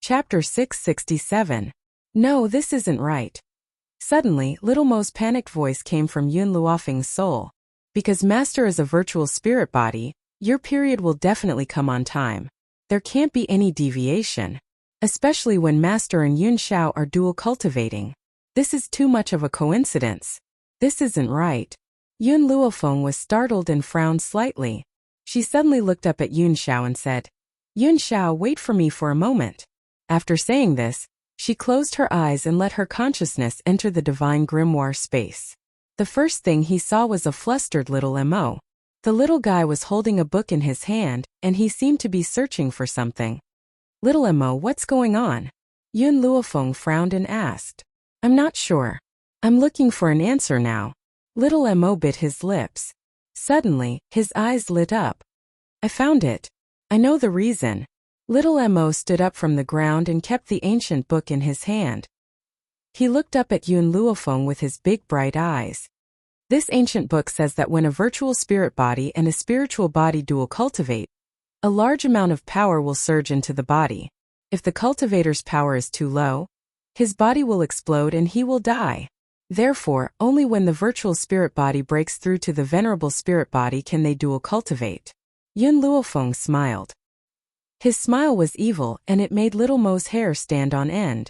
Chapter 667. No, this isn't right. Suddenly, Little Mo's panicked voice came from Yun Luofeng's soul. Because Master is a virtual spirit body, your period will definitely come on time. There can't be any deviation. Especially when Master and Yun Xiao are dual cultivating. This is too much of a coincidence. This isn't right. Yun Luofeng was startled and frowned slightly. She suddenly looked up at Yun Xiao and said, "Yun Xiao, wait for me for a moment." After saying this, she closed her eyes and let her consciousness enter the divine grimoire space. The first thing he saw was a flustered little Mo. The little guy was holding a book in his hand, and he seemed to be searching for something. "Little Mo, what's going on?" Yun Luofeng frowned and asked. "I'm not sure. I'm looking for an answer now." Little Mo bit his lips. Suddenly, his eyes lit up. "I found it. I know the reason." Little Mo stood up from the ground and kept the ancient book in his hand. He looked up at Yun Luofeng with his big bright eyes. This ancient book says that when a virtual spirit body and a spiritual body dual cultivate, a large amount of power will surge into the body. If the cultivator's power is too low, his body will explode and he will die. Therefore, only when the virtual spirit body breaks through to the venerable spirit body can they dual cultivate. Yun Luofeng smiled. His smile was evil and it made Little Mo's hair stand on end.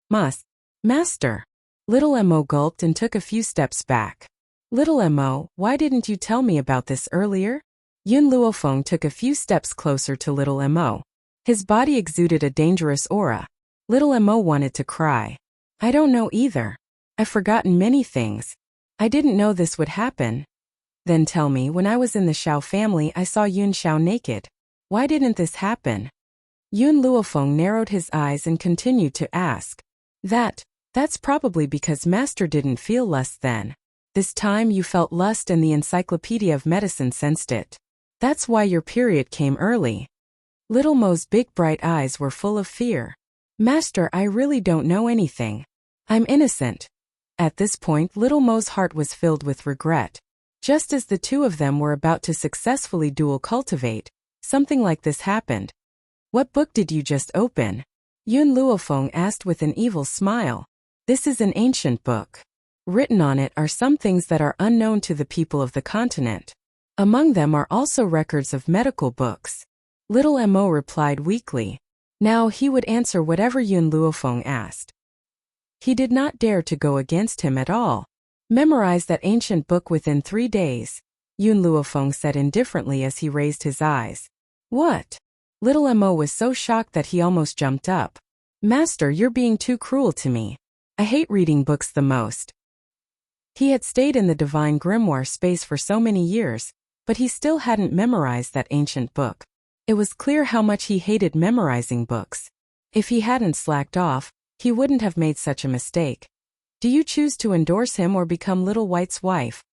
Master. Little Mo gulped and took a few steps back. "Little Mo, why didn't you tell me about this earlier?" Yun Luofeng took a few steps closer to Little Mo. His body exuded a dangerous aura. Little Mo wanted to cry. "I don't know either. I've forgotten many things. I didn't know this would happen." "Then tell me, when I was in the Xiao family I saw Yun Xiao naked. Why didn't this happen?" Yun Luofeng narrowed his eyes and continued to ask. That's probably because Master didn't feel lust then. This time you felt lust and the Encyclopedia of Medicine sensed it. That's why your period came early." Little Mo's big bright eyes were full of fear. "Master, I really don't know anything. I'm innocent." At this point, Little Mo's heart was filled with regret. Just as the two of them were about to successfully dual cultivate, something like this happened. "What book did you just open?" Yun Luofeng asked with an evil smile. "This is an ancient book. Written on it are some things that are unknown to the people of the continent. Among them are also records of medical books." Little Mo replied weakly. Now he would answer whatever Yun Luofeng asked. He did not dare to go against him at all. "Memorize that ancient book within 3 days," Yun Luofeng said indifferently as he raised his eyes. "What?" Little Mo was so shocked that he almost jumped up. "Master, you're being too cruel to me. I hate reading books the most." He had stayed in the divine grimoire space for so many years, but he still hadn't memorized that ancient book. It was clear how much he hated memorizing books. If he hadn't slacked off, he wouldn't have made such a mistake. "Do you choose to endorse him or become Little White's wife?"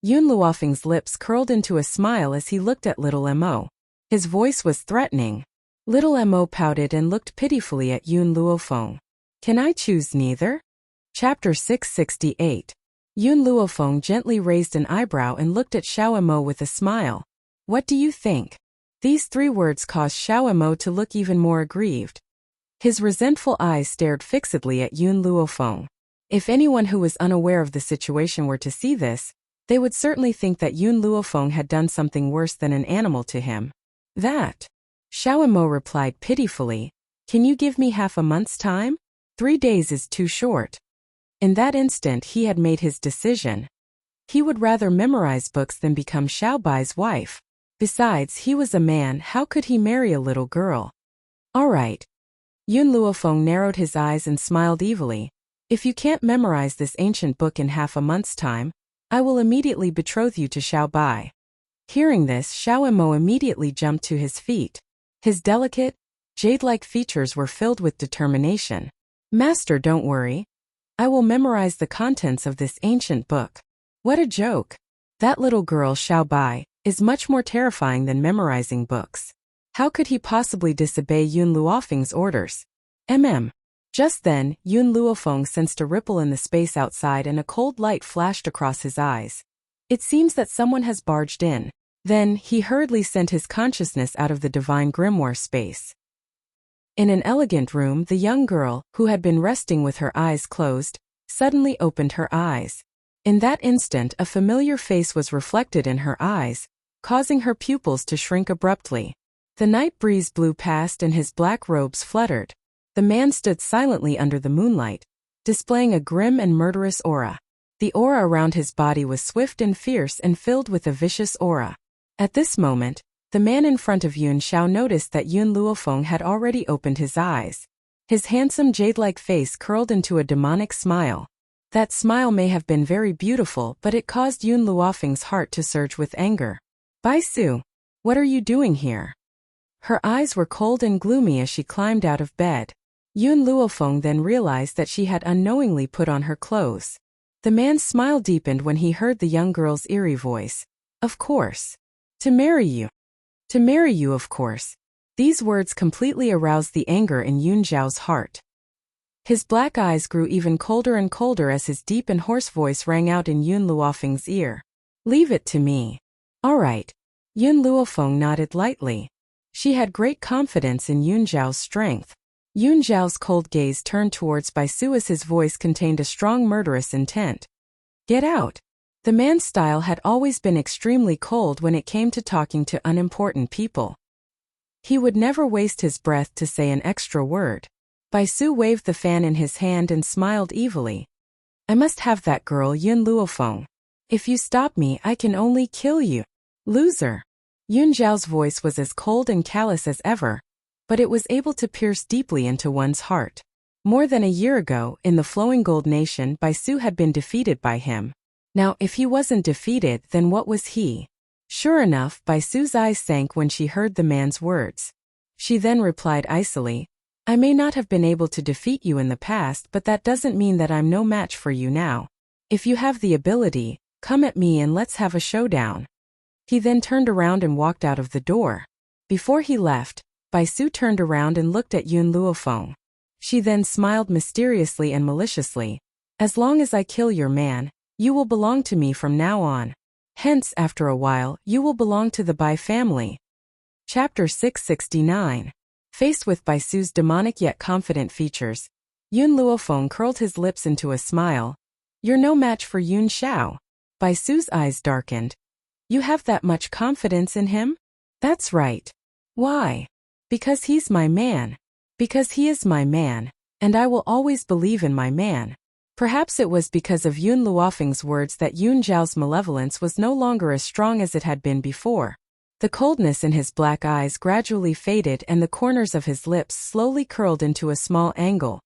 Yun Luofeng's lips curled into a smile as he looked at Little Mo. His voice was threatening. Little Mo pouted and looked pitifully at Yun Luofeng. "Can I choose neither?" Chapter 668. Yun Luofeng gently raised an eyebrow and looked at Xiao Mo with a smile. "What do you think?" These 3 words caused Xiao Mo to look even more aggrieved. His resentful eyes stared fixedly at Yun Luofeng. If anyone who was unaware of the situation were to see this, they would certainly think that Yun Luofeng had done something worse than an animal to him. Xiao Mo replied pitifully, "Can you give me half a month's time? 3 days is too short." In that instant he had made his decision. He would rather memorize books than become Xiao Bai's wife. Besides, he was a man, how could he marry a little girl? "All right." Yun Luofeng narrowed his eyes and smiled evilly. "If you can't memorize this ancient book in half a month's time, I will immediately betroth you to Xiao Bai." Hearing this, Xiao Mo immediately jumped to his feet. His delicate, jade-like features were filled with determination. "Master, don't worry. I will memorize the contents of this ancient book." What a joke. That little girl, Xiao Bai, is much more terrifying than memorizing books. How could he possibly disobey Yun Luofeng's orders? Just then, Yun Luofeng sensed a ripple in the space outside and a cold light flashed across his eyes. It seems that someone has barged in. Then, he hurriedly sent his consciousness out of the divine grimoire space. In an elegant room, the young girl, who had been resting with her eyes closed, suddenly opened her eyes. In that instant, a familiar face was reflected in her eyes, causing her pupils to shrink abruptly. The night breeze blew past and his black robes fluttered. The man stood silently under the moonlight, displaying a grim and murderous aura. The aura around his body was swift and fierce and filled with a vicious aura. At this moment, the man in front of Yun Xiao noticed that Yun Luofeng had already opened his eyes. His handsome jade-like face curled into a demonic smile. That smile may have been very beautiful, but it caused Yun Luofeng's heart to surge with anger. "Bai Su, what are you doing here?" Her eyes were cold and gloomy as she climbed out of bed. Yun Luofeng then realized that she had unknowingly put on her clothes. The man's smile deepened when he heard the young girl's eerie voice. "Of course. To marry you. To marry you, of course." These words completely aroused the anger in Yun Xiao's heart. His black eyes grew even colder and colder as his deep and hoarse voice rang out in Yun Luofeng's ear. "Leave it to me." "All right." Yun Luofeng nodded lightly. She had great confidence in Yun Xiao's strength. Yun Xiao's cold gaze turned towards Bai Su as his voice contained a strong murderous intent. "Get out." The man's style had always been extremely cold when it came to talking to unimportant people. He would never waste his breath to say an extra word. Bai Su waved the fan in his hand and smiled evilly. "I must have that girl, Yun Luofeng. If you stop me, I can only kill you. Loser." Yun Xiao's voice was as cold and callous as ever, but it was able to pierce deeply into one's heart. More than a year ago, in the Flowing Gold Nation, Bai Su had been defeated by him. Now, if he wasn't defeated, then what was he? Sure enough, Bai Su's eyes sank when she heard the man's words. She then replied icily, "I may not have been able to defeat you in the past, but that doesn't mean that I'm no match for you now. If you have the ability, come at me and let's have a showdown." He then turned around and walked out of the door. Before he left, Bai Su turned around and looked at Yun Luofeng. She then smiled mysteriously and maliciously. "As long as I kill your man, you will belong to me from now on. Hence, after a while, you will belong to the Bai family." Chapter 669. Faced with Bai Su's demonic yet confident features, Yun Luofeng curled his lips into a smile. "You're no match for Yun Xiao." Bai Su's eyes darkened. "You have that much confidence in him?" "That's right." "Why?" "Because he's my man. Because he is my man, and I will always believe in my man." Perhaps it was because of Yun Luofeng's words that Yun Xiao's malevolence was no longer as strong as it had been before. The coldness in his black eyes gradually faded and the corners of his lips slowly curled into a small angle.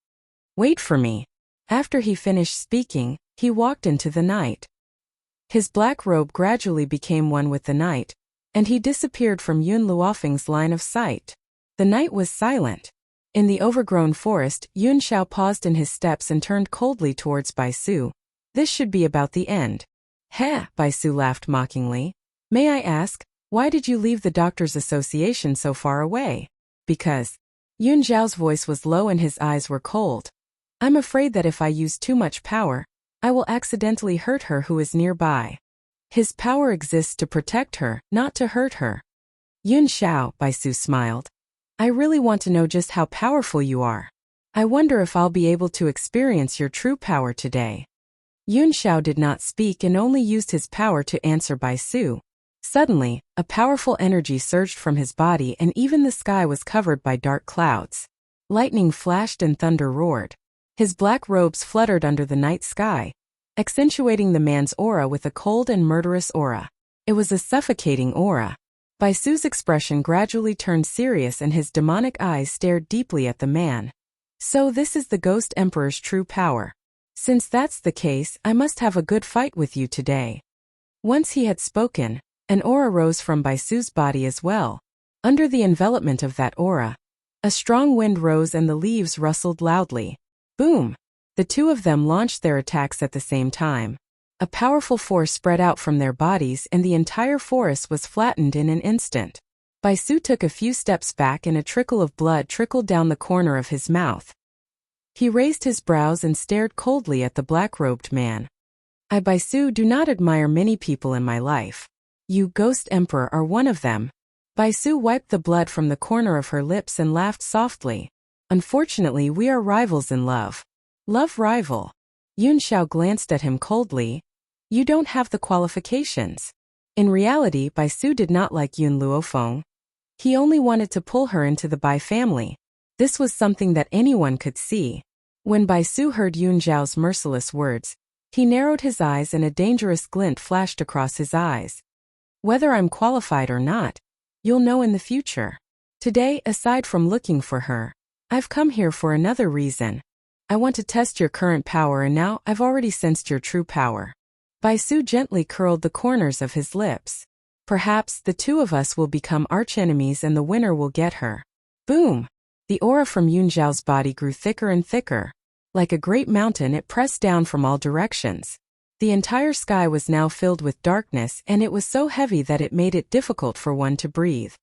"Wait for me." After he finished speaking, he walked into the night. His black robe gradually became one with the night, and he disappeared from Yun Luofeng's line of sight. The night was silent. In the overgrown forest, Yun Xiao paused in his steps and turned coldly towards Bai Su. "This should be about the end." "Heh," Bai Su laughed mockingly. "May I ask, why did you leave the Doctors' Association so far away?" "Because." Yun Xiao's voice was low and his eyes were cold. "I'm afraid that if I use too much power, I will accidentally hurt her who is nearby. His power exists to protect her, not to hurt her." "Yun Xiao," Bai Su smiled. "I really want to know just how powerful you are. I wonder if I'll be able to experience your true power today." Yun Xiao did not speak and only used his power to answer Bai Su. Suddenly, a powerful energy surged from his body and even the sky was covered by dark clouds. Lightning flashed and thunder roared. His black robes fluttered under the night sky, accentuating the man's aura with a cold and murderous aura. It was a suffocating aura. Bai Su's expression gradually turned serious and his demonic eyes stared deeply at the man. "So this is the Ghost Emperor's true power. Since that's the case, I must have a good fight with you today." Once he had spoken, an aura rose from Bai Su's body as well. Under the envelopment of that aura, a strong wind rose and the leaves rustled loudly. Boom! The two of them launched their attacks at the same time. A powerful force spread out from their bodies and the entire forest was flattened in an instant. Bai Su took a few steps back and a trickle of blood trickled down the corner of his mouth. He raised his brows and stared coldly at the black-robed man. "I, Bai Su, do not admire many people in my life. You, Ghost Emperor, are one of them." Bai Su wiped the blood from the corner of her lips and laughed softly. Unfortunately, we are rivals in love. Love rival. Yun Xiao glanced at him coldly. You don't have the qualifications. In reality, Bai Su did not like Yun Luofeng. He only wanted to pull her into the Bai family. This was something that anyone could see. When Bai Su heard Yun Zhao's merciless words, he narrowed his eyes and a dangerous glint flashed across his eyes. Whether I'm qualified or not, you'll know in the future. Today, aside from looking for her, I've come here for another reason. I want to test your current power, and now I've already sensed your true power. Bai Su gently curled the corners of his lips. Perhaps the two of us will become archenemies and the winner will get her. Boom! The aura from Yun Zhao's body grew thicker and thicker. Like a great mountain, it pressed down from all directions. The entire sky was now filled with darkness, and it was so heavy that it made it difficult for one to breathe.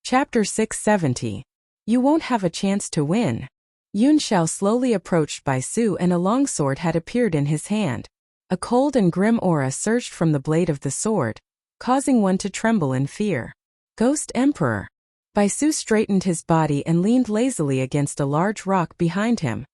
Chapter 670. You won't have a chance to win. Yun Xiao slowly approached Bai Su, and a long sword had appeared in his hand. A cold and grim aura surged from the blade of the sword, causing one to tremble in fear. Ghost Emperor. Bai Su straightened his body and leaned lazily against a large rock behind him.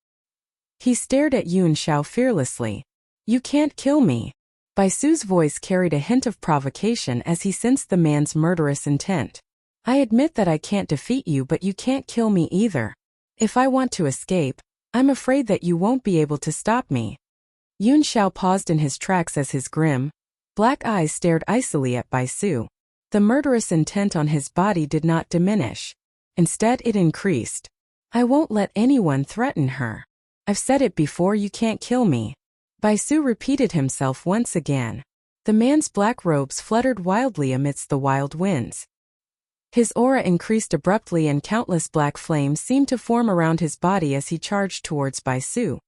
He stared at Yun Xiao fearlessly. You can't kill me. Bai Su's voice carried a hint of provocation as he sensed the man's murderous intent. I admit that I can't defeat you, but you can't kill me either. If I want to escape, I'm afraid that you won't be able to stop me. Yun Xiao paused in his tracks as his grim, black eyes stared icily at Bai Su. The murderous intent on his body did not diminish. Instead, it increased. I won't let anyone threaten her. I've said it before, you can't kill me. Bai Su repeated himself once again. The man's black robes fluttered wildly amidst the wild winds. His aura increased abruptly and countless black flames seemed to form around his body as he charged towards Bai Su.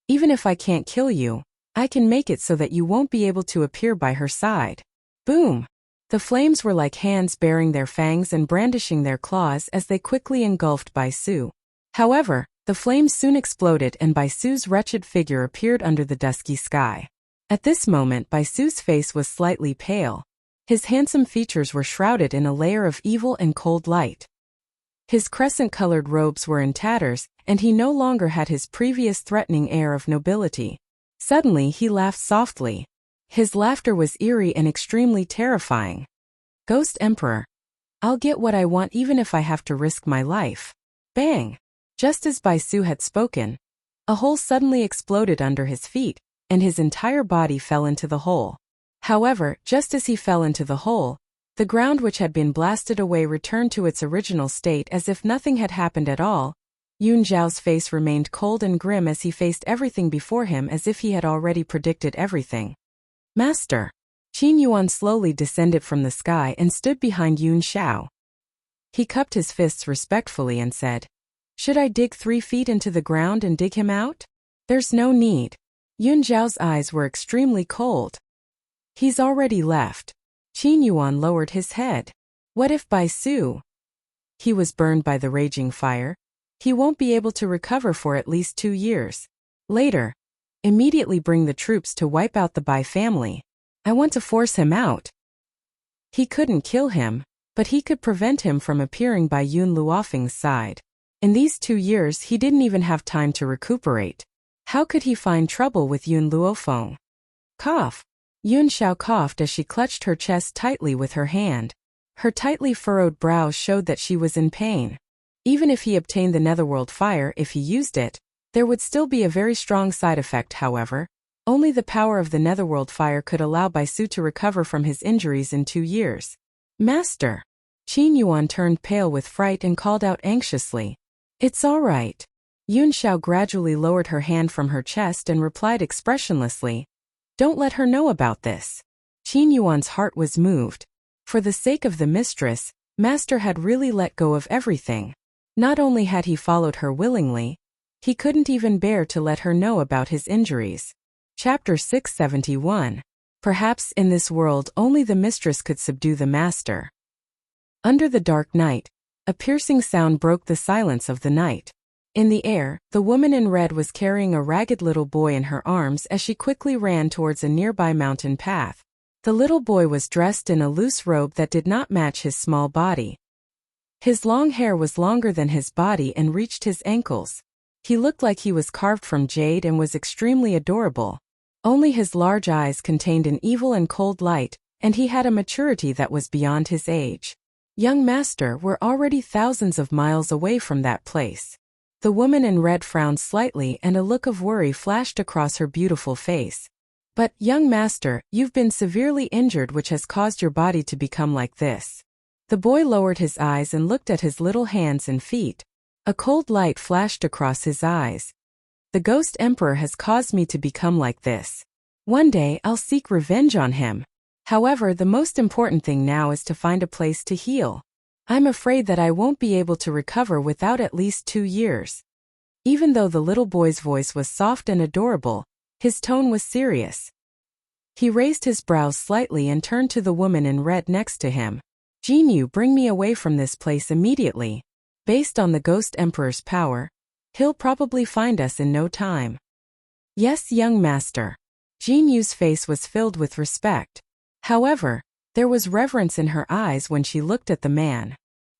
Even if I can't kill you, I can make it so that you won't be able to appear by her side. Boom! The flames were like hands baring their fangs and brandishing their claws as they quickly engulfed Bai Su. However, the flames soon exploded and Bai Su's wretched figure appeared under the dusky sky. At this moment, Bai Su's face was slightly pale. His handsome features were shrouded in a layer of evil and cold light. His crescent-colored robes were in tatters, and he no longer had his previous threatening air of nobility. Suddenly he laughed softly. His laughter was eerie and extremely terrifying. Ghost Emperor. I'll get what I want even if I have to risk my life. Bang! Just as Bai Su had spoken, a hole suddenly exploded under his feet, and his entire body fell into the hole. However, just as he fell into the hole, the ground which had been blasted away returned to its original state as if nothing had happened at all. Yun Zhao's face remained cold and grim as he faced everything before him as if he had already predicted everything. Master. Qin Yuan slowly descended from the sky and stood behind Yun Xiao. He cupped his fists respectfully and said, Should I dig 3 feet into the ground and dig him out? There's no need. Yun Zhao's eyes were extremely cold. He's already left. Qin Yuan lowered his head. What if Bai Su? He was burned by the raging fire. He won't be able to recover for at least 2 years. Later, immediately bring the troops to wipe out the Bai family. I want to force him out. He couldn't kill him, but he could prevent him from appearing by Yun Luofeng's side. In these 2 years he didn't even have time to recuperate. How could he find trouble with Yun Luofeng? Cough. Yun Xiao coughed as she clutched her chest tightly with her hand. Her tightly furrowed brows showed that she was in pain. Even if he obtained the Netherworld fire, if he used it, there would still be a very strong side effect. However, only the power of the Netherworld fire could allow Bai Su to recover from his injuries in 2 years. Master! Qin Yuan turned pale with fright and called out anxiously. It's all right. Yun Xiao gradually lowered her hand from her chest and replied expressionlessly, Don't let her know about this. Qin Yuan's heart was moved. For the sake of the mistress, Master had really let go of everything. Not only had he followed her willingly, he couldn't even bear to let her know about his injuries. Chapter 671. Perhaps in this world only the mistress could subdue the master. Under the dark night, a piercing sound broke the silence of the night. In the air, the woman in red was carrying a ragged little boy in her arms as she quickly ran towards a nearby mountain path. The little boy was dressed in a loose robe that did not match his small body. His long hair was longer than his body and reached his ankles. He looked like he was carved from jade and was extremely adorable. Only his large eyes contained an evil and cold light, and he had a maturity that was beyond his age. Young master, we're already thousands of miles away from that place. The woman in red frowned slightly and a look of worry flashed across her beautiful face. But, young master, you've been severely injured, which has caused your body to become like this. The boy lowered his eyes and looked at his little hands and feet. A cold light flashed across his eyes. The Ghost Emperor has caused me to become like this. One day I'll seek revenge on him. However, the most important thing now is to find a place to heal. I'm afraid that I won't be able to recover without at least 2 years. Even though the little boy's voice was soft and adorable, his tone was serious. He raised his brows slightly and turned to the woman in red next to him. Jinyu, bring me away from this place immediately. Based on the Ghost Emperor's power, he'll probably find us in no time. Yes, young master. Jinyu's face was filled with respect. However, there was reverence in her eyes when she looked at the man.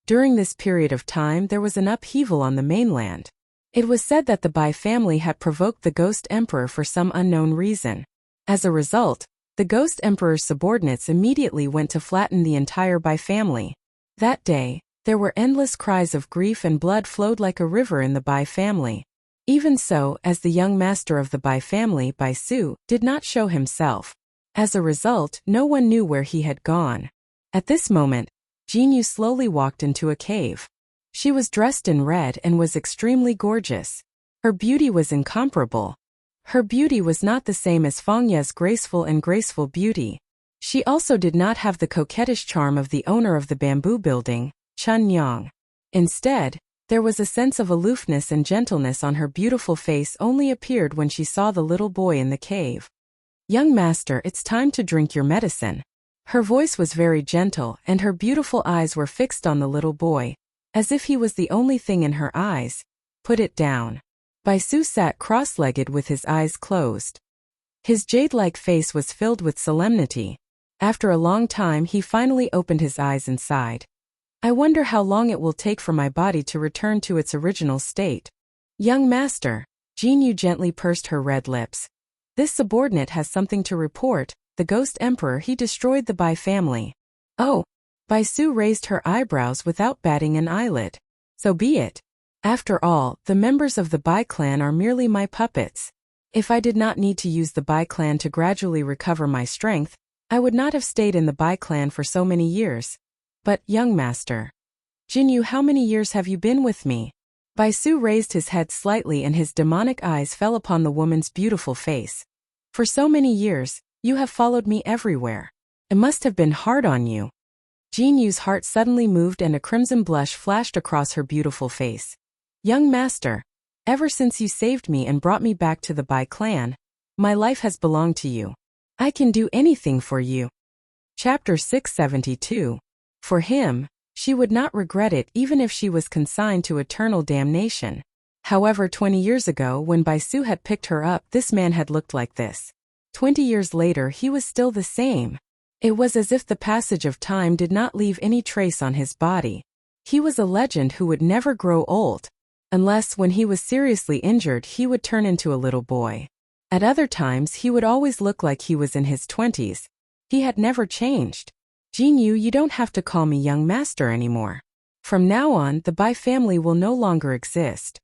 During this period of time there was an upheaval on the mainland. It was said that the Bai family had provoked the Ghost Emperor for some unknown reason. As a result, the Ghost Emperor's subordinates immediately went to flatten the entire Bai family. That day, there were endless cries of grief and blood flowed like a river in the Bai family. Even so, as the young master of the Bai family, Bai Su, did not show himself. As a result, no one knew where he had gone. At this moment, Jinyu slowly walked into a cave. She was dressed in red and was extremely gorgeous. Her beauty was incomparable. Her beauty was not the same as Fangya's graceful beauty. She also did not have the coquettish charm of the owner of the bamboo building, Chun Yang. Instead, there was a sense of aloofness and gentleness on her beautiful face only appeared when she saw the little boy in the cave. Young master, it's time to drink your medicine. Her voice was very gentle and her beautiful eyes were fixed on the little boy, as if he was the only thing in her eyes. Put it down. Bai Su sat cross-legged with his eyes closed. His jade-like face was filled with solemnity. After a long time he finally opened his eyes and sighed. I wonder how long it will take for my body to return to its original state. Young master, Jinyu gently pursed her red lips. This subordinate has something to report. The Ghost Emperor, he destroyed the Bai family. Oh. Bai Su raised her eyebrows without batting an eyelid. So be it. After all, the members of the Bai clan are merely my puppets. If I did not need to use the Bai clan to gradually recover my strength, I would not have stayed in the Bai clan for so many years. But, young master. Jinyu, how many years have you been with me? Bai Su raised his head slightly and his demonic eyes fell upon the woman's beautiful face. For so many years, you have followed me everywhere. It must have been hard on you. Jinyu's heart suddenly moved and a crimson blush flashed across her beautiful face. Young master, ever since you saved me and brought me back to the Bai clan, my life has belonged to you. I can do anything for you. Chapter 672. For him, she would not regret it even if she was consigned to eternal damnation. However, 20 years ago when Bai Su had picked her up, this man had looked like this. 20 years later he was still the same. It was as if the passage of time did not leave any trace on his body. He was a legend who would never grow old. Unless when he was seriously injured he would turn into a little boy. At other times he would always look like he was in his 20s. He had never changed. Jinyu, you don't have to call me young master anymore. From now on the Bai family will no longer exist.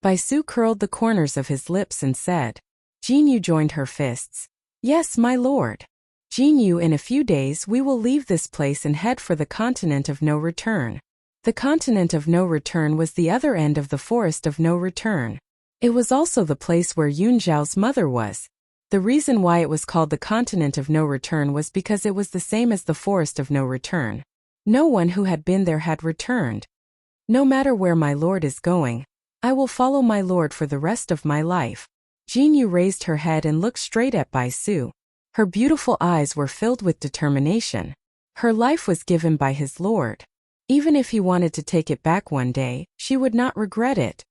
Bai Su curled the corners of his lips and said. Jinyu joined her fists. Yes, my lord. Jinyu, in a few days we will leave this place and head for the continent of no return. The continent of no return was the other end of the forest of no return. It was also the place where Yun Zhao's mother was. The reason why it was called the continent of no return was because it was the same as the forest of no return. No one who had been there had returned. No matter where my lord is going, I will follow my lord for the rest of my life. Jinyu raised her head and looked straight at Bai Su. Her beautiful eyes were filled with determination. Her life was given by his lord. Even if he wanted to take it back one day, she would not regret it.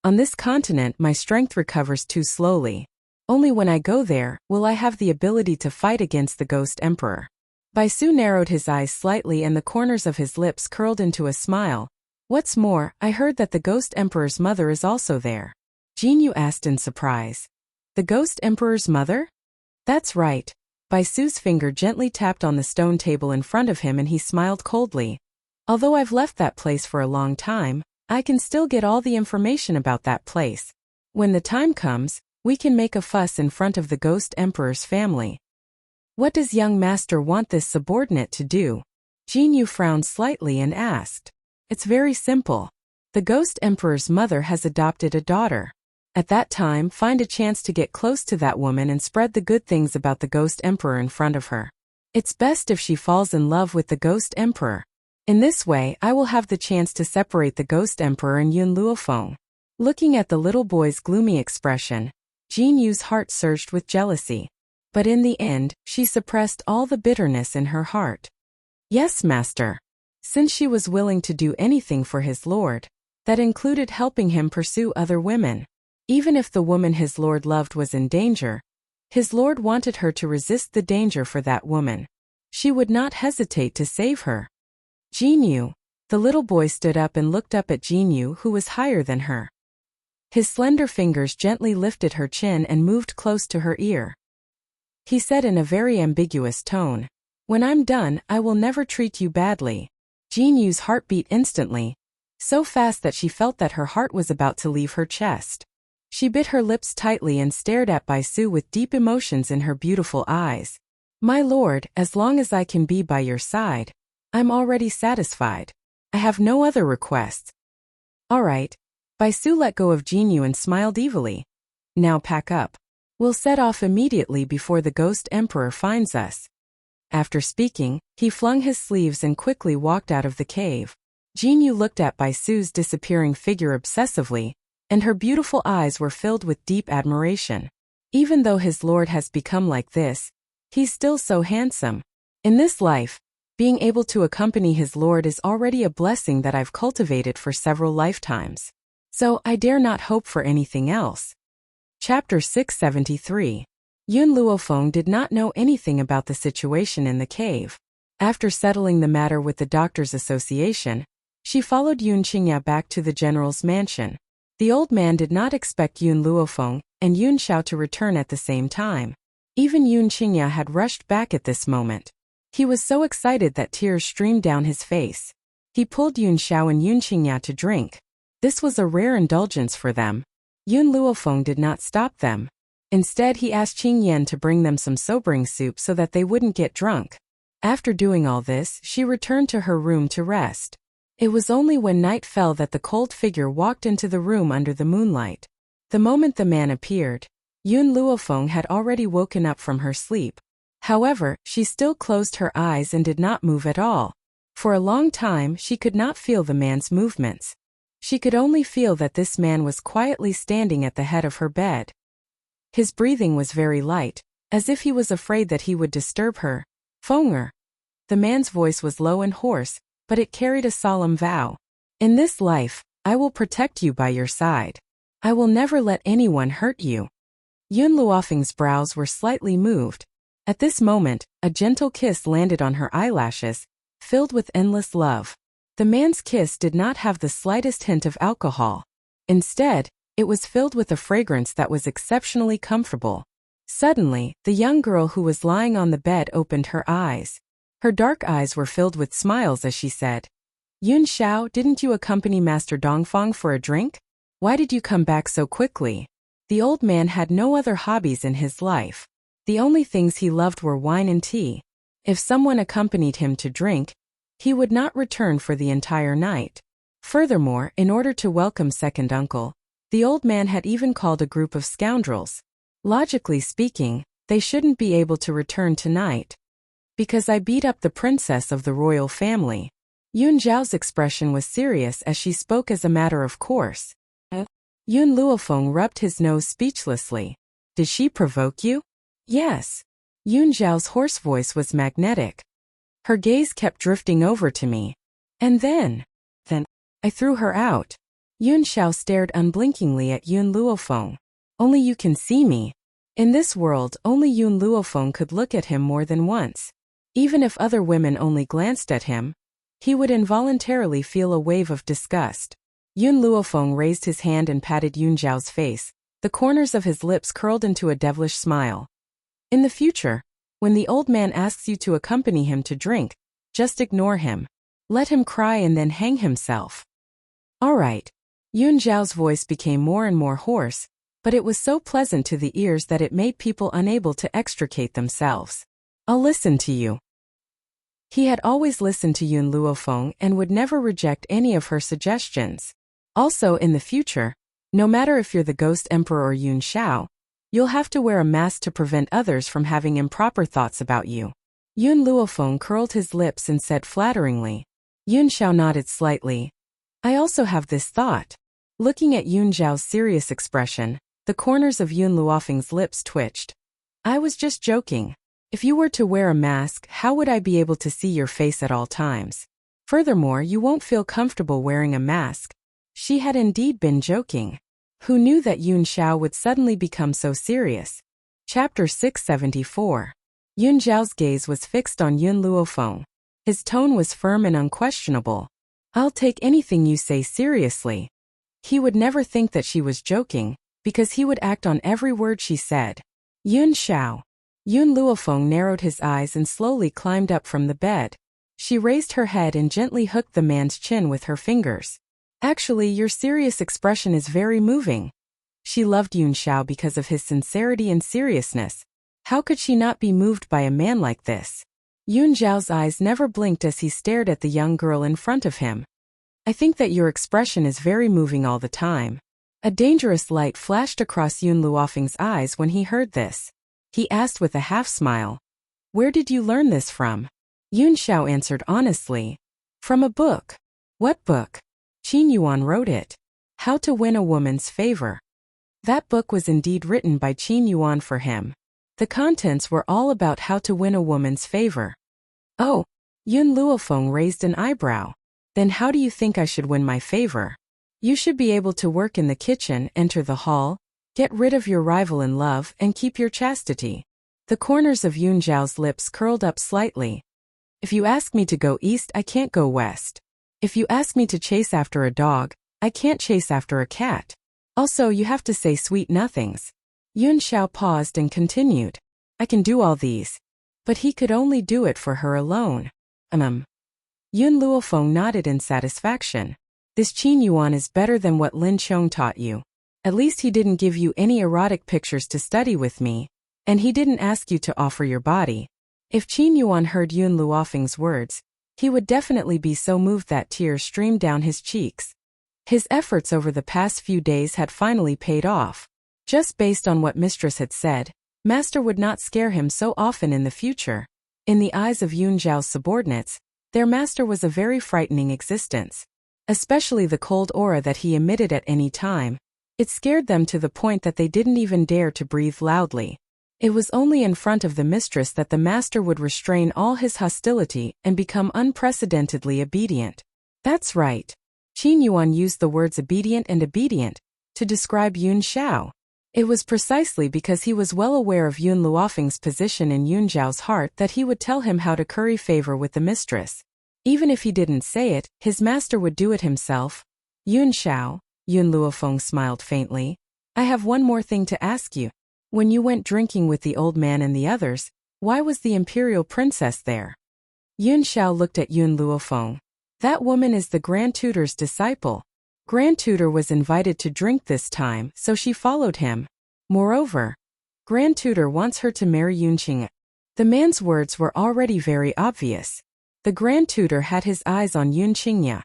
On this continent my strength recovers too slowly. Only when I go there will I have the ability to fight against the Ghost Emperor. Baisu narrowed his eyes slightly and the corners of his lips curled into a smile. What's more, I heard that the Ghost Emperor's mother is also there. Jinyu asked in surprise. The Ghost Emperor's mother? That's right. Baisu's finger gently tapped on the stone table in front of him and he smiled coldly. Although I've left that place for a long time, I can still get all the information about that place. When the time comes, we can make a fuss in front of the Ghost Emperor's family. What does young master want this subordinate to do? Jinyu frowned slightly and asked. It's very simple. The Ghost Emperor's mother has adopted a daughter. At that time, find a chance to get close to that woman and spread the good things about the Ghost Emperor in front of her. It's best if she falls in love with the Ghost Emperor. In this way, I will have the chance to separate the Ghost Emperor and Yun Luofeng. Looking at the little boy's gloomy expression, Jinyu's heart surged with jealousy. But in the end, she suppressed all the bitterness in her heart. Yes, master. Since she was willing to do anything for his lord, that included helping him pursue other women. Even if the woman his lord loved was in danger, his lord wanted her to resist the danger for that woman. She would not hesitate to save her. Jinyu. The little boy stood up and looked up at Jinyu, who was higher than her. His slender fingers gently lifted her chin and moved close to her ear. He said in a very ambiguous tone, "When I'm done, I will never treat you badly." Jinyu's heart beat instantly, so fast that she felt that her heart was about to leave her chest. She bit her lips tightly and stared at Baisu with deep emotions in her beautiful eyes. My lord, as long as I can be by your side, I'm already satisfied. I have no other requests. All right. Baisu let go of Jinyu and smiled evilly. Now pack up. We'll set off immediately before the Ghost Emperor finds us. After speaking, he flung his sleeves and quickly walked out of the cave. Jinyu looked at Baisu's disappearing figure obsessively, and her beautiful eyes were filled with deep admiration. Even though his lord has become like this, he's still so handsome. In this life, being able to accompany his lord is already a blessing that I've cultivated for several lifetimes. So I dare not hope for anything else. Chapter 673. Yun Luofeng did not know anything about the situation in the cave. After settling the matter with the Doctors' Association, she followed Yun Qingya back to the general's mansion. The old man did not expect Yun Luofeng and Yun Xiao to return at the same time. Even Yun Qingya had rushed back at this moment. He was so excited that tears streamed down his face. He pulled Yun Xiao and Yun Qingya to drink. This was a rare indulgence for them. Yun Luofeng did not stop them. Instead, he asked Qing Yan to bring them some sobering soup so that they wouldn't get drunk. After doing all this, she returned to her room to rest. It was only when night fell that the cold figure walked into the room under the moonlight. The moment the man appeared, Yun Luofeng had already woken up from her sleep. However, she still closed her eyes and did not move at all. For a long time, she could not feel the man's movements. She could only feel that this man was quietly standing at the head of her bed. His breathing was very light, as if he was afraid that he would disturb her. Fenger. The man's voice was low and hoarse, but it carried a solemn vow. In this life, I will protect you by your side. I will never let anyone hurt you. Yun Luofeng's brows were slightly moved. At this moment, a gentle kiss landed on her eyelashes, filled with endless love. The man's kiss did not have the slightest hint of alcohol. Instead, it was filled with a fragrance that was exceptionally comfortable. Suddenly, the young girl who was lying on the bed opened her eyes. Her dark eyes were filled with smiles as she said, Yun Xiao, didn't you accompany Master Dongfang for a drink? Why did you come back so quickly? The old man had no other hobbies in his life. The only things he loved were wine and tea. If someone accompanied him to drink, he would not return for the entire night. Furthermore, in order to welcome second uncle, the old man had even called a group of scoundrels. Logically speaking, they shouldn't be able to return tonight. Because I beat up the princess of the royal family. Yun Zhao's expression was serious as she spoke as a matter of course. Yun Luofeng rubbed his nose speechlessly. Did she provoke you? Yes. Yun Zhao's hoarse voice was magnetic. Her gaze kept drifting over to me. And then I threw her out. Yun Xiao stared unblinkingly at Yun Luofeng. Only you can see me. In this world, only Yun Luofeng could look at him more than once. Even if other women only glanced at him, he would involuntarily feel a wave of disgust. Yun Luofeng raised his hand and patted Yun Zhao's face. The corners of his lips curled into a devilish smile. In the future, when the old man asks you to accompany him to drink, just ignore him. Let him cry and then hang himself. All right. Yun Zhao's voice became more and more hoarse, but it was so pleasant to the ears that it made people unable to extricate themselves. I'll listen to you. He had always listened to Yun Luofeng and would never reject any of her suggestions. Also, in the future, no matter if you're the Ghost Emperor or Yun Xiao, you'll have to wear a mask to prevent others from having improper thoughts about you. Yun Luofeng curled his lips and said flatteringly. Yun Xiao nodded slightly. I also have this thought. Looking at Yun Zhao's serious expression, the corners of Yun Luofeng's lips twitched. I was just joking. If you were to wear a mask, how would I be able to see your face at all times? Furthermore, you won't feel comfortable wearing a mask. She had indeed been joking. Who knew that Yun Xiao would suddenly become so serious? Chapter 674. Yun Zhao's gaze was fixed on Yun Luofeng. His tone was firm and unquestionable. I'll take anything you say seriously. He would never think that she was joking, because he would act on every word she said. Yun Xiao. Yun Luofeng narrowed his eyes and slowly climbed up from the bed. She raised her head and gently hooked the man's chin with her fingers. Actually, your serious expression is very moving. She loved Yun Xiao because of his sincerity and seriousness. How could she not be moved by a man like this? Yun Zhao's eyes never blinked as he stared at the young girl in front of him. I think that your expression is very moving all the time. A dangerous light flashed across Yun Luofeng's eyes when he heard this. He asked with a half-smile. Where did you learn this from? Yun Xiao answered honestly. From a book. What book? Qin Yuan wrote it. How to Win a Woman's Favor. That book was indeed written by Qin Yuan for him. The contents were all about how to win a woman's favor. Oh, Yun Luofeng raised an eyebrow. Then how do you think I should win my favor? You should be able to work in the kitchen, enter the hall, get rid of your rival in love, and keep your chastity. The corners of Yun Zhao's lips curled up slightly. If you ask me to go east, I can't go west. If you ask me to chase after a dog, I can't chase after a cat. Also, you have to say sweet nothings. Yun Xiao paused and continued. I can do all these. But he could only do it for her alone. Yun Luofeng nodded in satisfaction. This Qin Yuan is better than what Lin Qiong taught you. At least he didn't give you any erotic pictures to study with me. And he didn't ask you to offer your body. If Qin Yuan heard Yun Luofeng's words, he would definitely be so moved that tears streamed down his cheeks. His efforts over the past few days had finally paid off. Just based on what Mistress had said, Master would not scare him so often in the future. In the eyes of Yun Zhao's subordinates, their master was a very frightening existence. Especially the cold aura that he emitted at any time. It scared them to the point that they didn't even dare to breathe loudly. It was only in front of the mistress that the master would restrain all his hostility and become unprecedentedly obedient. That's right. Qin Yuan used the words obedient and obedient to describe Yun Xiao. It was precisely because he was well aware of Yun Luofeng's position in Yun Zhao's heart that he would tell him how to curry favor with the mistress. Even if he didn't say it, his master would do it himself. Yun Xiao, Yun Luofeng smiled faintly. I have one more thing to ask you. When you went drinking with the old man and the others, why was the imperial princess there? Yun Xiao looked at Yun Luofeng. That woman is the Grand Tutor's disciple. Grand Tutor was invited to drink this time, so she followed him. Moreover, Grand Tutor wants her to marry Yun Qing. The man's words were already very obvious. The Grand Tutor had his eyes on Yun Qingya.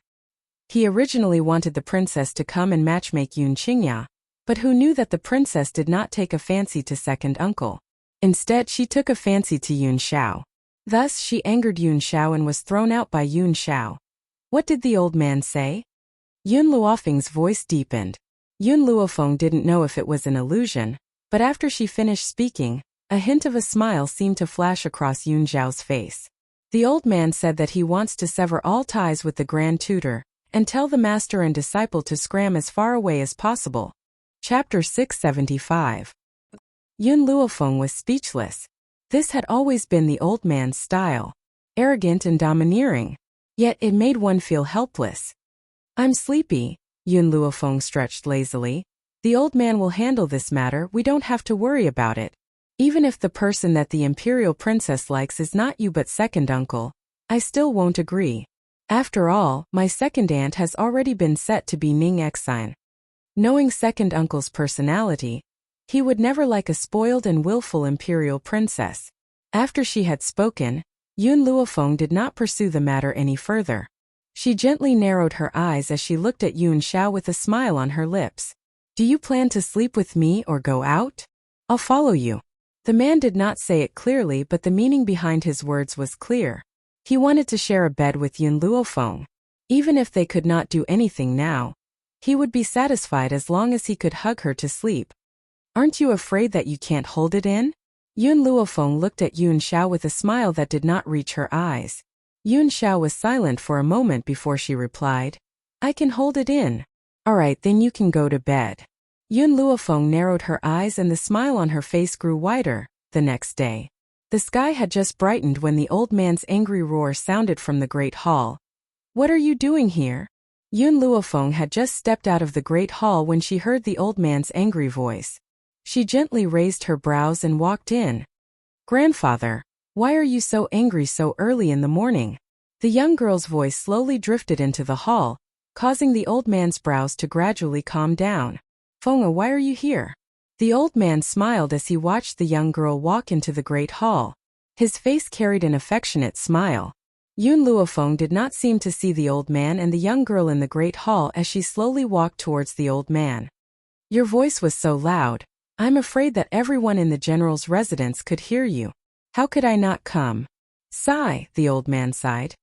He originally wanted the princess to come and matchmake Yun Qingya, but who knew that the princess did not take a fancy to second uncle. Instead, she took a fancy to Yun Xiao. Thus, she angered Yun Xiao and was thrown out by Yun Xiao. What did the old man say? Yun Luofeng's voice deepened. Yun Luofeng didn't know if it was an illusion, but after she finished speaking, a hint of a smile seemed to flash across Yun Zhao's face. The old man said that he wants to sever all ties with the Grand Tutor, and tell the master and disciple to scram as far away as possible. Chapter 675. Yun Luofeng was speechless. This had always been the old man's style. arrogant and domineering. Yet it made one feel helpless. I'm sleepy, Yun Luofeng stretched lazily. The old man will handle this matter, we don't have to worry about it. Even if the person that the imperial princess likes is not you but second uncle, I still won't agree. After all, my second aunt has already been set to be Ning Exine. Knowing second uncle's personality, he would never like a spoiled and willful imperial princess. After she had spoken, Yun Luofeng did not pursue the matter any further. She gently narrowed her eyes as she looked at Yun Xiao with a smile on her lips. Do you plan to sleep with me or go out? I'll follow you. The man did not say it clearly, but the meaning behind his words was clear. He wanted to share a bed with Yun Luofeng. Even if they could not do anything now, he would be satisfied as long as he could hug her to sleep. Aren't you afraid that you can't hold it in? Yun Luofeng looked at Yun Xiao with a smile that did not reach her eyes. Yun Xiao was silent for a moment before she replied, I can hold it in. All right, then you can go to bed. Yun Luofeng narrowed her eyes and the smile on her face grew wider. The next day, the sky had just brightened when the old man's angry roar sounded from the great hall. What are you doing here? Yun Luofeng had just stepped out of the great hall when she heard the old man's angry voice. She gently raised her brows and walked in. Grandfather, why are you so angry so early in the morning? The young girl's voice slowly drifted into the hall, causing the old man's brows to gradually calm down. Feng'a, why are you here? The old man smiled as he watched the young girl walk into the great hall. His face carried an affectionate smile. Yun Luofeng did not seem to see the old man and the young girl in the great hall as she slowly walked towards the old man. Your voice was so loud, I'm afraid that everyone in the general's residence could hear you. How could I not come? Sigh, the old man sighed.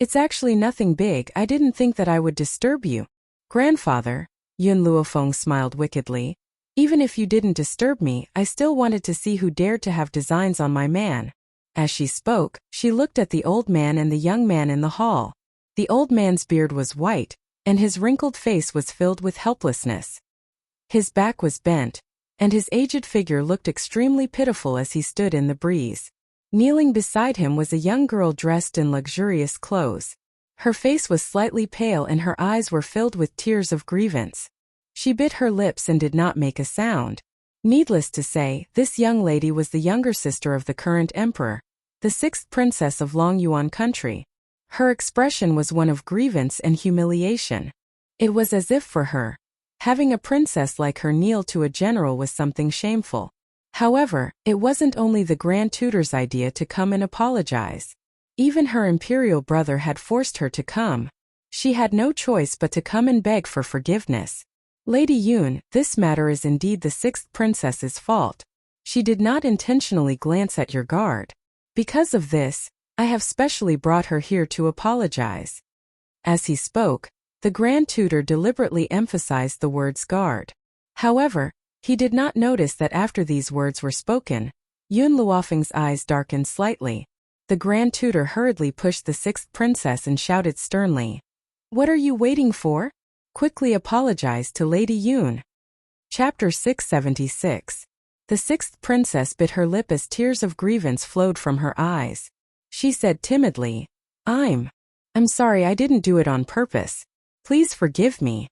It's actually nothing big, I didn't think that I would disturb you. Grandfather, Yun Luofeng smiled wickedly. Even if you didn't disturb me, I still wanted to see who dared to have designs on my man. As she spoke, she looked at the old man and the young man in the hall. The old man's beard was white, and his wrinkled face was filled with helplessness. His back was bent, and his aged figure looked extremely pitiful as he stood in the breeze. Kneeling beside him was a young girl dressed in luxurious clothes. Her face was slightly pale and her eyes were filled with tears of grievance. She bit her lips and did not make a sound. Needless to say, this young lady was the younger sister of the current emperor, the sixth princess of Long Yuan country. Her expression was one of grievance and humiliation. It was as if for her, having a princess like her kneel to a general was something shameful. However, it wasn't only the Grand Tutor's idea to come and apologize. Even her imperial brother had forced her to come. She had no choice but to come and beg for forgiveness. Lady Yun, this matter is indeed the sixth princess's fault. She did not intentionally glance at your guard. Because of this, I have specially brought her here to apologize. As he spoke, the Grand Tutor deliberately emphasized the words guard. However, he did not notice that after these words were spoken, Yun Luofeng's eyes darkened slightly. The Grand Tutor hurriedly pushed the sixth princess and shouted sternly, What are you waiting for? Quickly apologize to Lady Yun. Chapter 676. The sixth princess bit her lip as tears of grievance flowed from her eyes. She said timidly, I'm sorry, I didn't do it on purpose. Please forgive me.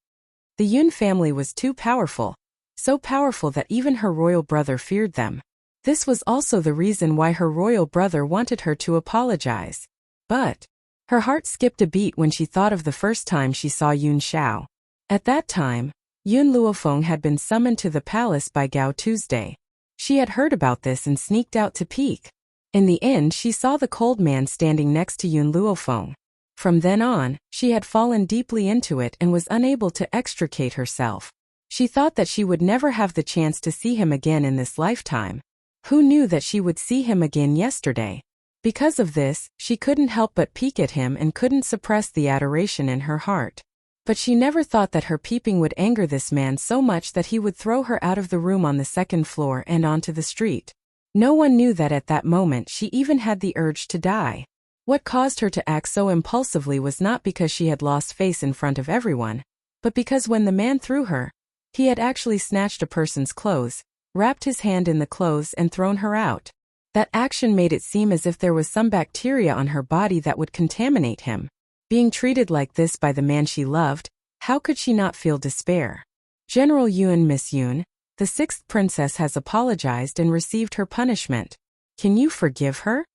The Yun family was too powerful, so powerful that even her royal brother feared them. This was also the reason why her royal brother wanted her to apologize. But her heart skipped a beat when she thought of the first time she saw Yun Xiao. At that time, Yun Luofeng had been summoned to the palace by Gao Tuesday. She had heard about this and sneaked out to peek. In the end, she saw the cold man standing next to Yun Luofeng. From then on, she had fallen deeply into it and was unable to extricate herself. She thought that she would never have the chance to see him again in this lifetime. Who knew that she would see him again yesterday? Because of this, she couldn't help but peek at him and couldn't suppress the adoration in her heart. But she never thought that her peeping would anger this man so much that he would throw her out of the room on the second floor and onto the street. No one knew that at that moment she even had the urge to die. What caused her to act so impulsively was not because she had lost face in front of everyone, but because when the man threw her, he had actually snatched a person's clothes, wrapped his hand in the clothes and thrown her out. That action made it seem as if there was some bacteria on her body that would contaminate him. Being treated like this by the man she loved, how could she not feel despair? General Yun, Miss Yun, the sixth princess has apologized and received her punishment. Can you forgive her?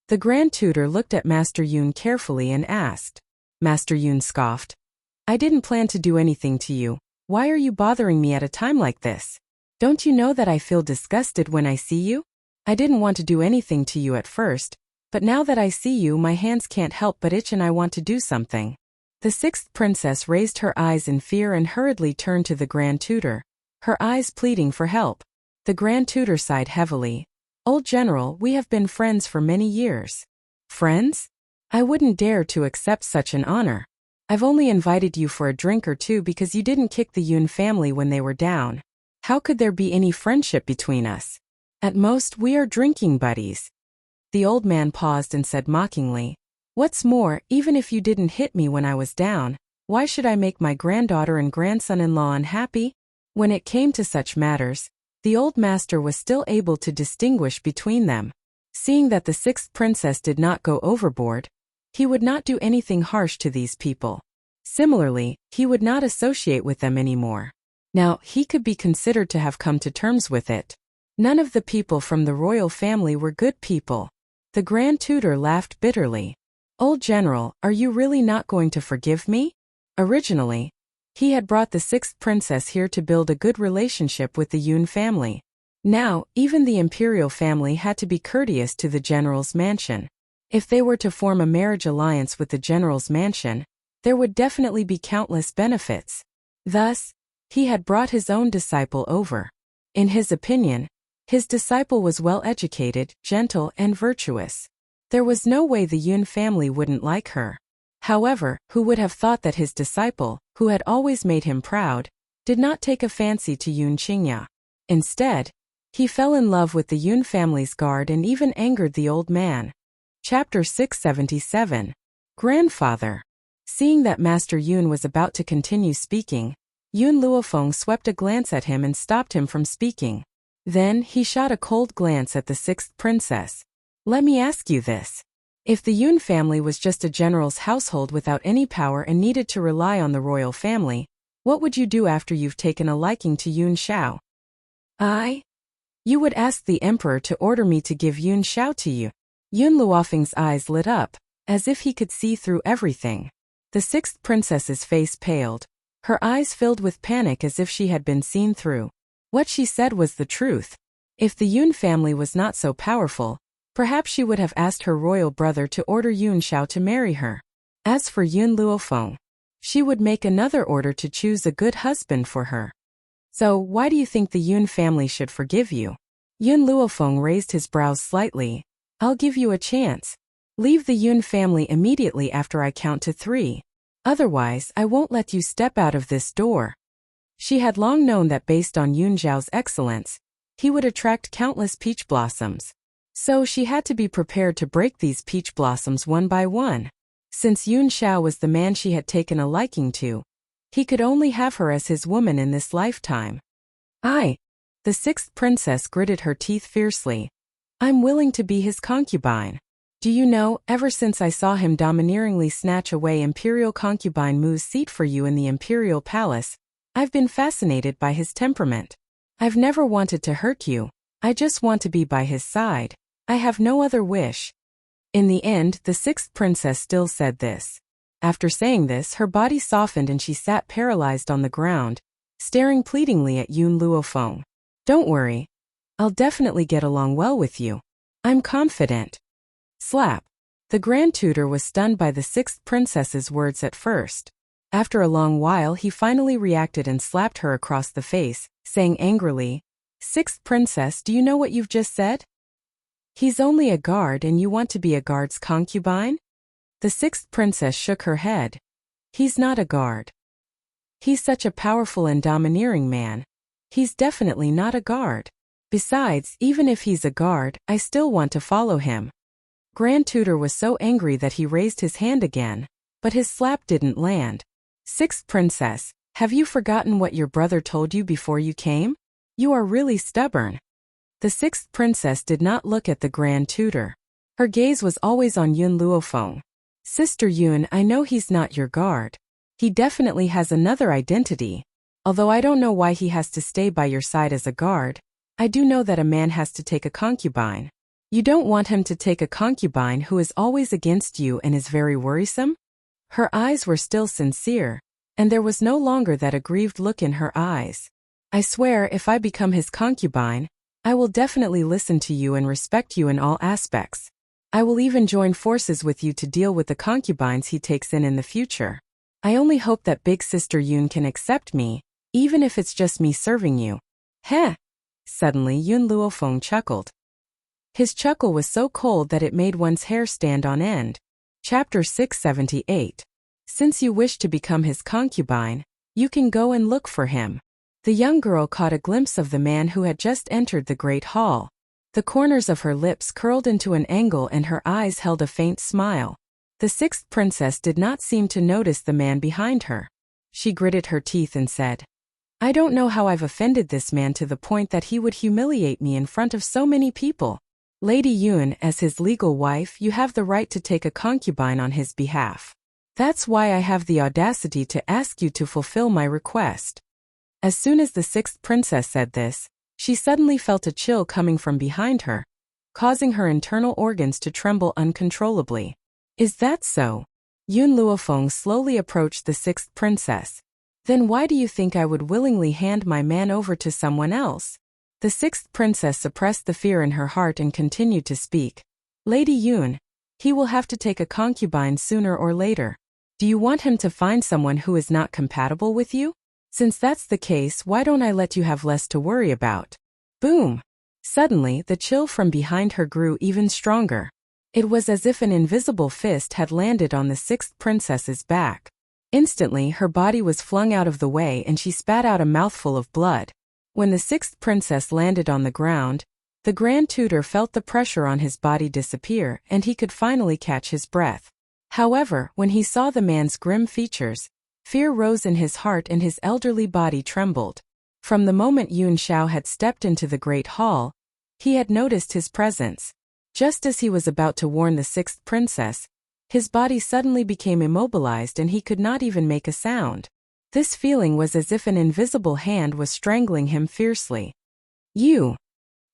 The Grand Tutor looked at Master Yun carefully and asked. Master Yun scoffed. I didn't plan to do anything to you. Why are you bothering me at a time like this? Don't you know that I feel disgusted when I see you? I didn't want to do anything to you at first, but now that I see you, my hands can't help but itch and I want to do something. The sixth princess raised her eyes in fear and hurriedly turned to the Grand Tutor, her eyes pleading for help. The Grand Tutor sighed heavily. Old General, we have been friends for many years. Friends? I wouldn't dare to accept such an honor. I've only invited you for a drink or two because you didn't kick the Yun family when they were down. How could there be any friendship between us? At most, we are drinking buddies. The old man paused and said mockingly, What's more, even if you didn't hit me when I was down, why should I make my granddaughter and grandson-in-law unhappy? When it came to such matters, the old master was still able to distinguish between them. Seeing that the sixth princess did not go overboard, he would not do anything harsh to these people. Similarly, he would not associate with them anymore. Now, he could be considered to have come to terms with it. None of the people from the royal family were good people. The Grand Tutor laughed bitterly. Old General, are you really not going to forgive me? Originally, he had brought the sixth princess here to build a good relationship with the Yun family. Now, even the imperial family had to be courteous to the general's mansion. If they were to form a marriage alliance with the general's mansion, there would definitely be countless benefits. Thus, he had brought his own disciple over. In his opinion, his disciple was well-educated, gentle, and virtuous. There was no way the Yun family wouldn't like her. However, who would have thought that his disciple, who had always made him proud, did not take a fancy to Yun Qingya. Instead, he fell in love with the Yun family's guard and even angered the old man. Chapter 677. Grandfather. Seeing that Master Yun was about to continue speaking, Yun Luofeng swept a glance at him and stopped him from speaking. Then, he shot a cold glance at the sixth princess. Let me ask you this. If the Yun family was just a general's household without any power and needed to rely on the royal family, what would you do after you've taken a liking to Yun Xiao? You would ask the emperor to order me to give Yun Xiao to you. Yun Luofeng's eyes lit up, as if he could see through everything. The sixth princess's face paled. Her eyes filled with panic as if she had been seen through. What she said was the truth. If the Yun family was not so powerful, perhaps she would have asked her royal brother to order Yun Xiao to marry her. As for Yun Luofeng, she would make another order to choose a good husband for her. So, why do you think the Yun family should forgive you? Yun Luofeng raised his brows slightly. I'll give you a chance. Leave the Yun family immediately after I count to 3. Otherwise, I won't let you step out of this door. She had long known that based on Yun Zhao's excellence, he would attract countless peach blossoms. So she had to be prepared to break these peach blossoms one by one. Since Yun Xiao was the man she had taken a liking to, he could only have her as his woman in this lifetime. The sixth princess gritted her teeth fiercely. I'm willing to be his concubine. Do you know, ever since I saw him domineeringly snatch away Imperial concubine Mu's seat for you in the Imperial Palace, I've been fascinated by his temperament. I've never wanted to hurt you. I just want to be by his side. I have no other wish. In the end, the sixth princess still said this. After saying this, her body softened and she sat paralyzed on the ground, staring pleadingly at Yun Luofeng. Don't worry. I'll definitely get along well with you. I'm confident. Slap. The Grand Tutor was stunned by the sixth princess's words at first. After a long while, he finally reacted and slapped her across the face, saying angrily, Sixth princess, do you know what you've just said? He's only a guard and you want to be a guard's concubine? The sixth princess shook her head. He's not a guard. He's such a powerful and domineering man. He's definitely not a guard. Besides, even if he's a guard, I still want to follow him. Grand Tutor was so angry that he raised his hand again, but his slap didn't land. Sixth princess, have you forgotten what your brother told you before you came? You are really stubborn. The sixth princess did not look at the Grand Tutor. Her gaze was always on Yun Luofeng. Sister Yun, I know he's not your guard. He definitely has another identity. Although I don't know why he has to stay by your side as a guard, I do know that a man has to take a concubine. You don't want him to take a concubine who is always against you and is very worrisome? Her eyes were still sincere, and there was no longer that aggrieved look in her eyes. I swear if I become his concubine, I will definitely listen to you and respect you in all aspects. I will even join forces with you to deal with the concubines he takes in the future. I only hope that Big Sister Yun can accept me, even if it's just me serving you. Heh! Suddenly Yun Luofeng chuckled. His chuckle was so cold that it made one's hair stand on end. Chapter 678. Since you wish to become his concubine, you can go and look for him. The young girl caught a glimpse of the man who had just entered the great hall. The corners of her lips curled into an angle and her eyes held a faint smile. The sixth princess did not seem to notice the man behind her. She gritted her teeth and said, I don't know how I've offended this man to the point that he would humiliate me in front of so many people. Lady Yun, as his legal wife, you have the right to take a concubine on his behalf. That's why I have the audacity to ask you to fulfill my request. As soon as the sixth princess said this, she suddenly felt a chill coming from behind her, causing her internal organs to tremble uncontrollably. Is that so? Yun Luofeng slowly approached the sixth princess. Then why do you think I would willingly hand my man over to someone else? The sixth princess suppressed the fear in her heart and continued to speak. Lady Yun, he will have to take a concubine sooner or later. Do you want him to find someone who is not compatible with you? Since that's the case, why don't I let you have less to worry about? Boom! Suddenly, the chill from behind her grew even stronger. It was as if an invisible fist had landed on the sixth princess's back. Instantly, her body was flung out of the way and she spat out a mouthful of blood. When the sixth princess landed on the ground, the Grand Tutor felt the pressure on his body disappear and he could finally catch his breath. However, when he saw the man's grim features, fear rose in his heart and his elderly body trembled. From the moment Yun Xiao had stepped into the great hall, he had noticed his presence. Just as he was about to warn the sixth princess, his body suddenly became immobilized and he could not even make a sound. This feeling was as if an invisible hand was strangling him fiercely. You!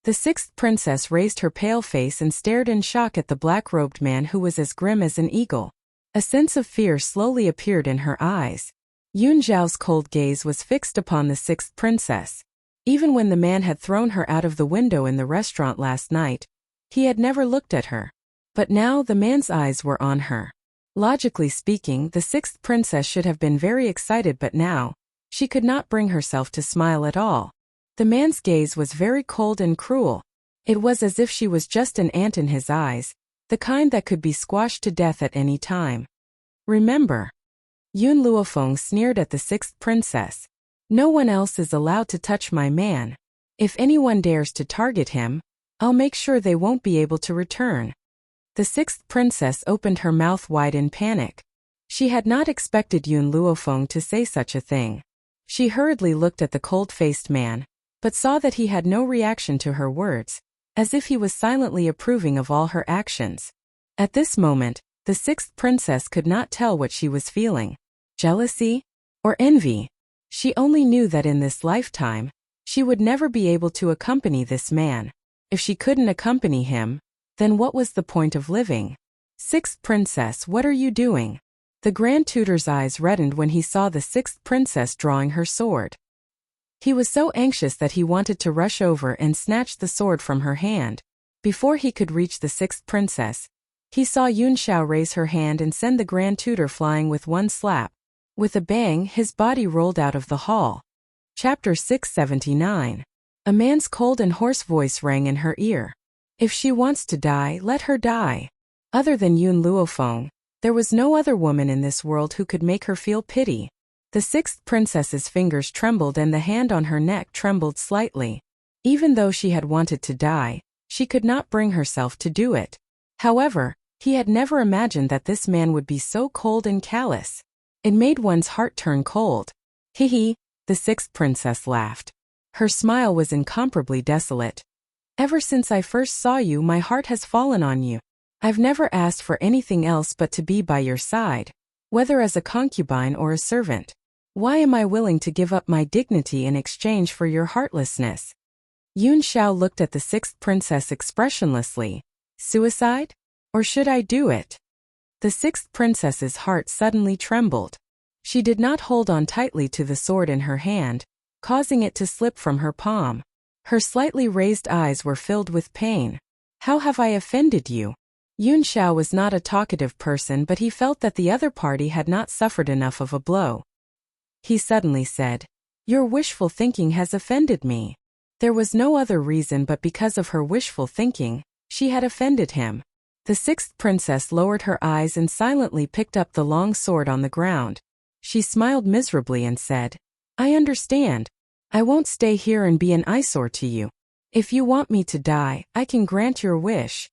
The sixth princess raised her pale face and stared in shock at the black-robed man who was as grim as an eagle. A sense of fear slowly appeared in her eyes. Yun Zhao's cold gaze was fixed upon the sixth princess. Even when the man had thrown her out of the window in the restaurant last night, he had never looked at her. But now the man's eyes were on her. Logically speaking, the sixth princess should have been very excited, but now, she could not bring herself to smile at all. The man's gaze was very cold and cruel. It was as if she was just an ant in his eyes, the kind that could be squashed to death at any time. Remember. Yun Luofeng sneered at the sixth princess. No one else is allowed to touch my man. If anyone dares to target him, I'll make sure they won't be able to return. The sixth princess opened her mouth wide in panic. She had not expected Yun Luofeng to say such a thing. She hurriedly looked at the cold-faced man, but saw that he had no reaction to her words, as if he was silently approving of all her actions. At this moment, the sixth princess could not tell what she was feeling. Jealousy? Or envy? She only knew that in this lifetime, she would never be able to accompany this man. If she couldn't accompany him, then what was the point of living? Sixth princess, what are you doing? The Grand Tutor's eyes reddened when he saw the sixth princess drawing her sword. He was so anxious that he wanted to rush over and snatch the sword from her hand. Before he could reach the sixth princess, he saw Yun Xiao raise her hand and send the Grand Tutor flying with one slap. With a bang, his body rolled out of the hall. Chapter 679. A man's cold and hoarse voice rang in her ear. If she wants to die, let her die. Other than Yun Luofeng, there was no other woman in this world who could make her feel pity. The sixth princess's fingers trembled and the hand on her neck trembled slightly. Even though she had wanted to die, she could not bring herself to do it. However, he had never imagined that this man would be so cold and callous. It made one's heart turn cold. Hee hee, the sixth princess laughed. Her smile was incomparably desolate. Ever since I first saw you, my heart has fallen on you. I've never asked for anything else but to be by your side, whether as a concubine or a servant. Why am I willing to give up my dignity in exchange for your heartlessness? Yun Xiao looked at the sixth princess expressionlessly. Suicide? Or should I do it? The sixth princess's heart suddenly trembled. She did not hold on tightly to the sword in her hand, causing it to slip from her palm. Her slightly raised eyes were filled with pain. How have I offended you? Yun Xiao was not a talkative person, but he felt that the other party had not suffered enough of a blow. He suddenly said, "Your wishful thinking has offended me." There was no other reason but because of her wishful thinking, she had offended him. The sixth princess lowered her eyes and silently picked up the long sword on the ground. She smiled miserably and said, "I understand. I won't stay here and be an eyesore to you. If you want me to die, I can grant your wish."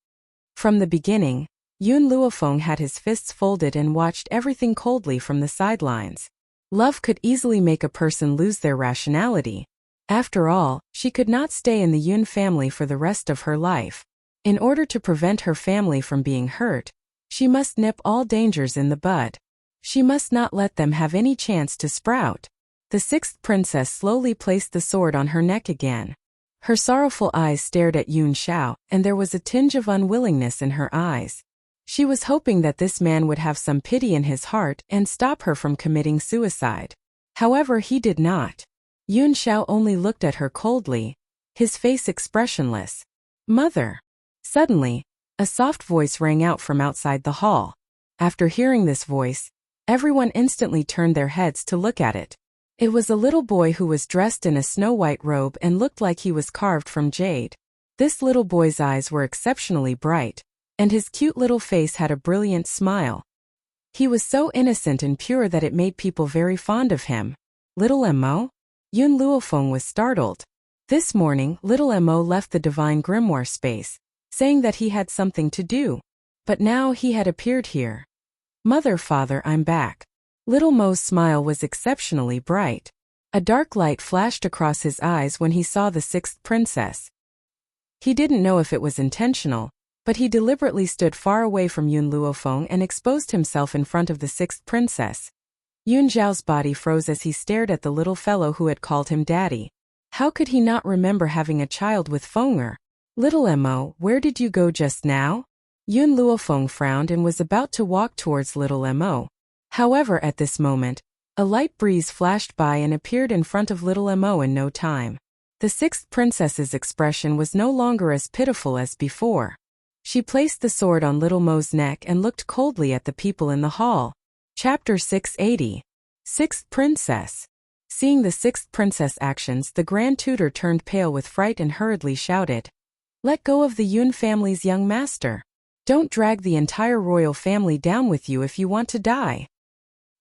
From the beginning, Yun Luofeng had his fists folded and watched everything coldly from the sidelines. Love could easily make a person lose their rationality. After all, she could not stay in the Yun family for the rest of her life. In order to prevent her family from being hurt, she must nip all dangers in the bud. She must not let them have any chance to sprout. The sixth princess slowly placed the sword on her neck again. Her sorrowful eyes stared at Yun Xiao, and there was a tinge of unwillingness in her eyes. She was hoping that this man would have some pity in his heart and stop her from committing suicide. However, he did not. Yun Xiao only looked at her coldly, his face expressionless. "Mother." Suddenly, a soft voice rang out from outside the hall. After hearing this voice, everyone instantly turned their heads to look at it. It was a little boy who was dressed in a snow-white robe and looked like he was carved from jade. This little boy's eyes were exceptionally bright, and his cute little face had a brilliant smile. He was so innocent and pure that it made people very fond of him. Little Mo? Yun Luofeng was startled. This morning, little Mo left the divine grimoire space, saying that he had something to do. But now he had appeared here. "Mother, father, I'm back." Little Mo's smile was exceptionally bright. A dark light flashed across his eyes when he saw the sixth princess. He didn't know if it was intentional, but he deliberately stood far away from Yun Luofeng and exposed himself in front of the sixth princess. Yun Zhao's body froze as he stared at the little fellow who had called him daddy. How could he not remember having a child with Feng'er? "Little Mo, where did you go just now?" Yun Luofeng frowned and was about to walk towards little Mo. However, at this moment, a light breeze flashed by and appeared in front of little Mo in no time. The sixth princess's expression was no longer as pitiful as before. She placed the sword on little Mo's neck and looked coldly at the people in the hall. Chapter 680. Sixth Princess. Seeing the sixth princess' actions, the Grand Tutor turned pale with fright and hurriedly shouted, "Let go of the Yun family's young master. Don't drag the entire royal family down with you if you want to die."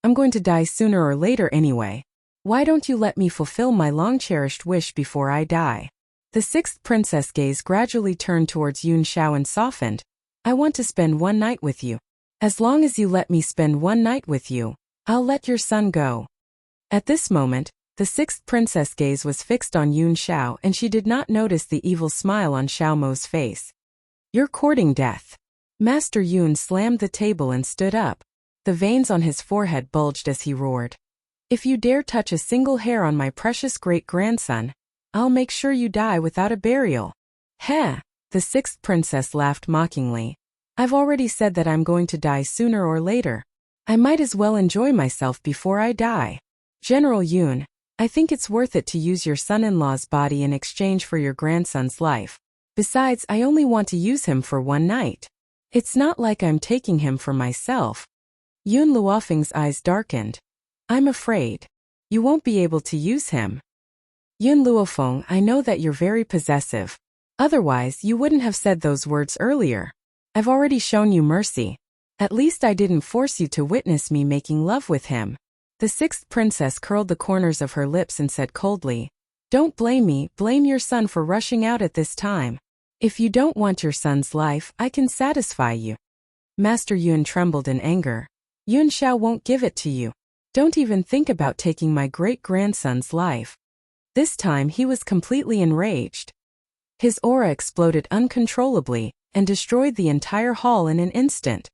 "I'm going to die sooner or later anyway. Why don't you let me fulfill my long-cherished wish before I die?" The sixth princess' gaze gradually turned towards Yun Xiao and softened. "I want to spend one night with you. As long as you let me spend one night with you, I'll let your son go." At this moment, the sixth princess' gaze was fixed on Yun Xiao and she did not notice the evil smile on Xiao Mo's face. "You're courting death." Master Yun slammed the table and stood up. The veins on his forehead bulged as he roared. "If you dare touch a single hair on my precious great-grandson, I'll make sure you die without a burial." "Heh!" The sixth princess laughed mockingly. "I've already said that I'm going to die sooner or later. I might as well enjoy myself before I die. General Yun, I think it's worth it to use your son-in-law's body in exchange for your grandson's life. Besides, I only want to use him for one night. It's not like I'm taking him for myself." Yun Luofeng's eyes darkened. "I'm afraid you won't be able to use him." "Yun Luofeng, I know that you're very possessive. Otherwise, you wouldn't have said those words earlier. I've already shown you mercy. At least I didn't force you to witness me making love with him." The sixth princess curled the corners of her lips and said coldly, "Don't blame me, blame your son for rushing out at this time. If you don't want your son's life, I can satisfy you." Master Yun trembled in anger. "Yun Xiao won't give it to you. Don't even think about taking my great-grandson's life." This time he was completely enraged. His aura exploded uncontrollably and destroyed the entire hall in an instant.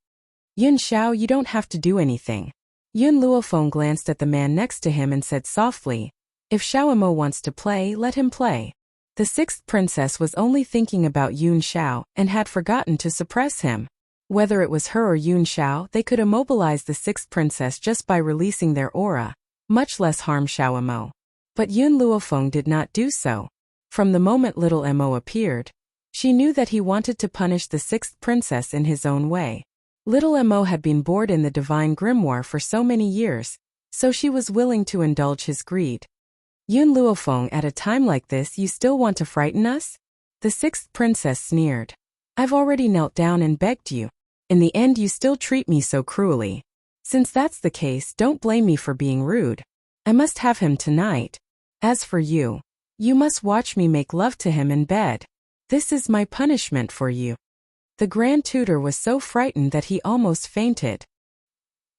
Yun Xiao, you don't have to do anything. Yun Luofeng glanced at the man next to him and said softly, if Xiao Emo wants to play, let him play. The sixth princess was only thinking about Yun Xiao and had forgotten to suppress him. Whether it was her or Yun Xiao, they could immobilize the sixth princess just by releasing their aura, much less harm Xiao Emo. But Yun Luofeng did not do so. From the moment little Emo appeared, she knew that he wanted to punish the sixth princess in his own way. Little Emo had been bored in the divine grimoire for so many years, so she was willing to indulge his greed. Yun Luofeng, at a time like this you still want to frighten us? The sixth princess sneered. I've already knelt down and begged you. In the end you still treat me so cruelly. Since that's the case, don't blame me for being rude. I must have him tonight. As for you, you must watch me make love to him in bed. This is my punishment for you. The Grand Tutor was so frightened that he almost fainted.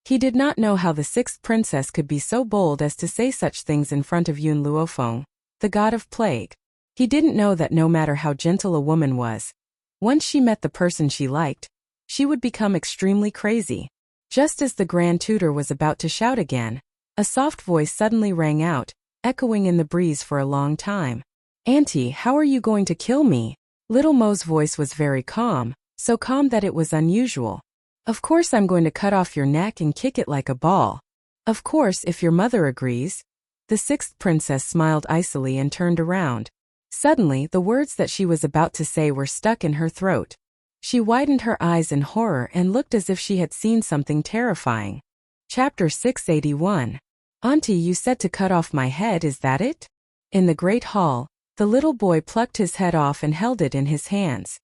He did not know how the sixth princess could be so bold as to say such things in front of Yun Luofeng, the god of plague. He didn't know that no matter how gentle a woman was, once she met the person she liked, she would become extremely crazy. Just as the Grand Tutor was about to shout again, a soft voice suddenly rang out, echoing in the breeze for a long time. Auntie, how are you going to kill me? Little Mo's voice was very calm, so calm that it was unusual. Of course I'm going to cut off your neck and kick it like a ball. Of course, if your mother agrees. The sixth princess smiled icily and turned around. Suddenly, the words that she was about to say were stuck in her throat. She widened her eyes in horror and looked as if she had seen something terrifying. Chapter 681. Auntie, you said to cut off my head, is that it? In the great hall, the little boy plucked his head off and held it in his hands.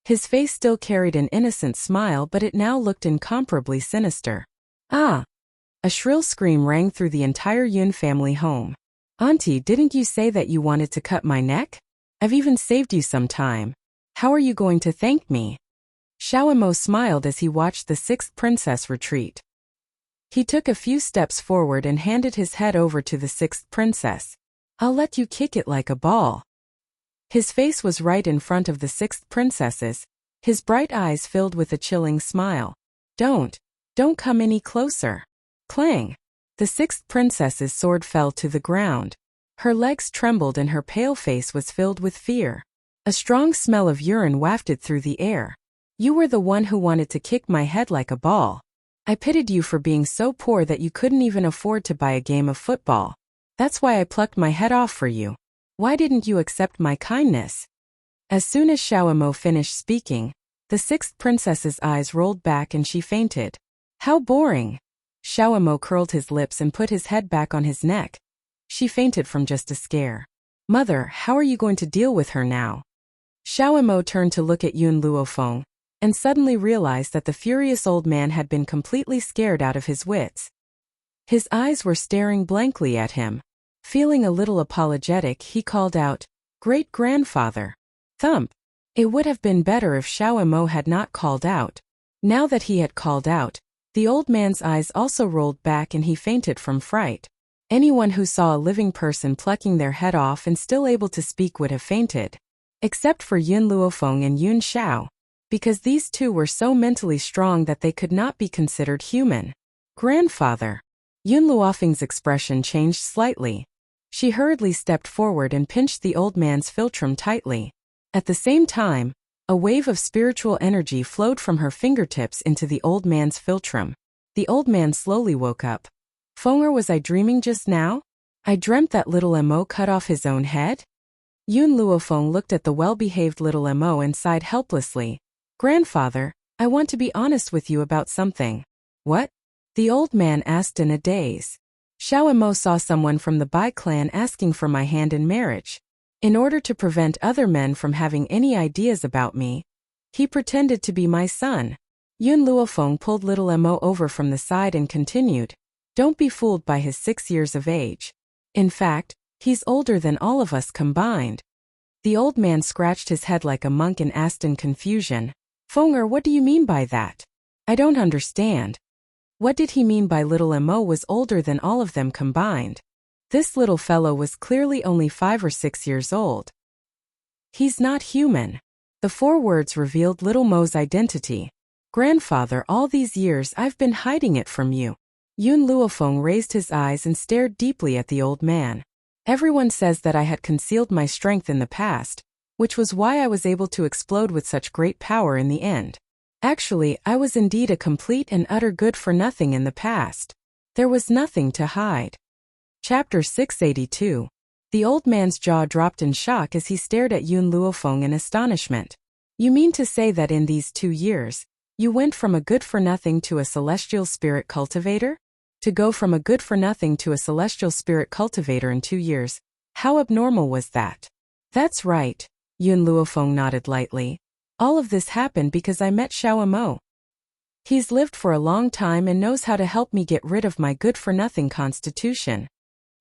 His face still carried an innocent smile, but it now looked incomparably sinister. Ah! A shrill scream rang through the entire Yun family home. Auntie, didn't you say that you wanted to cut my neck? I've even saved you some time. How are you going to thank me? Xiao Emo smiled as he watched the sixth princess retreat. He took a few steps forward and handed his head over to the sixth princess. I'll let you kick it like a ball. His face was right in front of the sixth princess's, his bright eyes filled with a chilling smile. Don't come any closer. Clang! The sixth princess's sword fell to the ground. Her legs trembled and her pale face was filled with fear. A strong smell of urine wafted through the air. You were the one who wanted to kick my head like a ball. I pitied you for being so poor that you couldn't even afford to buy a game of football. That's why I plucked my head off for you. Why didn't you accept my kindness? As soon as Xiao Emo finished speaking, the sixth princess's eyes rolled back and she fainted. How boring! Xiao Emo curled his lips and put his head back on his neck. She fainted from just a scare. Mother, how are you going to deal with her now? Xiao Emo turned to look at Yun Luofeng, and suddenly realized that the furious old man had been completely scared out of his wits. His eyes were staring blankly at him. Feeling a little apologetic, he called out, Great-grandfather. Thump! It would have been better if Xiao Emo had not called out. Now that he had called out, the old man's eyes also rolled back and he fainted from fright. Anyone who saw a living person plucking their head off and still able to speak would have fainted. Except for Yun Luofeng and Yun Xiao, because these two were so mentally strong that they could not be considered human. Grandfather. Yun Luofeng's expression changed slightly. She hurriedly stepped forward and pinched the old man's philtrum tightly. At the same time, a wave of spiritual energy flowed from her fingertips into the old man's philtrum. The old man slowly woke up. Fenger, was I dreaming just now? I dreamt that little Emo cut off his own head? Yun Luofeng looked at the well-behaved little Emo and sighed helplessly. Grandfather, I want to be honest with you about something. What? The old man asked in a daze. Xiao Emo saw someone from the Bai clan asking for my hand in marriage. In order to prevent other men from having any ideas about me, he pretended to be my son. Yun Luofeng pulled little Emo over from the side and continued, Don't be fooled by his 6 years of age. In fact, he's older than all of us combined. The old man scratched his head like a monk and asked in confusion, Fenger, what do you mean by that? I don't understand. What did he mean by little Emo was older than all of them combined? This little fellow was clearly only 5 or 6 years old. He's not human. The 4 words revealed little Mo's identity. Grandfather, all these years I've been hiding it from you. Yun Luofeng raised his eyes and stared deeply at the old man. Everyone says that I had concealed my strength in the past, which was why I was able to explode with such great power in the end. Actually, I was indeed a complete and utter good-for-nothing in the past. There was nothing to hide. Chapter 682. The old man's jaw dropped in shock as he stared at Yun Luofeng in astonishment. You mean to say that in these 2 years, you went from a good-for-nothing to a celestial spirit cultivator? To go from a good-for-nothing to a celestial spirit cultivator in 2 years, how abnormal was that? That's right, Yun Luofeng nodded lightly. All of this happened because I met Xiao Mo. He's lived for a long time and knows how to help me get rid of my good-for-nothing constitution.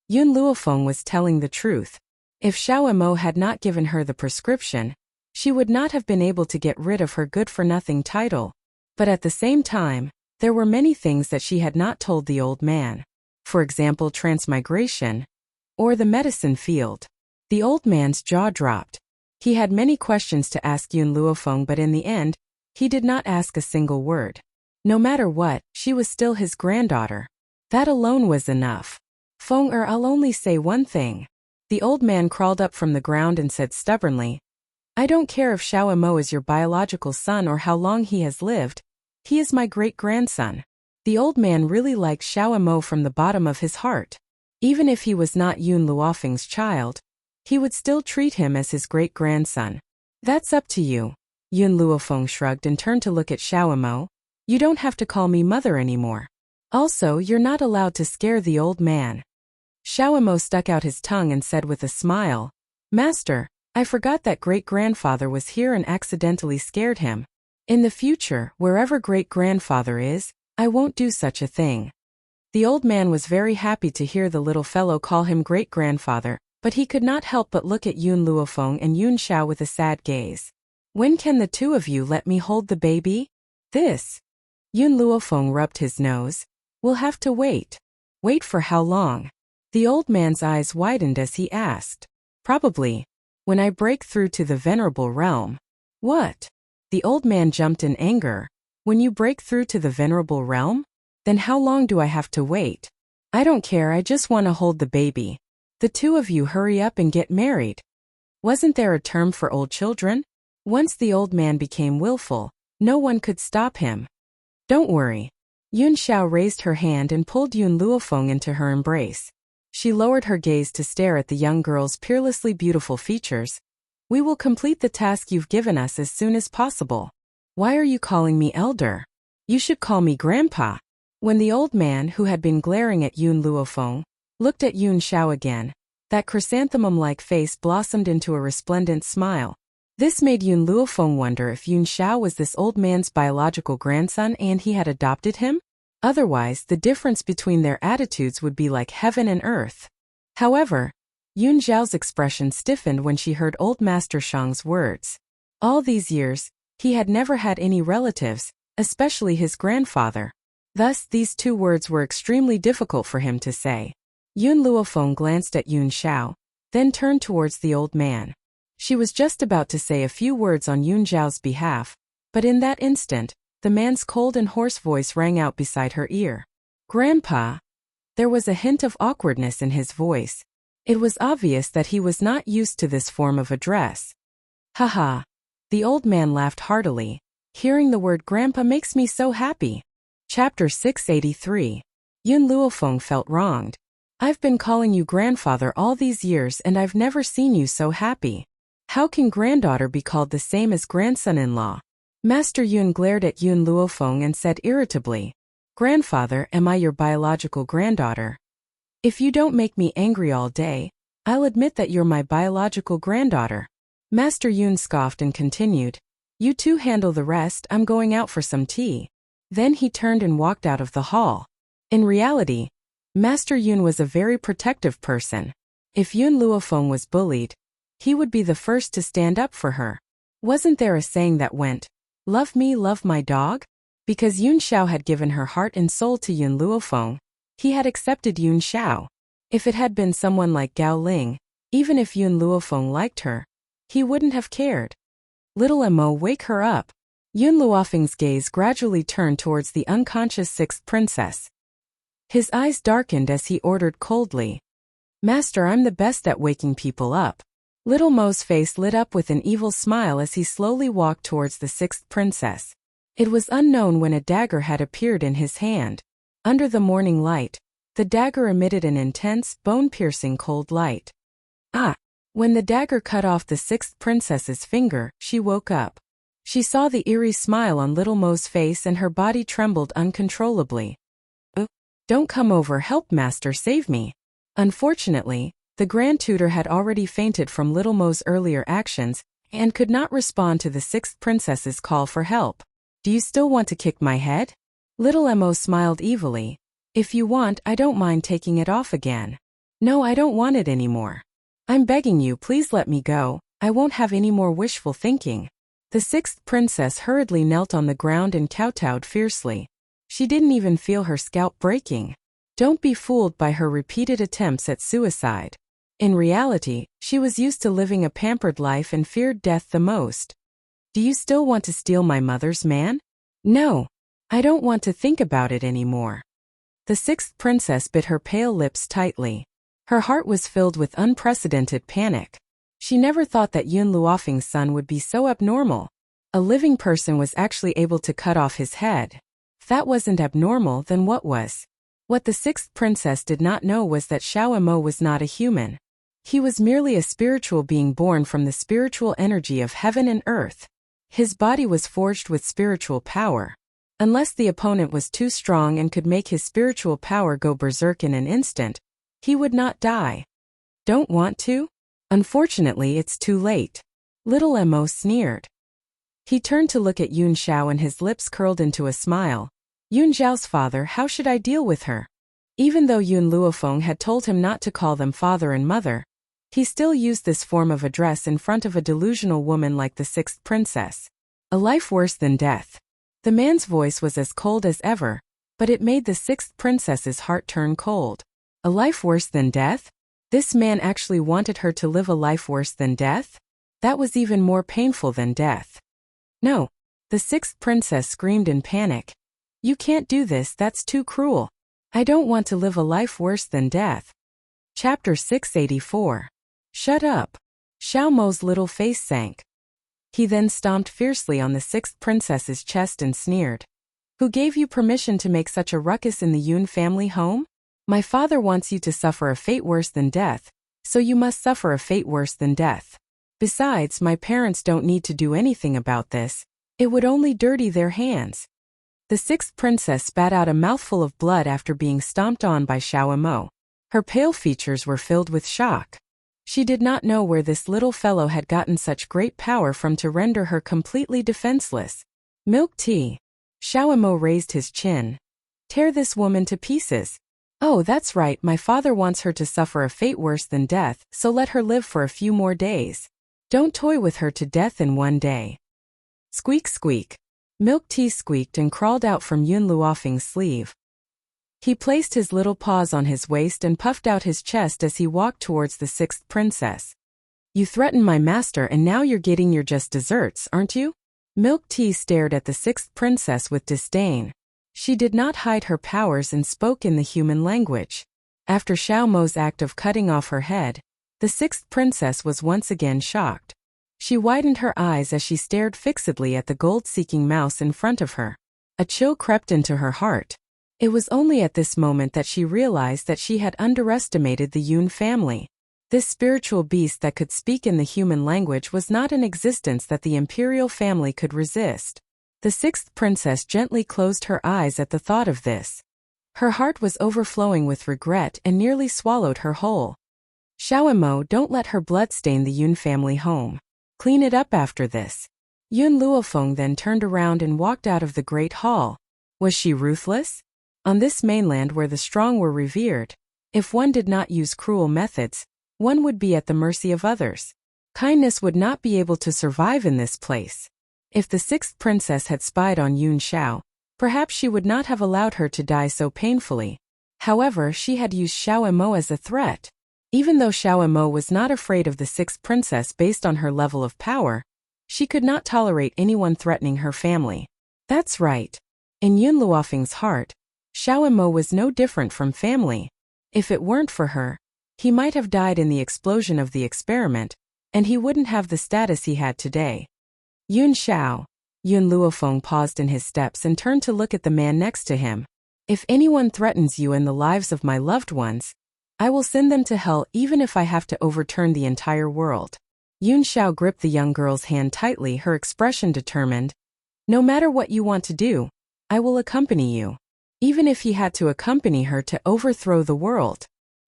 Yun Luofeng was telling the truth. If Xiao Mo had not given her the prescription, she would not have been able to get rid of her good-for-nothing title. But at the same time, there were many things that she had not told the old man. For example, transmigration, or the medicine field. The old man's jaw dropped. He had many questions to ask Yun Luofeng, but in the end, he did not ask a single word. No matter what, she was still his granddaughter. That alone was enough. Feng I'll only say one thing. The old man crawled up from the ground and said stubbornly, I don't care if Xiao Mo is your biological son or how long he has lived. He is my great-grandson. The old man really liked Xiao Mo from the bottom of his heart. Even if he was not Yun Luofeng's child, he would still treat him as his great-grandson. That's up to you. Yun Luofeng shrugged and turned to look at Xiao Mo. You don't have to call me mother anymore. Also, you're not allowed to scare the old man. Xiao Mo stuck out his tongue and said with a smile, Master, I forgot that great-grandfather was here and accidentally scared him. In the future, wherever great-grandfather is, I won't do such a thing. The old man was very happy to hear the little fellow call him great-grandfather, but he could not help but look at Yun Luofeng and Yun Xiao with a sad gaze. When can the 2 of you let me hold the baby? This. Yun Luofeng rubbed his nose. We'll have to wait. Wait for how long? The old man's eyes widened as he asked. Probably. When I break through to the venerable realm. What? The old man jumped in anger. When you break through to the venerable realm? Then how long do I have to wait? I don't care, I just want to hold the baby. The 2 of you hurry up and get married. Wasn't there a term for old children? Once the old man became willful, no one could stop him. Don't worry. Yun Xiao raised her hand and pulled Yun Luofeng into her embrace. She lowered her gaze to stare at the young girl's peerlessly beautiful features. We will complete the task you've given us as soon as possible. Why are you calling me elder? You should call me grandpa. When the old man, who had been glaring at Yun Luofeng, looked at Yun Xiao again, that chrysanthemum-like face blossomed into a resplendent smile. This made Yun Luofeng wonder if Yun Xiao was this old man's biological grandson and he had adopted him? Otherwise, the difference between their attitudes would be like heaven and earth. However, Yun Xiao's expression stiffened when she heard old Master Shang's words. All these years, he had never had any relatives, especially his grandfather. Thus, these 2 words were extremely difficult for him to say. Yun Luofeng glanced at Yun Xiao, then turned towards the old man. She was just about to say a few words on Yun Xiao's behalf, but in that instant, the man's cold and hoarse voice rang out beside her ear. Grandpa. There was a hint of awkwardness in his voice. It was obvious that he was not used to this form of address. Haha. The old man laughed heartily. Hearing the word grandpa makes me so happy. Chapter 683. Yun Luofeng felt wronged. I've been calling you grandfather all these years and I've never seen you so happy. How can granddaughter be called the same as grandson-in-law? Master Yun glared at Yun Luofeng and said irritably, Grandfather, am I your biological granddaughter? If you don't make me angry all day, I'll admit that you're my biological granddaughter. Master Yun scoffed and continued, You 2 handle the rest, I'm going out for some tea. Then he turned and walked out of the hall. In reality, Master Yun was a very protective person. If Yun Luofeng was bullied, he would be the first to stand up for her. Wasn't there a saying that went, Love me, love my dog? Because Yun Xiao had given her heart and soul to Yun Luofeng, he had accepted Yun Xiao. If it had been someone like Gao Ling, even if Yun Luofeng liked her, He wouldn't have cared. Little Mo, wake her up. Yun Luofeng's gaze gradually turned towards the unconscious sixth princess. His eyes darkened as he ordered coldly. Master, I'm the best at waking people up. Little Mo's face lit up with an evil smile as he slowly walked towards the sixth princess. It was unknown when a dagger had appeared in his hand. Under the morning light, the dagger emitted an intense, bone-piercing cold light. Ah! When the dagger cut off the sixth princess's finger, she woke up. She saw the eerie smile on Little Mo's face and her body trembled uncontrollably. Don't come over, help master, save me. Unfortunately, the Grand Tutor had already fainted from Little Mo's earlier actions and could not respond to the sixth princess's call for help. Do you still want to kick my head? Little Mo smiled evilly. If you want, I don't mind taking it off again. No, I don't want it anymore. I'm begging you, please let me go. I won't have any more wishful thinking. The sixth princess hurriedly knelt on the ground and kowtowed fiercely. She didn't even feel her scalp breaking. Don't be fooled by her repeated attempts at suicide. In reality, she was used to living a pampered life and feared death the most. Do you still want to steal my mother's man? No. I don't want to think about it anymore. The sixth princess bit her pale lips tightly. Her heart was filled with unprecedented panic. She never thought that Yun Luofeng's son would be so abnormal. A living person was actually able to cut off his head. If that wasn't abnormal, then what was? What the sixth princess did not know was that Xiao Mo was not a human. He was merely a spiritual being born from the spiritual energy of heaven and earth. His body was forged with spiritual power. Unless the opponent was too strong and could make his spiritual power go berserk in an instant, he would not die. Don't want to? Unfortunately, it's too late. Little Mo sneered. He turned to look at Yun Xiao and his lips curled into a smile. Yun Xiao's father, how should I deal with her? Even though Yun Luofeng had told him not to call them father and mother, he still used this form of address in front of a delusional woman like the sixth princess. A life worse than death. The man's voice was as cold as ever, but it made the sixth princess's heart turn cold. A life worse than death? This man actually wanted her to live a life worse than death? That was even more painful than death. No. The sixth princess screamed in panic. You can't do this, that's too cruel. I don't want to live a life worse than death. Chapter 684. Shut up. Xiao Mo's little face sank. He then stomped fiercely on the sixth princess's chest and sneered. Who gave you permission to make such a ruckus in the Yun family home? My father wants you to suffer a fate worse than death, so you must suffer a fate worse than death. Besides, my parents don't need to do anything about this. It would only dirty their hands. The sixth princess spat out a mouthful of blood after being stomped on by Xiao Mo. Her pale features were filled with shock. She did not know where this little fellow had gotten such great power from to render her completely defenseless. Milk tea. Xiao Mo raised his chin. Tear this woman to pieces. Oh, that's right, my father wants her to suffer a fate worse than death, so let her live for a few more days. Don't toy with her to death in one day. Squeak squeak. Milk tea squeaked and crawled out from Yun Luofeng's sleeve. He placed his little paws on his waist and puffed out his chest as he walked towards the sixth princess. You threatened my master and now you're getting your just desserts, aren't you? Milk tea stared at the sixth princess with disdain. She did not hide her powers and spoke in the human language. After Xiao Mo's act of cutting off her head, the sixth princess was once again shocked. She widened her eyes as she stared fixedly at the gold-seeking mouse in front of her. A chill crept into her heart. It was only at this moment that she realized that she had underestimated the Yun family. This spiritual beast that could speak in the human language was not an existence that the imperial family could resist. The sixth princess gently closed her eyes at the thought of this. Her heart was overflowing with regret and nearly swallowed her whole. Xiao Mo, don't let her blood stain the Yun family home. Clean it up after this. Yun Luofeng then turned around and walked out of the great hall. Was she ruthless? On this mainland where the strong were revered, if one did not use cruel methods, one would be at the mercy of others. Kindness would not be able to survive in this place. If the sixth princess had spied on Yun Xiao, perhaps she would not have allowed her to die so painfully. However, she had used Xiao Mo as a threat. Even though Xiao Mo was not afraid of the sixth princess based on her level of power, she could not tolerate anyone threatening her family. That's right. In Yun Luofeng's heart, Xiao Mo was no different from family. If it weren't for her, he might have died in the explosion of the experiment, and he wouldn't have the status he had today. Yun Xiao. Yun Luofeng paused in his steps and turned to look at the man next to him. If anyone threatens you and the lives of my loved ones, I will send them to hell even if I have to overturn the entire world. Yun Xiao gripped the young girl's hand tightly, her expression determined. No matter what you want to do, I will accompany you. Even if he had to accompany her to overthrow the world.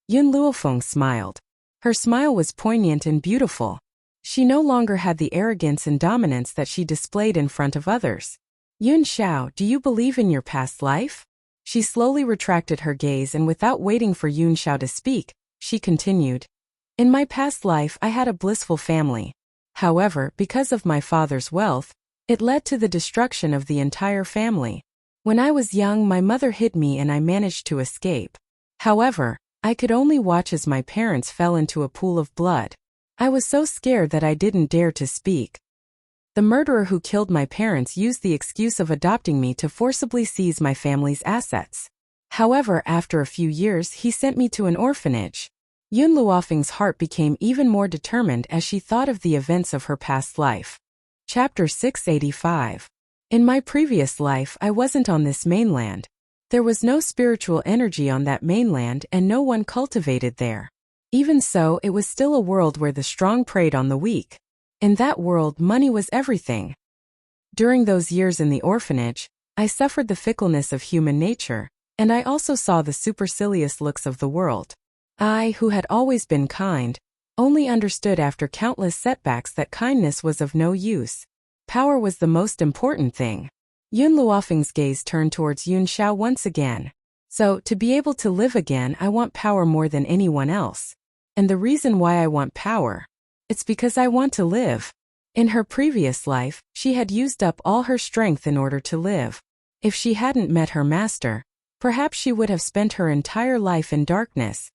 Yun Luofeng smiled. Her smile was poignant and beautiful. She no longer had the arrogance and dominance that she displayed in front of others. Yun Xiao, do you believe in your past life? She slowly retracted her gaze, and without waiting for Yun Xiao to speak, she continued. In my past life I had a blissful family. However, because of my father's wealth, it led to the destruction of the entire family. When I was young, my mother hid me and I managed to escape. However, I could only watch as my parents fell into a pool of blood. I was so scared that I didn't dare to speak. The murderer who killed my parents used the excuse of adopting me to forcibly seize my family's assets. However, after a few years, he sent me to an orphanage. Yun Luofeng's heart became even more determined as she thought of the events of her past life. Chapter 685. In my previous life, I wasn't on this mainland. There was no spiritual energy on that mainland and no one cultivated there. Even so, it was still a world where the strong preyed on the weak. In that world, money was everything. During those years in the orphanage, I suffered the fickleness of human nature, and I also saw the supercilious looks of the world. I, who had always been kind, only understood after countless setbacks that kindness was of no use. Power was the most important thing. Yun Luofeng's gaze turned towards Yun Xiao once again. So, to be able to live again, I want power more than anyone else. And the reason why I want power, it's because I want to live. In her previous life, she had used up all her strength in order to live. If she hadn't met her master, perhaps she would have spent her entire life in darkness.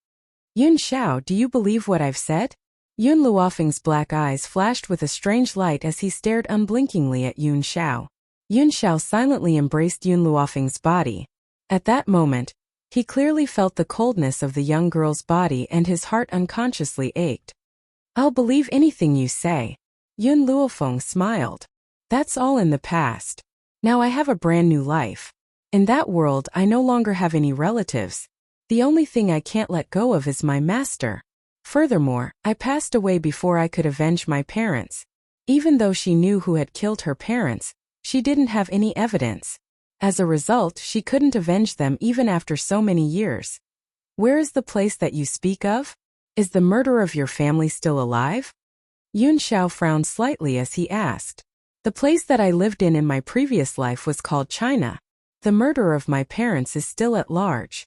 Yun Xiao, do you believe what I've said? Yun Luofeng's black eyes flashed with a strange light as he stared unblinkingly at Yun Xiao. Yun Xiao silently embraced Yun Luofeng's body. At that moment, he clearly felt the coldness of the young girl's body and his heart unconsciously ached. I'll believe anything you say. Yun Luofeng smiled. That's all in the past. Now I have a brand new life. In that world, I no longer have any relatives. The only thing I can't let go of is my master. Furthermore, I passed away before I could avenge my parents. Even though she knew who had killed her parents, she didn't have any evidence. As a result, she couldn't avenge them even after so many years. Where is the place that you speak of? Is the murderer of your family still alive? Yun Xiao frowned slightly as he asked. The place that I lived in my previous life was called China. The murderer of my parents is still at large.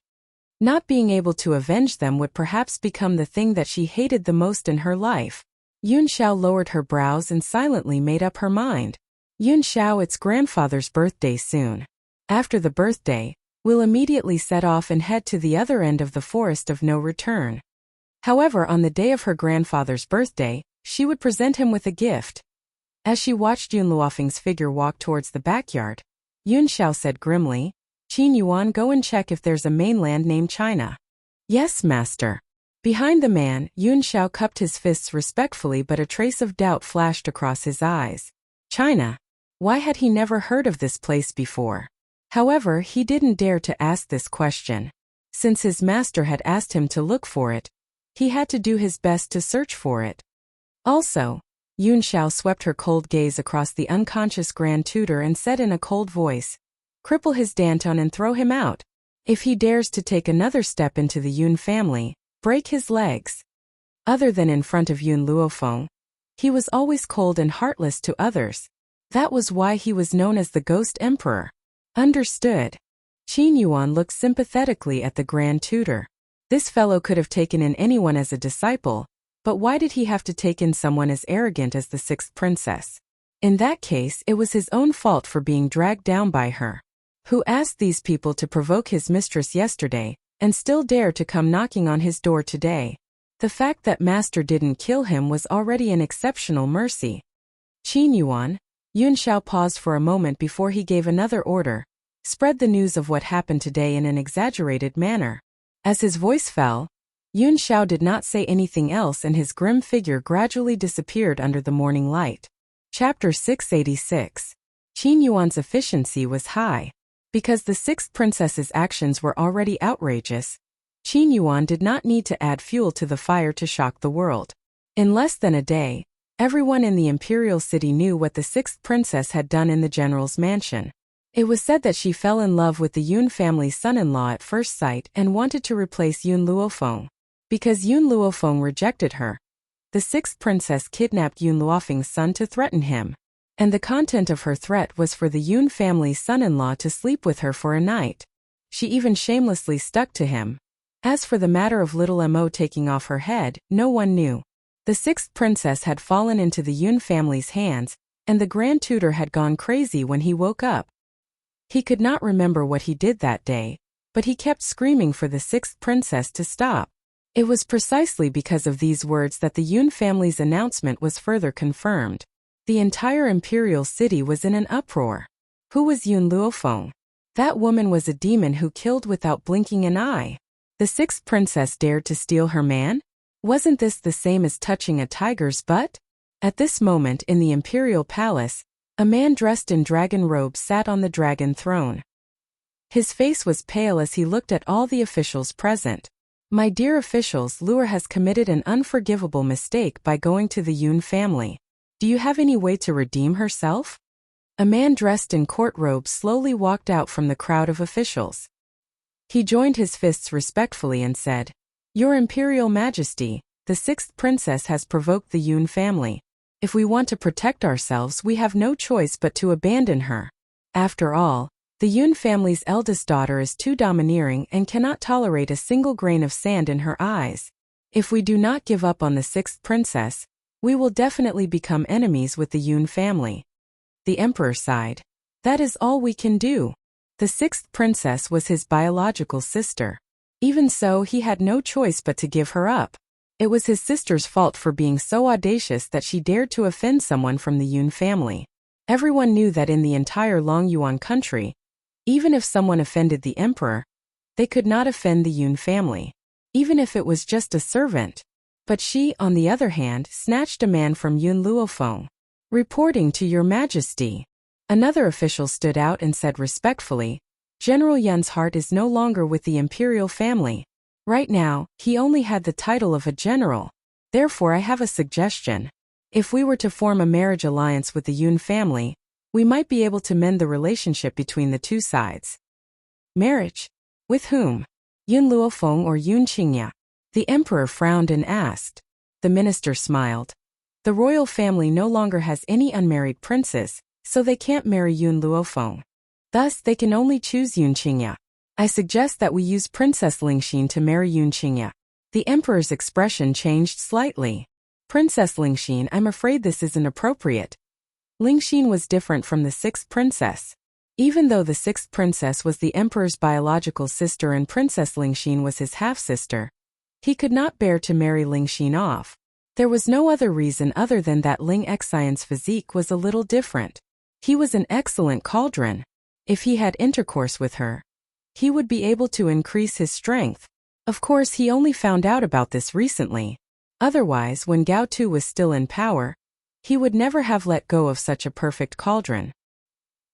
Not being able to avenge them would perhaps become the thing that she hated the most in her life. Yun Xiao lowered her brows and silently made up her mind. Yun Xiao, it's grandfather's birthday soon. After the birthday, we'll immediately set off and head to the other end of the forest of no return. However, on the day of her grandfather's birthday, she would present him with a gift. As she watched Yun Luofeng's figure walk towards the backyard, Yun Xiao said grimly, Qin Yuan, go and check if there's a mainland named China. Yes, master. Behind the man, Yun Xiao cupped his fists respectfully, but a trace of doubt flashed across his eyes. China? Why had he never heard of this place before? However, he didn't dare to ask this question. Since his master had asked him to look for it, he had to do his best to search for it. Also, Yun Xiao swept her cold gaze across the unconscious grand tutor and said in a cold voice, cripple his Danton and throw him out. If he dares to take another step into the Yun family, break his legs. Other than in front of Yun Luofeng, he was always cold and heartless to others. That was why he was known as the Ghost Emperor. Understood. Qin Yuan looked sympathetically at the Grand Tutor. This fellow could have taken in anyone as a disciple, but why did he have to take in someone as arrogant as the sixth princess? In that case, it was his own fault for being dragged down by her. Who asked these people to provoke his mistress yesterday, and still dare to come knocking on his door today? The fact that Master didn't kill him was already an exceptional mercy. Qin Yuan, Yun Xiao paused for a moment before he gave another order. Spread the news of what happened today in an exaggerated manner. As his voice fell, Yun Xiao did not say anything else and his grim figure gradually disappeared under the morning light. Chapter 686. Qin Yuan's efficiency was high. Because the sixth princess's actions were already outrageous, Qin Yuan did not need to add fuel to the fire to shock the world. In less than a day, everyone in the imperial city knew what the sixth princess had done in the general's mansion. It was said that she fell in love with the Yun family's son-in-law at first sight and wanted to replace Yun Luofeng. Because Yun Luofeng rejected her, the sixth princess kidnapped Yun Luofeng's son to threaten him. And the content of her threat was for the Yun family's son-in-law to sleep with her for a night. She even shamelessly stuck to him. As for the matter of little Mo taking off her head, no one knew. The sixth princess had fallen into the Yun family's hands, and the Grand Tutor had gone crazy when he woke up. He could not remember what he did that day, but he kept screaming for the sixth princess to stop. It was precisely because of these words that the Yun family's announcement was further confirmed. The entire imperial city was in an uproar. Who was Yun Luofeng? That woman was a demon who killed without blinking an eye. The sixth princess dared to steal her man? Wasn't this the same as touching a tiger's butt? At this moment in the imperial palace, a man dressed in dragon robes sat on the dragon throne. His face was pale as he looked at all the officials present. My dear officials, Luo has committed an unforgivable mistake by going to the Yun family. Do you have any way to redeem herself? A man dressed in court robes slowly walked out from the crowd of officials. He joined his fists respectfully and said, Your Imperial Majesty, the sixth princess has provoked the Yun family. If we want to protect ourselves, we have no choice but to abandon her. After all, the Yun family's eldest daughter is too domineering and cannot tolerate a single grain of sand in her eyes. If we do not give up on the sixth princess, we will definitely become enemies with the Yun family. The emperor sighed. That is all we can do. The sixth princess was his biological sister. Even so, he had no choice but to give her up. It was his sister's fault for being so audacious that she dared to offend someone from the Yun family. Everyone knew that in the entire Long Yuan country, even if someone offended the emperor, they could not offend the Yun family, even if it was just a servant. But she, on the other hand, snatched a man from Yun Luofeng. Reporting to Your Majesty. Another official stood out and said respectfully, General Yun's heart is no longer with the imperial family. Right now, he only had the title of a general. Therefore I have a suggestion. If we were to form a marriage alliance with the Yun family, we might be able to mend the relationship between the two sides. Marriage? With whom? Yun Luofeng or Yun Qingya? The emperor frowned and asked. The minister smiled. The royal family no longer has any unmarried princes, so they can't marry Yun Luofeng. Thus they can only choose Yun Qingya. I suggest that we use Princess Lingxin to marry Yun Qingya. The emperor's expression changed slightly. Princess Lingxin, I'm afraid this isn't appropriate. Lingxin was different from the sixth princess. Even though the sixth princess was the emperor's biological sister and Princess Lingxin was his half-sister, he could not bear to marry Lingxin off. There was no other reason other than that Ling Xian's physique was a little different. He was an excellent cauldron. If he had intercourse with her, he would be able to increase his strength. Of course, he only found out about this recently. Otherwise, when Gao Tu was still in power, he would never have let go of such a perfect cauldron.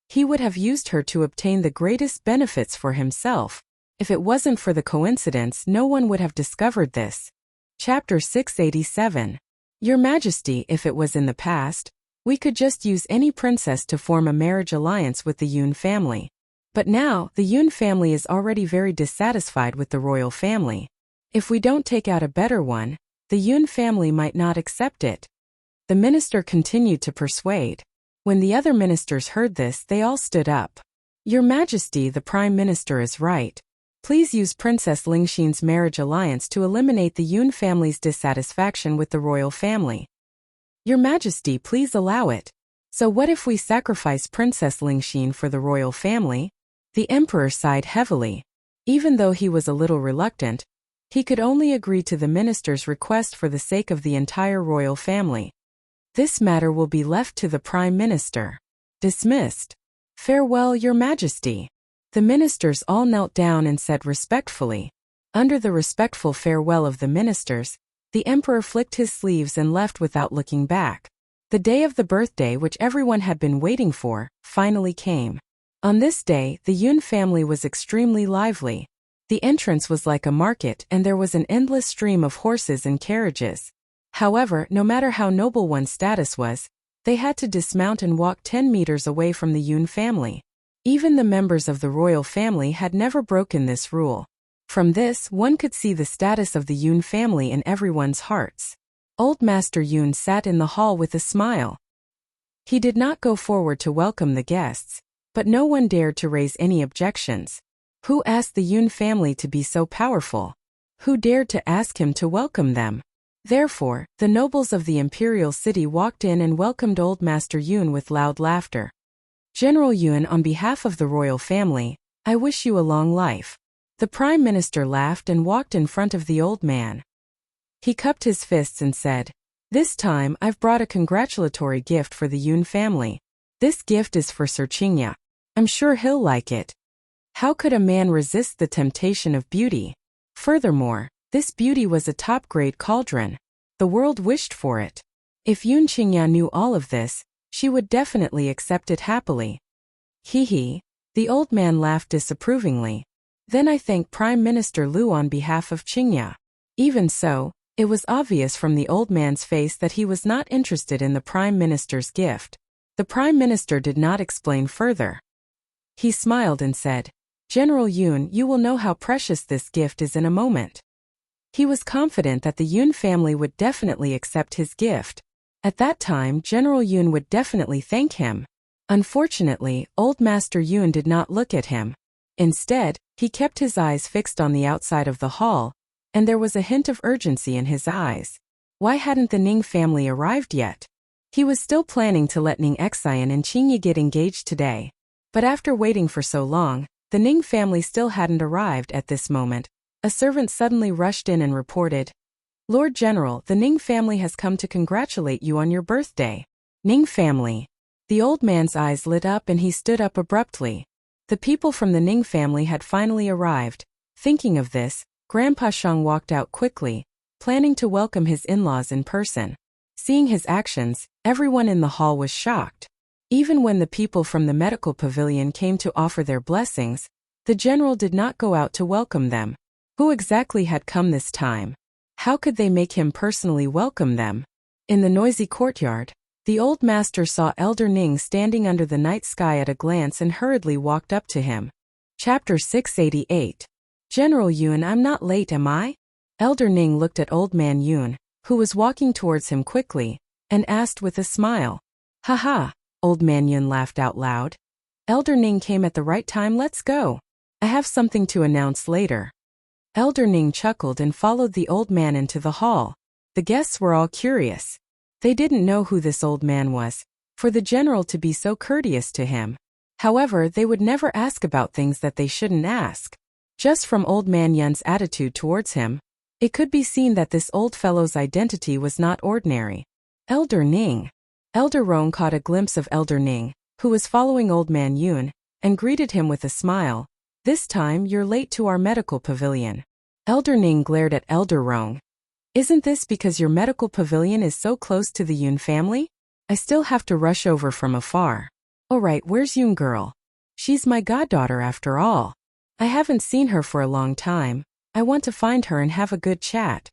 He would have used her to obtain the greatest benefits for himself. If it wasn't for the coincidence, no one would have discovered this. Chapter 687. Your Majesty, if it was in the past, we could just use any princess to form a marriage alliance with the Yun family. But now, the Yun family is already very dissatisfied with the royal family. If we don't take out a better one, the Yun family might not accept it. The minister continued to persuade. When the other ministers heard this, they all stood up. Your Majesty, the Prime Minister is right. Please use Princess Lingxin's marriage alliance to eliminate the Yun family's dissatisfaction with the royal family. Your Majesty, please allow it. So what if we sacrifice Princess Lingxin for the royal family? The emperor sighed heavily. Even though he was a little reluctant, He could only agree to the minister's request for the sake of the entire royal family. This matter will be left to the Prime Minister. Dismissed. Farewell, Your Majesty. The ministers all knelt down and said respectfully. Under the respectful farewell of the ministers, the emperor flicked his sleeves and left without looking back. The day of the birthday which everyone had been waiting for, finally came. On this day, the Yun family was extremely lively. The entrance was like a market and there was an endless stream of horses and carriages. However, no matter how noble one's status was, they had to dismount and walk 10 meters away from the Yun family. Even the members of the royal family had never broken this rule. From this, one could see the status of the Yun family in everyone's hearts. Old Master Yun sat in the hall with a smile. He did not go forward to welcome the guests, but no one dared to raise any objections. Who asked the Yun family to be so powerful? Who dared to ask him to welcome them? Therefore, the nobles of the imperial city walked in and welcomed Old Master Yun with loud laughter. General Yun, on behalf of the royal family, I wish you a long life. The Prime Minister laughed and walked in front of the old man. He cupped his fists and said, "This time I've brought a congratulatory gift for the Yun family. This gift is for Sir Qingya. I'm sure he'll like it." How could a man resist the temptation of beauty? Furthermore, this beauty was a top-grade cauldron. The world wished for it. If Yun Qingya knew all of this, she would definitely accept it happily. Hee. The old man laughed disapprovingly. Then I thank Prime Minister Lu on behalf of Qingya. Even so, it was obvious from the old man's face that he was not interested in the Prime Minister's gift. The Prime Minister did not explain further. He smiled and said, "General Yun, you will know how precious this gift is in a moment." He was confident that the Yun family would definitely accept his gift. At that time, General Yun would definitely thank him. Unfortunately, Old Master Yun did not look at him. Instead, he kept his eyes fixed on the outside of the hall, and there was a hint of urgency in his eyes. Why hadn't the Ning family arrived yet? He was still planning to let Ning Xian and Qingya get engaged today. But after waiting for so long, the Ning family still hadn't arrived. At this moment, a servant suddenly rushed in and reported, "Lord General, the Ning family has come to congratulate you on your birthday." Ning family. The old man's eyes lit up and he stood up abruptly. The people from the Ning family had finally arrived. Thinking of this, Grandpa Shang walked out quickly, planning to welcome his in-laws in person. Seeing his actions, everyone in the hall was shocked. Even when the people from the medical pavilion came to offer their blessings, the general did not go out to welcome them. Who exactly had come this time? How could they make him personally welcome them? In the noisy courtyard, the old master saw Elder Ning standing under the night sky at a glance and hurriedly walked up to him. Chapter 688. General Yun, I'm not late, am I? Elder Ning looked at Old Man Yun, who was walking towards him quickly, and asked with a smile. "Haha," Old Man Yun laughed out loud. "Elder Ning came at the right time, let's go. I have something to announce later." Elder Ning chuckled and followed the old man into the hall. The guests were all curious. They didn't know who this old man was, for the general to be so courteous to him. However, they would never ask about things that they shouldn't ask. Just from Old Man Yun's attitude towards him, it could be seen that this old fellow's identity was not ordinary. Elder Ning. Elder Rong caught a glimpse of Elder Ning, who was following Old Man Yun, and greeted him with a smile. "This time you're late to our medical pavilion." Elder Ning glared at Elder Rong. "Isn't this because your medical pavilion is so close to the Yun family? I still have to rush over from afar." "Alright, where's Yun girl? She's my goddaughter after all. I haven't seen her for a long time. I want to find her and have a good chat."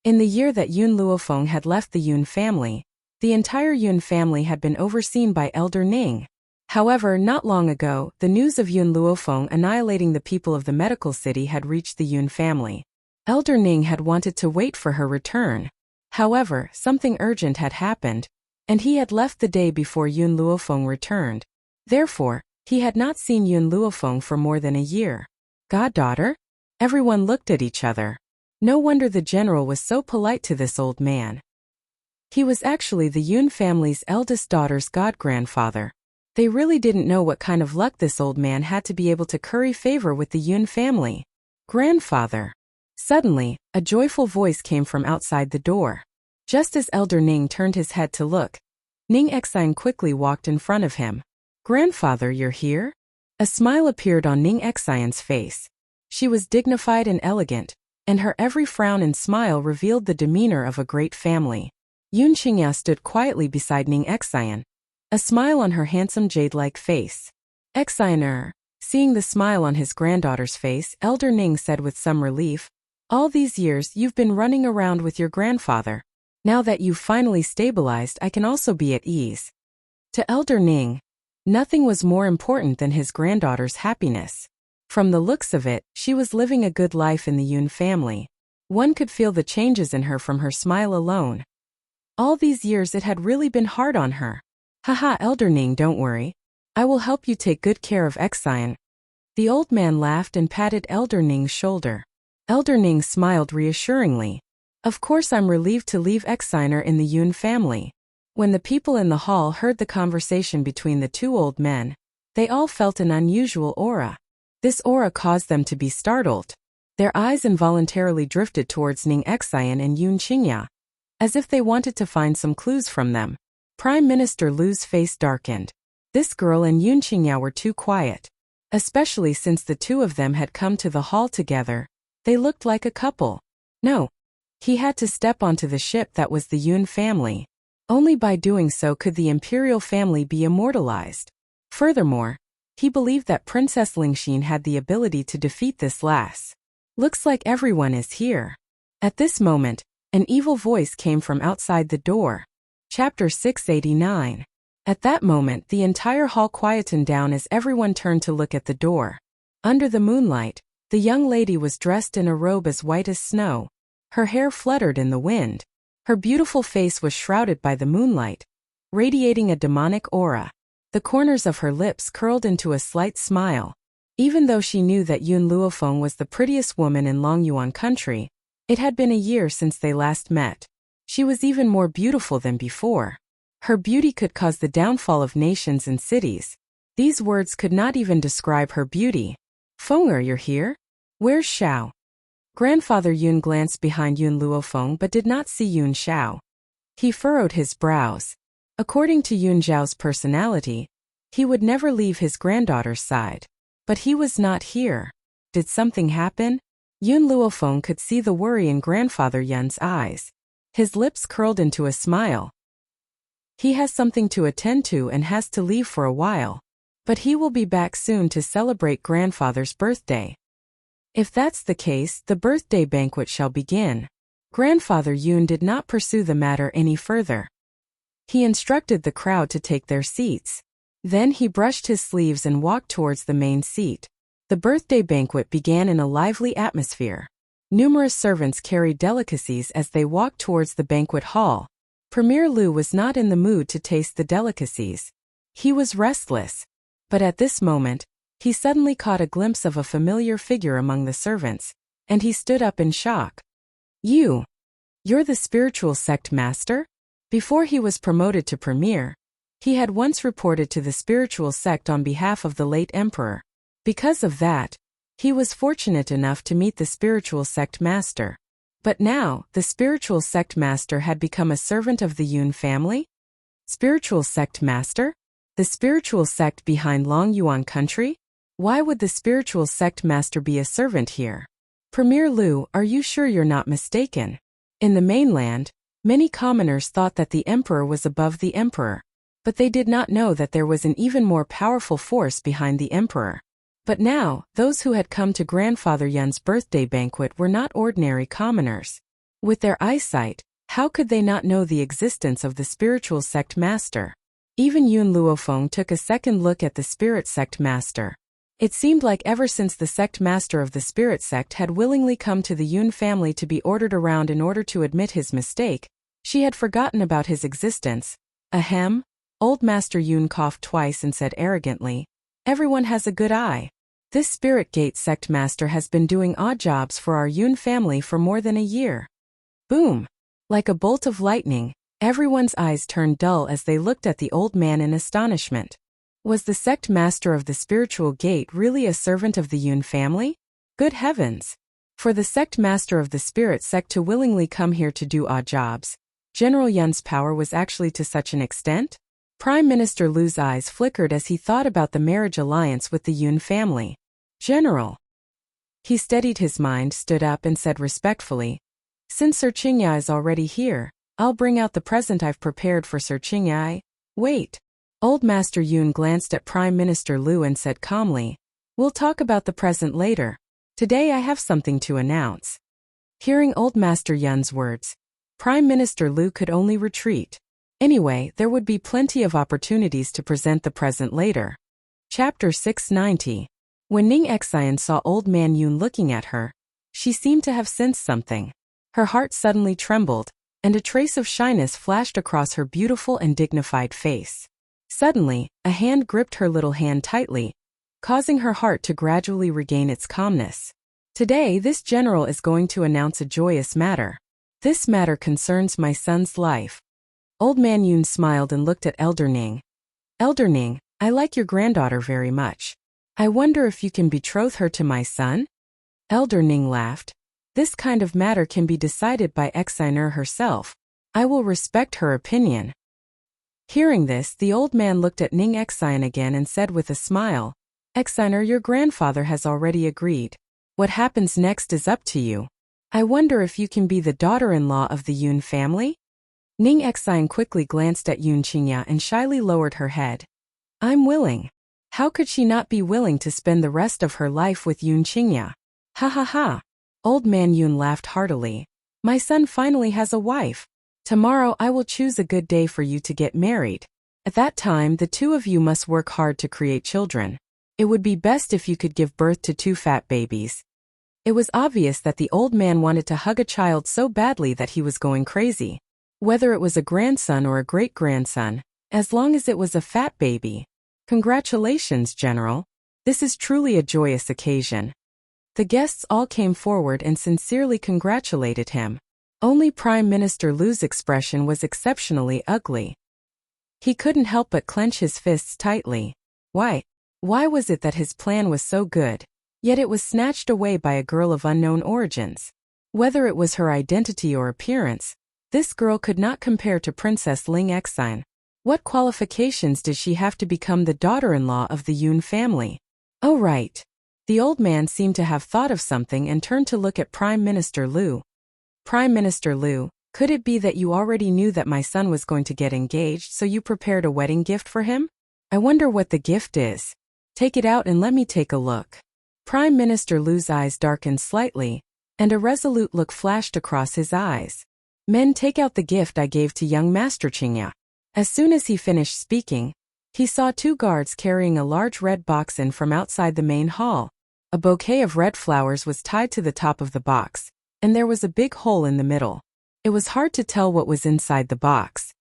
In the year that Yun Luofeng had left the Yun family, the entire Yun family had been overseen by Elder Ning. However, not long ago, the news of Yun Luofeng annihilating the people of the medical city had reached the Yun family. Elder Ning had wanted to wait for her return. However, something urgent had happened, and he had left the day before Yun Luofeng returned. Therefore, he had not seen Yun Luofeng for more than a year. Goddaughter? Everyone looked at each other. No wonder the general was so polite to this old man. He was actually the Yun family's eldest daughter's god-grandfather. They really didn't know what kind of luck this old man had to be able to curry favor with the Yun family. Grandfather. Suddenly, a joyful voice came from outside the door. Just as Elder Ning turned his head to look, Ning Exine quickly walked in front of him. "Grandfather, you're here?" A smile appeared on Ning Exine's face. She was dignified and elegant, and her every frown and smile revealed the demeanor of a great family. Yun Qingya stood quietly beside Ning Exine, a smile on her handsome jade-like face. "Exiner." Seeing the smile on his granddaughter's face, Elder Ning said with some relief, "All these years you've been running around with your grandfather. Now that you've finally stabilized, I can also be at ease." To Elder Ning, nothing was more important than his granddaughter's happiness. From the looks of it, she was living a good life in the Yun family. One could feel the changes in her from her smile alone. All these years it had really been hard on her. "Haha, Elder Ning, don't worry. I will help you take good care of Exine." The old man laughed and patted Elder Ning's shoulder. Elder Ning smiled reassuringly. "Of course I'm relieved to leave Exiner in the Yun family." When the people in the hall heard the conversation between the two old men, they all felt an unusual aura. This aura caused them to be startled. Their eyes involuntarily drifted towards Ning Exine and Yun Qingya, as if they wanted to find some clues from them. Prime Minister Lu's face darkened. This girl and Yun Qingya were too quiet. Especially since the two of them had come to the hall together, they looked like a couple. No. He had to step onto the ship that was the Yun family. Only by doing so could the imperial family be immortalized. Furthermore, he believed that Princess Lingxin had the ability to defeat this lass. "Looks like everyone is here." At this moment, an evil voice came from outside the door. Chapter 689. At that moment, the entire hall quietened down as everyone turned to look at the door. Under the moonlight, the young lady was dressed in a robe as white as snow. Her hair fluttered in the wind. Her beautiful face was shrouded by the moonlight, radiating a demonic aura. The corners of her lips curled into a slight smile. Even though she knew that Yun Luofeng was the prettiest woman in Longyuan country, it had been a year since they last met. She was even more beautiful than before. Her beauty could cause the downfall of nations and cities. These words could not even describe her beauty. "Fenger, you're here? Where's Xiao?" Grandfather Yun glanced behind Yun Luofeng but did not see Yun Xiao. He furrowed his brows. According to Yun Zhao's personality, he would never leave his granddaughter's side. But he was not here. Did something happen? Yun Luofeng could see the worry in Grandfather Yun's eyes. His lips curled into a smile. He has something to attend to and has to leave for a while. But he will be back soon to celebrate Grandfather's birthday. If that's the case, the birthday banquet shall begin. Grandfather Yun did not pursue the matter any further. He instructed the crowd to take their seats. Then he brushed his sleeves and walked towards the main seat. The birthday banquet began in a lively atmosphere. Numerous servants carried delicacies as they walked towards the banquet hall. Premier Lu was not in the mood to taste the delicacies. He was restless. But at this moment, he suddenly caught a glimpse of a familiar figure among the servants, and he stood up in shock. You're the spiritual sect master?" Before he was promoted to premier, he had once reported to the spiritual sect on behalf of the late emperor. Because of that, he was fortunate enough to meet the spiritual sect master. But now, the spiritual sect master had become a servant of the Yun family? Spiritual sect master? The spiritual sect behind Longyuan country? Why would the spiritual sect master be a servant here? Premier Lu, are you sure you're not mistaken? In the mainland, many commoners thought that the emperor was above the emperor, but they did not know that there was an even more powerful force behind the emperor. But now, those who had come to Grandfather Yun's birthday banquet were not ordinary commoners. With their eyesight, how could they not know the existence of the spiritual sect master? Even Yun Luofeng took a second look at the spirit sect master. It seemed like ever since the sect master of the spirit sect had willingly come to the Yun family to be ordered around in order to admit his mistake, she had forgotten about his existence. Ahem. Old Master Yun coughed twice and said arrogantly, "Everyone has a good eye. This Spirit Gate sect master has been doing odd jobs for our Yun family for more than a year." Boom! Like a bolt of lightning, everyone's eyes turned dull as they looked at the old man in astonishment. Was the sect master of the Spiritual Gate really a servant of the Yun family? Good heavens! For the sect master of the spirit sect to willingly come here to do odd jobs, General Yun's power was actually to such an extent? Prime Minister Lu's eyes flickered as he thought about the marriage alliance with the Yun family. General. He steadied his mind, stood up and said respectfully, "Since Sir Qingya is already here, I'll bring out the present I've prepared for Sir Qingya." Wait. Old Master Yun glanced at Prime Minister Lu and said calmly, "We'll talk about the present later. Today I have something to announce." Hearing Old Master Yun's words, Prime Minister Lu could only retreat. Anyway, there would be plenty of opportunities to present the present later. Chapter 690. When Ning Xian saw Old Man Yun looking at her, she seemed to have sensed something. Her heart suddenly trembled, and a trace of shyness flashed across her beautiful and dignified face. Suddenly, a hand gripped her little hand tightly, causing her heart to gradually regain its calmness. Today, this general is going to announce a joyous matter. This matter concerns my son's life. Old Man Yun smiled and looked at Elder Ning. Elder Ning, I like your granddaughter very much. I wonder if you can betroth her to my son? Elder Ning laughed. This kind of matter can be decided by Xiner herself. I will respect her opinion. Hearing this, the old man looked at Ning Xian again and said with a smile, Xiner, your grandfather has already agreed. What happens next is up to you. I wonder if you can be the daughter-in-law of the Yun family? Ning Xian quickly glanced at Yun Qingya and shyly lowered her head. I'm willing. How could she not be willing to spend the rest of her life with Yun Qingya? Ha ha ha. Old Man Yun laughed heartily. My son finally has a wife. Tomorrow I will choose a good day for you to get married. At that time the two of you must work hard to create children. It would be best if you could give birth to 2 fat babies. It was obvious that the old man wanted to hug a child so badly that he was going crazy. Whether it was a grandson or a great-grandson, as long as it was a fat baby. Congratulations, General. This is truly a joyous occasion. The guests all came forward and sincerely congratulated him. Only Prime Minister Lu's expression was exceptionally ugly. He couldn't help but clench his fists tightly. Why was it that his plan was so good, yet it was snatched away by a girl of unknown origins? Whether it was her identity or appearance, this girl could not compare to Princess Ling Xian. What qualifications did she have to become the daughter-in-law of the Yun family? Oh right. The old man seemed to have thought of something and turned to look at Prime Minister Lu. Prime Minister Lu, could it be that you already knew that my son was going to get engaged, so you prepared a wedding gift for him? I wonder what the gift is. Take it out and let me take a look. Prime Minister Lu's eyes darkened slightly, and a resolute look flashed across his eyes. Men, take out the gift I gave to young Master Qingya. As soon as he finished speaking, he saw 2 guards carrying a large red box in from outside the main hall. A bouquet of red flowers was tied to the top of the box, and there was a big hole in the middle. It was hard to tell what was inside the box.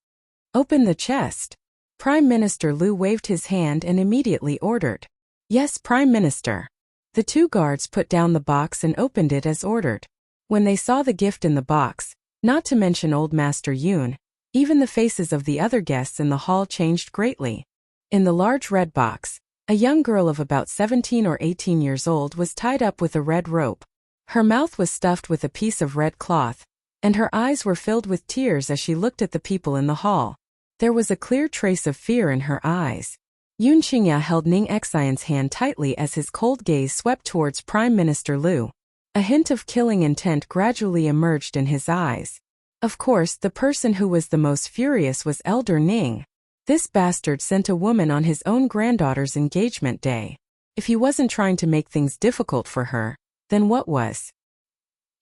Open the chest. Prime Minister Lu waved his hand and immediately ordered. Yes, Prime Minister. The 2 guards put down the box and opened it as ordered. When they saw the gift in the box, not to mention Old Master Yun, even the faces of the other guests in the hall changed greatly. In the large red box, a young girl of about 17 or 18 years old was tied up with a red rope. Her mouth was stuffed with a piece of red cloth, and her eyes were filled with tears as she looked at the people in the hall. There was a clear trace of fear in her eyes. Yun Qingya held Ning Xian's hand tightly as his cold gaze swept towards Prime Minister Lu. A hint of killing intent gradually emerged in his eyes. Of course, the person who was the most furious was Elder Ning. This bastard sent a woman on his own granddaughter's engagement day. If he wasn't trying to make things difficult for her, then what was?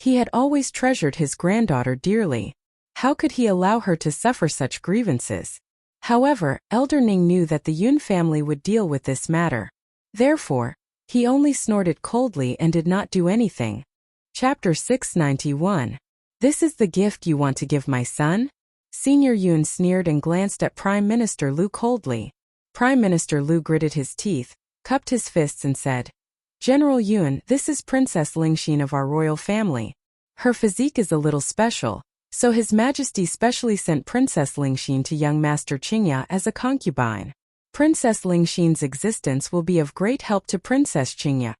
He had always treasured his granddaughter dearly. How could he allow her to suffer such grievances? However, Elder Ning knew that the Yun family would deal with this matter. Therefore, he only snorted coldly and did not do anything. Chapter 691. This is the gift you want to give my son? Senior Yun sneered and glanced at Prime Minister Lu coldly. Prime Minister Lu gritted his teeth, cupped his fists and said, General Yun, this is Princess Lingxin of our royal family. Her physique is a little special, so His Majesty specially sent Princess Lingxin to young Master Qingya as a concubine. Princess Lingxin's existence will be of great help to Princess Qingya.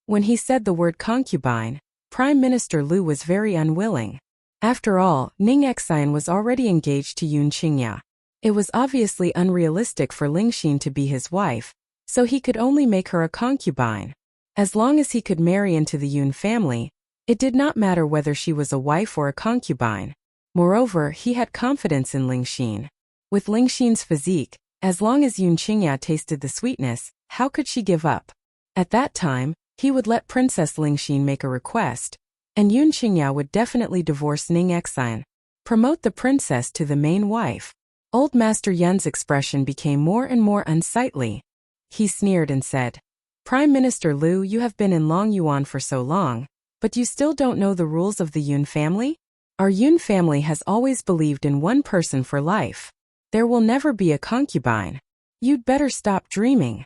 When he said the word concubine, Prime Minister Lu was very unwilling. After all, Ning Xian was already engaged to Yun Qingya. It was obviously unrealistic for Lingxin to be his wife, so he could only make her a concubine. As long as he could marry into the Yun family, it did not matter whether she was a wife or a concubine. Moreover, he had confidence in Lingxin. With Lingxin's physique, as long as Yun Qingya tasted the sweetness, how could she give up? At that time, he would let Princess Lingxin make a request, and Yun Qingya would definitely divorce Ning Xian, promote the princess to the main wife. Old Master Yun's expression became more and more unsightly. He sneered and said, "Prime Minister Lu, you have been in Long Yuan for so long, but you still don't know the rules of the Yun family? Our Yun family has always believed in one person for life. There will never be a concubine. You'd better stop dreaming."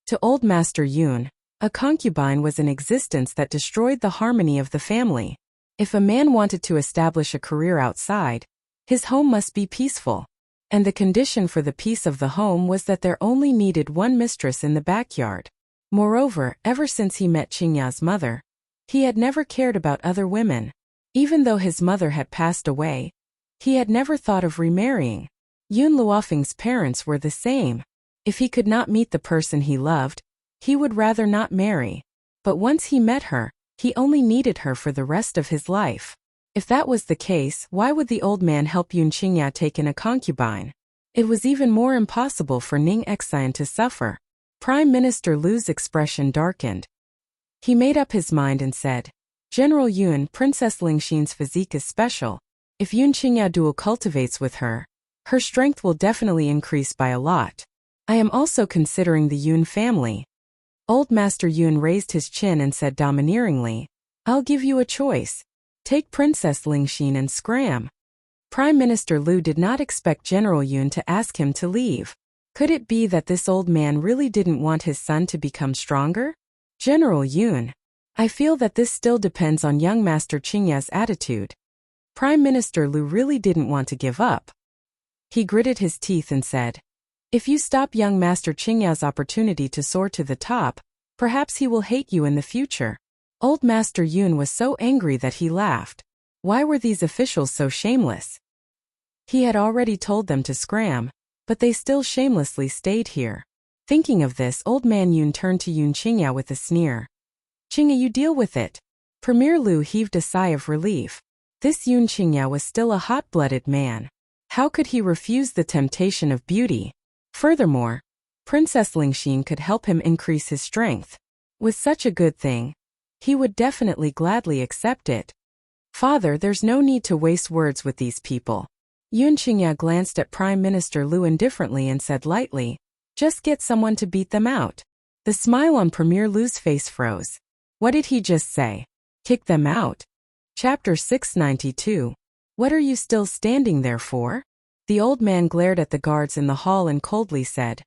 To Old Master Yun, a concubine was an existence that destroyed the harmony of the family. If a man wanted to establish a career outside, his home must be peaceful. And the condition for the peace of the home was that there only needed one mistress in the backyard. Moreover, ever since he met Qingya's mother, he had never cared about other women. Even though his mother had passed away, he had never thought of remarrying. Yun Luofeng's parents were the same. If he could not meet the person he loved, he would rather not marry. But once he met her, he only needed her for the rest of his life. If that was the case, why would the old man help Yun Qingya take in a concubine? It was even more impossible for Ning Xian to suffer. Prime Minister Lu's expression darkened. He made up his mind and said, "General Yun, Princess Lingxin's physique is special. If Yun Qingya dual cultivates with her, her strength will definitely increase by a lot. I am also considering the Yun family." Old Master Yun raised his chin and said domineeringly, "I'll give you a choice. Take Princess Lingxin and scram." Prime Minister Lu did not expect General Yun to ask him to leave. Could it be that this old man really didn't want his son to become stronger? "General Yun, I feel that this still depends on young Master Qingya's attitude." Prime Minister Lu really didn't want to give up. He gritted his teeth and said, "If you stop young Master Qingya's opportunity to soar to the top, perhaps he will hate you in the future." Old Master Yun was so angry that he laughed. Why were these officials so shameless? He had already told them to scram, but they still shamelessly stayed here. Thinking of this, Old Man Yun turned to Yun Qingya with a sneer. "Qingya, you deal with it." Premier Lu heaved a sigh of relief. This Yun Qingya was still a hot-blooded man. How could he refuse the temptation of beauty? Furthermore, Princess Lingxin could help him increase his strength. With such a good thing, he would definitely gladly accept it. "Father, there's no need to waste words with these people." Yun Qingya glanced at Prime Minister Lu indifferently and said lightly, "Just get someone to beat them out." The smile on Premier Lu's face froze. What did he just say? Kick them out? Chapter 692. What are you still standing there for? The old man glared at the guards in the hall and coldly said,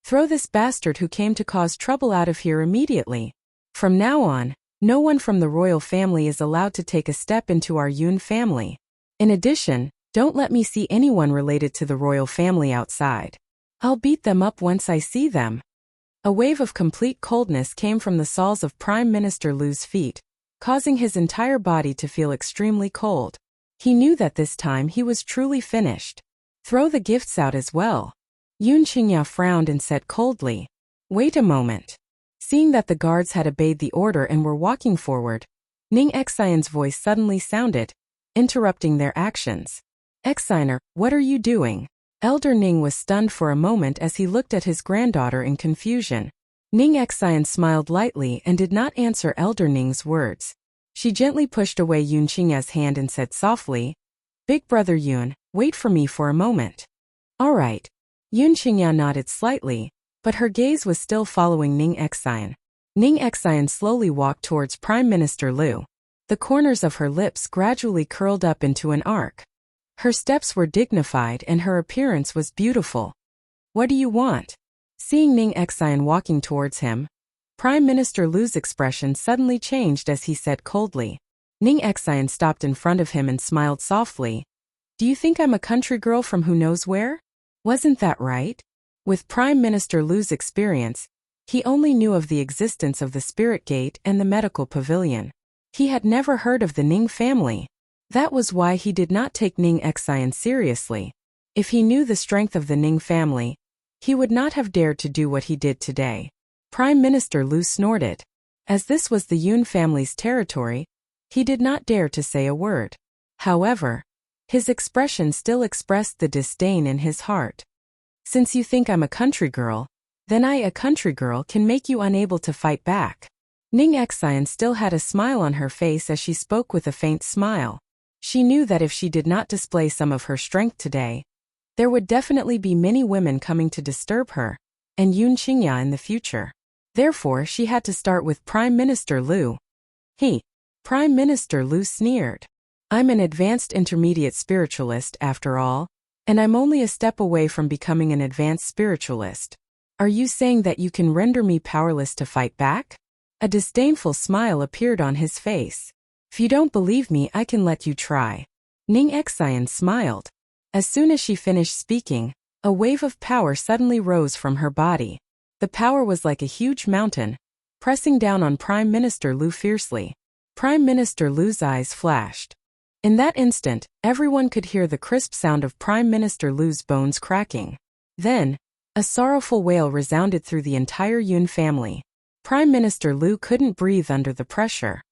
"Throw this bastard who came to cause trouble out of here immediately. From now on, no one from the royal family is allowed to take a step into our Yun family. In addition, don't let me see anyone related to the royal family outside. I'll beat them up once I see them." A wave of complete coldness came from the soles of Prime Minister Lu's feet, causing his entire body to feel extremely cold. He knew that this time he was truly finished. "Throw the gifts out as well." Yun Qingya frowned and said coldly, "Wait a moment." Seeing that the guards had obeyed the order and were walking forward, Ning Xian's voice suddenly sounded, interrupting their actions. "Xiner, what are you doing?" Elder Ning was stunned for a moment as he looked at his granddaughter in confusion. Ning Xian smiled lightly and did not answer Elder Ning's words. She gently pushed away Yun Qingya's hand and said softly, "Big brother Yun, wait for me for a moment." "All right." Yun Qingya nodded slightly, but her gaze was still following Ning Xian. Ning Xian slowly walked towards Prime Minister Lu. The corners of her lips gradually curled up into an arc. Her steps were dignified and her appearance was beautiful. "What do you want?" Seeing Ning Xian walking towards him, Prime Minister Lu's expression suddenly changed as he said coldly. Ning Xian stopped in front of him and smiled softly. "Do you think I'm a country girl from who knows where? Wasn't that right?" With Prime Minister Lu's experience, he only knew of the existence of the Spirit Gate and the medical pavilion. He had never heard of the Ning family. That was why he did not take Ning Xian seriously. If he knew the strength of the Ning family, he would not have dared to do what he did today. Prime Minister Lu snorted. As this was the Yun family's territory, he did not dare to say a word. However, his expression still expressed the disdain in his heart. Since you think I'm a country girl, then I, a country girl, can make you unable to fight back. Ning Xian still had a smile on her face as she spoke with a faint smile. She knew that if she did not display some of her strength today, there would definitely be many women coming to disturb her, and Yun Qingya in the future. Therefore, she had to start with Prime Minister Lu. Prime Minister Lu sneered. I'm an advanced intermediate spiritualist after all, and I'm only a step away from becoming an advanced spiritualist. Are you saying that you can render me powerless to fight back? A disdainful smile appeared on his face. If you don't believe me, I can let you try. Ning Xian smiled. As soon as she finished speaking, a wave of power suddenly rose from her body. The power was like a huge mountain, pressing down on Prime Minister Lu fiercely. Prime Minister Lu's eyes flashed. In that instant, everyone could hear the crisp sound of Prime Minister Lu's bones cracking. Then, a sorrowful wail resounded through the entire Yun family. Prime Minister Lu couldn't breathe under the pressure.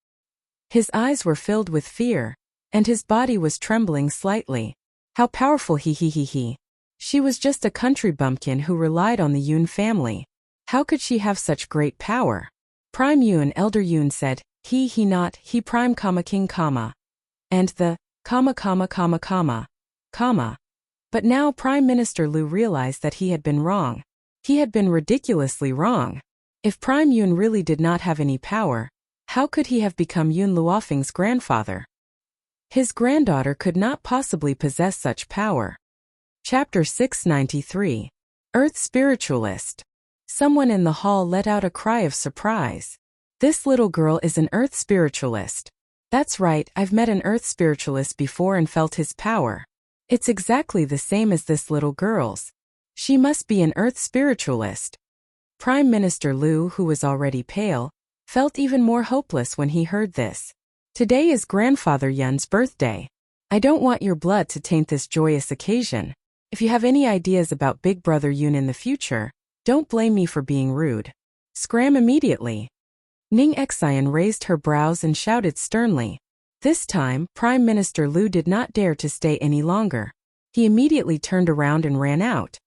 His eyes were filled with fear, and his body was trembling slightly. How powerful he. She was just a country bumpkin who relied on the Yun family. How could she have such great power? Prime Yun, Elder Yun said, he not, he prime king, and the, comma. But now Prime Minister Lu realized that he had been wrong. He had been ridiculously wrong. If Prime Yun really did not have any power, how could he have become Yun Luofeng's grandfather? His granddaughter could not possibly possess such power. Chapter 693. Earth Spiritualist. Someone in the hall let out a cry of surprise. This little girl is an Earth Spiritualist. That's right, I've met an Earth Spiritualist before and felt his power. It's exactly the same as this little girl's. She must be an Earth Spiritualist. Prime Minister Lu, who was already pale, felt even more hopeless when he heard this. Today is Grandfather Yun's birthday. I don't want your blood to taint this joyous occasion. If you have any ideas about Big Brother Yun in the future, don't blame me for being rude. Scram immediately. Ning Xian raised her brows and shouted sternly. This time, Prime Minister Lu did not dare to stay any longer. He immediately turned around and ran out.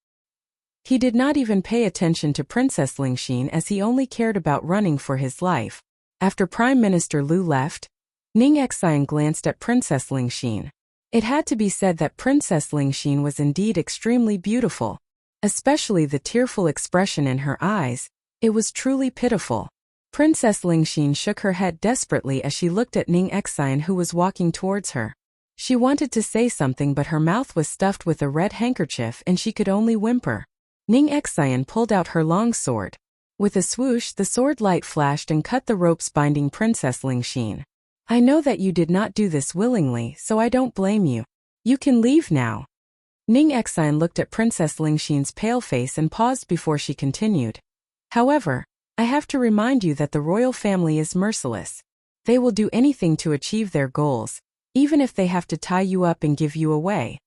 He did not even pay attention to Princess Lingxin as he only cared about running for his life. After Prime Minister Lu left, Ning Xian glanced at Princess Lingxin. It had to be said that Princess Lingxin was indeed extremely beautiful. Especially the tearful expression in her eyes, it was truly pitiful. Princess Lingxin shook her head desperately as she looked at Ning Xian, who was walking towards her. She wanted to say something, but her mouth was stuffed with a red handkerchief and she could only whimper. Ning Xian pulled out her long sword. With a swoosh, the sword light flashed and cut the ropes binding Princess Lingxin. I know that you did not do this willingly, so I don't blame you. You can leave now. Ning Xian looked at Princess Lingxin's pale face and paused before she continued. However, I have to remind you that the royal family is merciless. They will do anything to achieve their goals, even if they have to tie you up and give you away.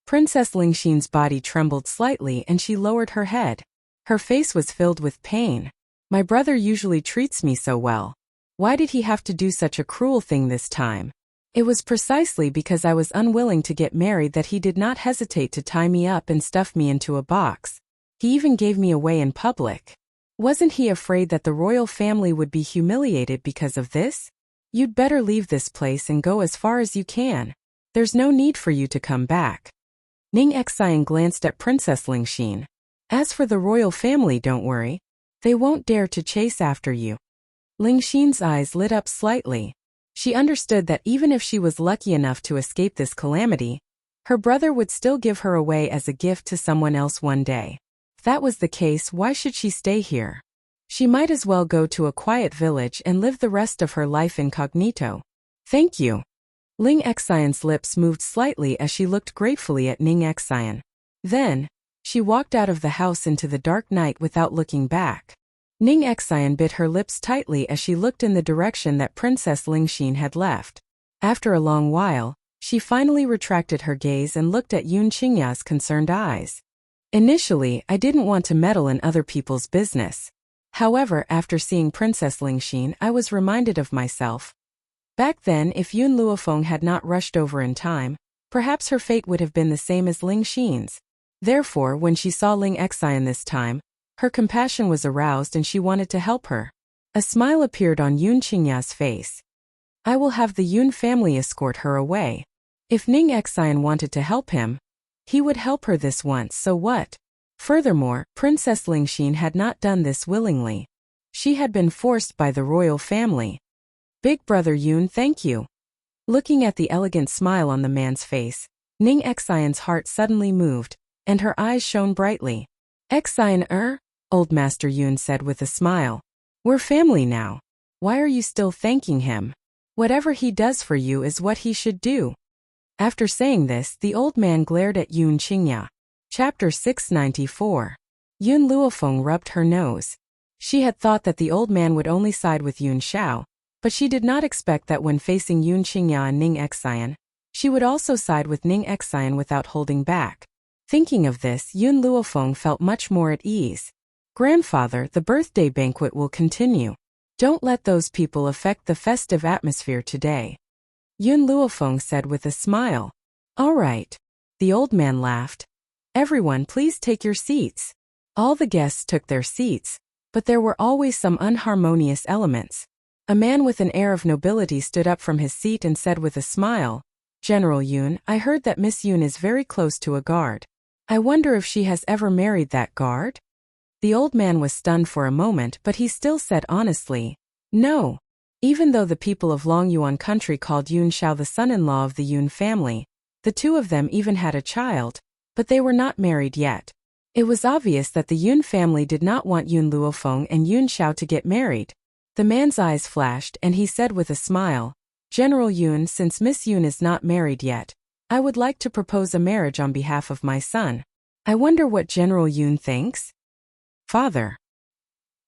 Princess Lingxin's body trembled slightly and she lowered her head. Her face was filled with pain. My brother usually treats me so well. Why did he have to do such a cruel thing this time? It was precisely because I was unwilling to get married that he did not hesitate to tie me up and stuff me into a box. He even gave me away in public. Wasn't he afraid that the royal family would be humiliated because of this? You'd better leave this place and go as far as you can. There's no need for you to come back. Ning Xian glanced at Princess Lingxin. As for the royal family, don't worry. They won't dare to chase after you. Lingxin's eyes lit up slightly. She understood that even if she was lucky enough to escape this calamity, her brother would still give her away as a gift to someone else one day. If that was the case, why should she stay here? She might as well go to a quiet village and live the rest of her life incognito. Thank you. Ling Xian's lips moved slightly as she looked gratefully at Ning Xian. Then, she walked out of the house into the dark night without looking back. Ning Xian bit her lips tightly as she looked in the direction that Princess Lingxin had left. After a long while, she finally retracted her gaze and looked at Yun Qingya's concerned eyes. Initially, I didn't want to meddle in other people's business. However, after seeing Princess Lingxin, I was reminded of myself. Back then, if Yun Luofeng had not rushed over in time, perhaps her fate would have been the same as Lingxin's. Therefore, when she saw Ling Xian this time, her compassion was aroused and she wanted to help her. A smile appeared on Yun Qingya's face. I will have the Yun family escort her away. If Ning Xian wanted to help him, he would help her this once, so what? Furthermore, Princess Lingxin had not done this willingly. She had been forced by the royal family. Big brother Yun, thank you. Looking at the elegant smile on the man's face, Ning Xian's heart suddenly moved, and her eyes shone brightly. Xian, Old Master Yun said with a smile. We're family now. Why are you still thanking him? Whatever he does for you is what he should do. After saying this, the old man glared at Yun Qingya. Chapter 694. Yun Luofeng rubbed her nose. She had thought that the old man would only side with Yun Xiao, but she did not expect that when facing Yun Qingya and Ning Xian, she would also side with Ning Xian without holding back. Thinking of this, Yun Luofeng felt much more at ease. Grandfather, the birthday banquet will continue. Don't let those people affect the festive atmosphere today. Yun Luofeng said with a smile. All right. The old man laughed. Everyone, please take your seats. All the guests took their seats, but there were always some unharmonious elements. A man with an air of nobility stood up from his seat and said with a smile, General Yun, I heard that Miss Yun is very close to a guard. I wonder if she has ever married that guard? The old man was stunned for a moment, but he still said honestly, no. Even though the people of Longyuan country called Yun Xiao the son-in-law of the Yun family, the two of them even had a child, but they were not married yet. It was obvious that the Yun family did not want Yun Luofeng and Yun Xiao to get married. The man's eyes flashed and he said with a smile, General Yun, since Miss Yun is not married yet, I would like to propose a marriage on behalf of my son. I wonder what General Yun thinks? Father.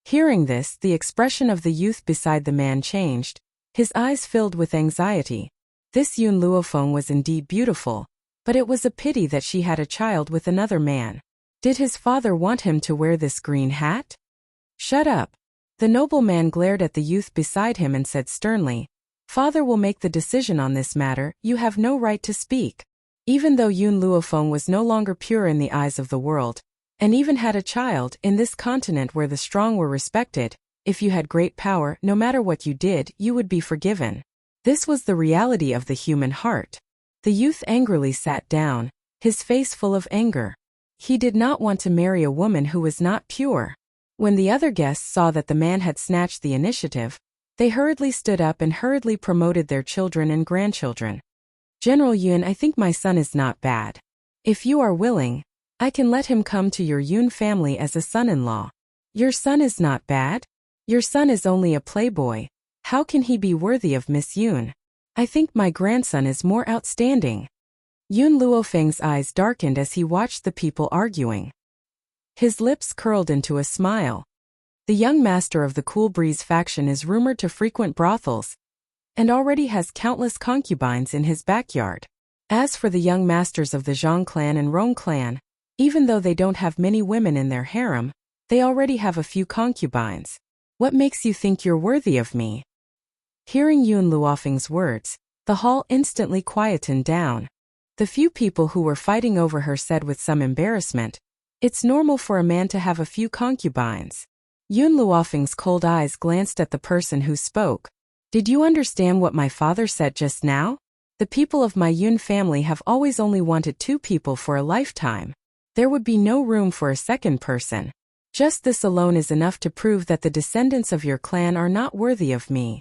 Hearing this, the expression of the youth beside the man changed. His eyes filled with anxiety. This Yun Luofeng was indeed beautiful, but it was a pity that she had a child with another man. Did his father want him to wear this green hat? Shut up. The nobleman glared at the youth beside him and said sternly, Father will make the decision on this matter, you have no right to speak. Even though Yun Luofeng was no longer pure in the eyes of the world, and even had a child, in this continent where the strong were respected, if you had great power, no matter what you did, you would be forgiven. This was the reality of the human heart. The youth angrily sat down, his face full of anger. He did not want to marry a woman who was not pure. When the other guests saw that the man had snatched the initiative, they hurriedly stood up and hurriedly promoted their children and grandchildren. General Yun, I think my son is not bad. If you are willing, I can let him come to your Yun family as a son-in-law. Your son is not bad? Your son is only a playboy. How can he be worthy of Miss Yun? I think my grandson is more outstanding. Yun Luofeng's eyes darkened as he watched the people arguing. His lips curled into a smile. The young master of the Cool Breeze faction is rumored to frequent brothels, and already has countless concubines in his backyard. As for the young masters of the Zhang clan and Rong clan, even though they don't have many women in their harem, they already have a few concubines. What makes you think you're worthy of me? Hearing Yun Luofeng's words, the hall instantly quietened down. The few people who were fighting over her said with some embarrassment, It's normal for a man to have a few concubines. Yun Luofeng's cold eyes glanced at the person who spoke. Did you understand what my father said just now? The people of my Yun family have always only wanted 2 people for a lifetime. There would be no room for a second person. Just this alone is enough to prove that the descendants of your clan are not worthy of me.